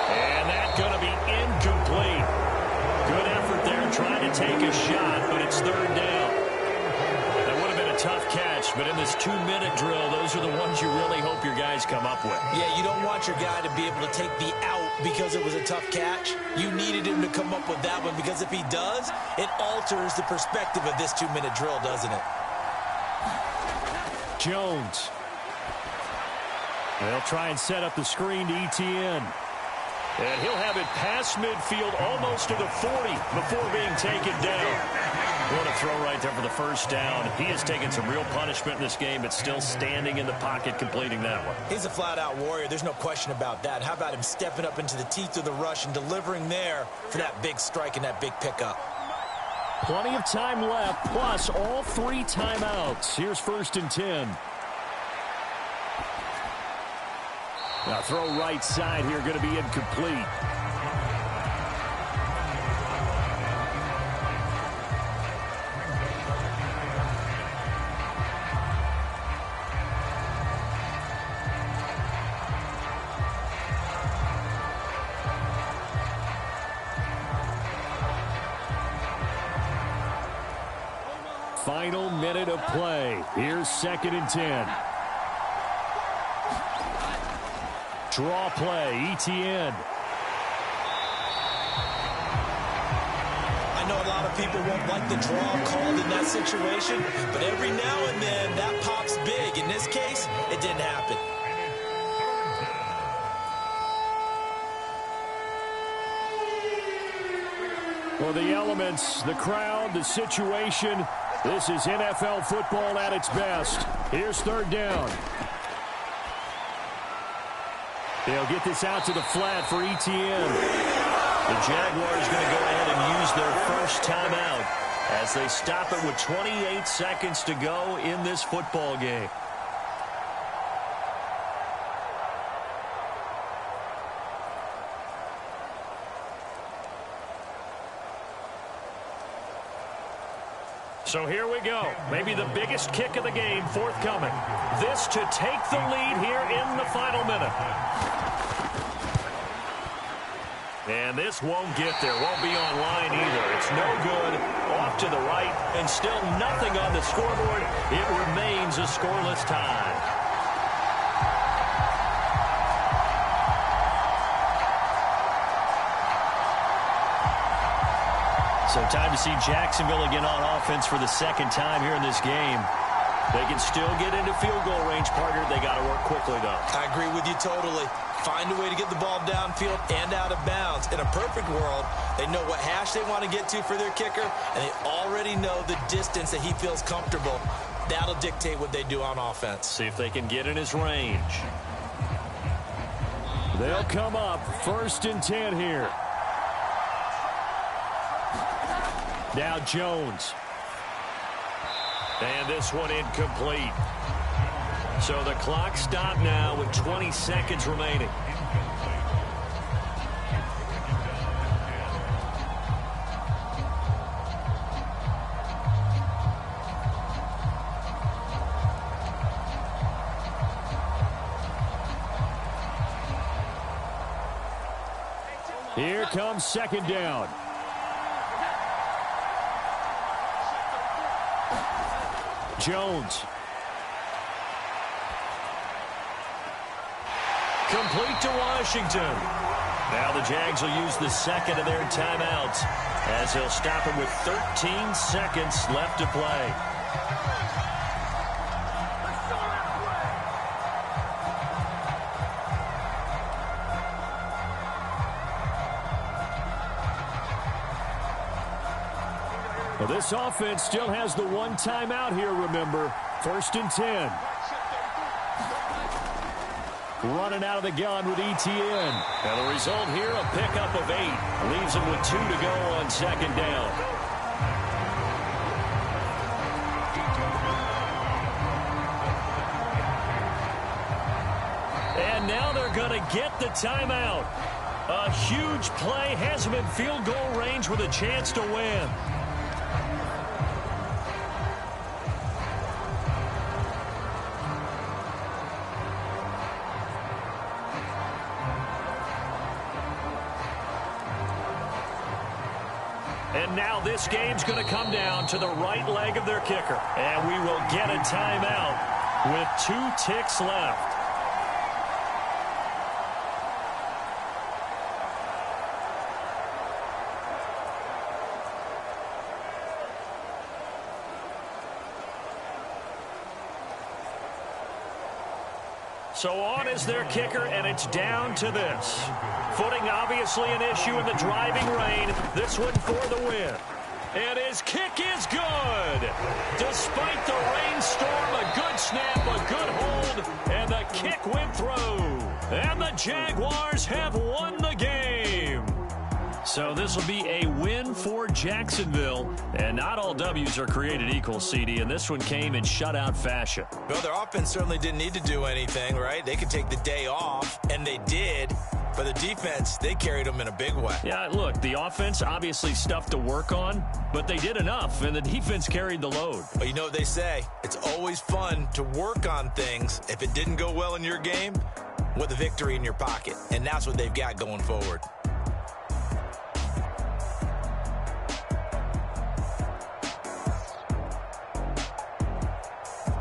And that's going to be incomplete. Good effort there trying to take a shot, but it's 3rd down. That would have been a tough catch, but in this 2-minute drill, those are the ones you really hope your guys come up with. Yeah, you don't want your guy to be able to take the out because it was a tough catch. You needed him to come up with that one because if he does, it alters the perspective of this 2-minute drill, doesn't it? Jones. They'll try and set up the screen to ETN. And he'll have it past midfield almost to the 40 before being taken down. What a throw right there for the 1st down. He has taken some real punishment in this game, but still standing in the pocket completing that one. He's a flat-out warrior. There's no question about that. How about him stepping up into the teeth of the rush and delivering there for that big strike and that big pickup? Plenty of time left, plus all 3 timeouts. Here's 1st and 10. Now throw right side here, going to be incomplete. Final minute of play. Here's 2nd and 10. Draw play, ETN. I know a lot of people won't like the draw called in that situation, but every now and then that pops big. In this case, it didn't happen. Well, the elements, the crowd, the situation, this is NFL football at its best. Here's 3rd down. They'll get this out to the flat for ETN. The Jaguars going to go ahead and use their 1st timeout as they stop it with 28 seconds to go in this football game. So here we go. Maybe the biggest kick of the game forthcoming. This to take the lead here in the final minute. And this won't get there, won't be online either. It's no good, off to the right, and still nothing on the scoreboard. It remains a scoreless tie. So time to see Jacksonville again on offense for the second time here in this game. They can still get into field goal range, partner. They got to work quickly, though. I agree with you totally. Find a way to get the ball downfield and out of bounds. In a perfect world, they know what hash they want to get to for their kicker, and they already know the distance that he feels comfortable. That'll dictate what they do on offense. See if they can get in his range. They'll come up 1st and 10 here. Now Jones. And this one incomplete. So the clock stopped now with 20 seconds remaining. Here comes 2nd down. Jones. Complete to Washington. Now the Jags will use the second of their timeouts as they'll stop him with 13 seconds left to play. Well, this offense still has the one timeout here, remember. 1st and 10. Running out of the gun with ETN. And the result here, a pickup of 8. Leaves him with 2 to go on 2nd down. And now they're going to get the timeout. A huge play has him in field goal range with a chance to win. And now this game's going to come down to the right leg of their kicker. And we will get a timeout with 2 ticks left. So on is their kicker, and it's down to this. Footing obviously an issue in the driving rain. This one for the win. And his kick is good. Despite the rainstorm, a good snap, a good hold, and the kick went through. And the Jaguars have won the game. So this will be a win for Jacksonville. And not all W's are created equal, CD, and this one came in shutout fashion. Well, their offense certainly didn't need to do anything, right? They could take the day off, and they did. But the defense, they carried them in a big way. Yeah, look, the offense, obviously stuff to work on, but they did enough, and the defense carried the load. Well, you know what they say. It's always fun to work on things. If it didn't go well in your game, with a victory in your pocket. And that's what they've got going forward.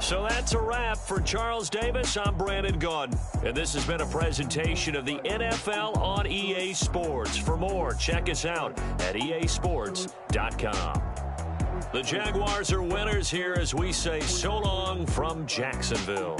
So that's a wrap for Charles Davis. I'm Brandon Gaudin, and this has been a presentation of the NFL on EA Sports. For more, check us out at easports.com. The Jaguars are winners here as we say so long from Jacksonville.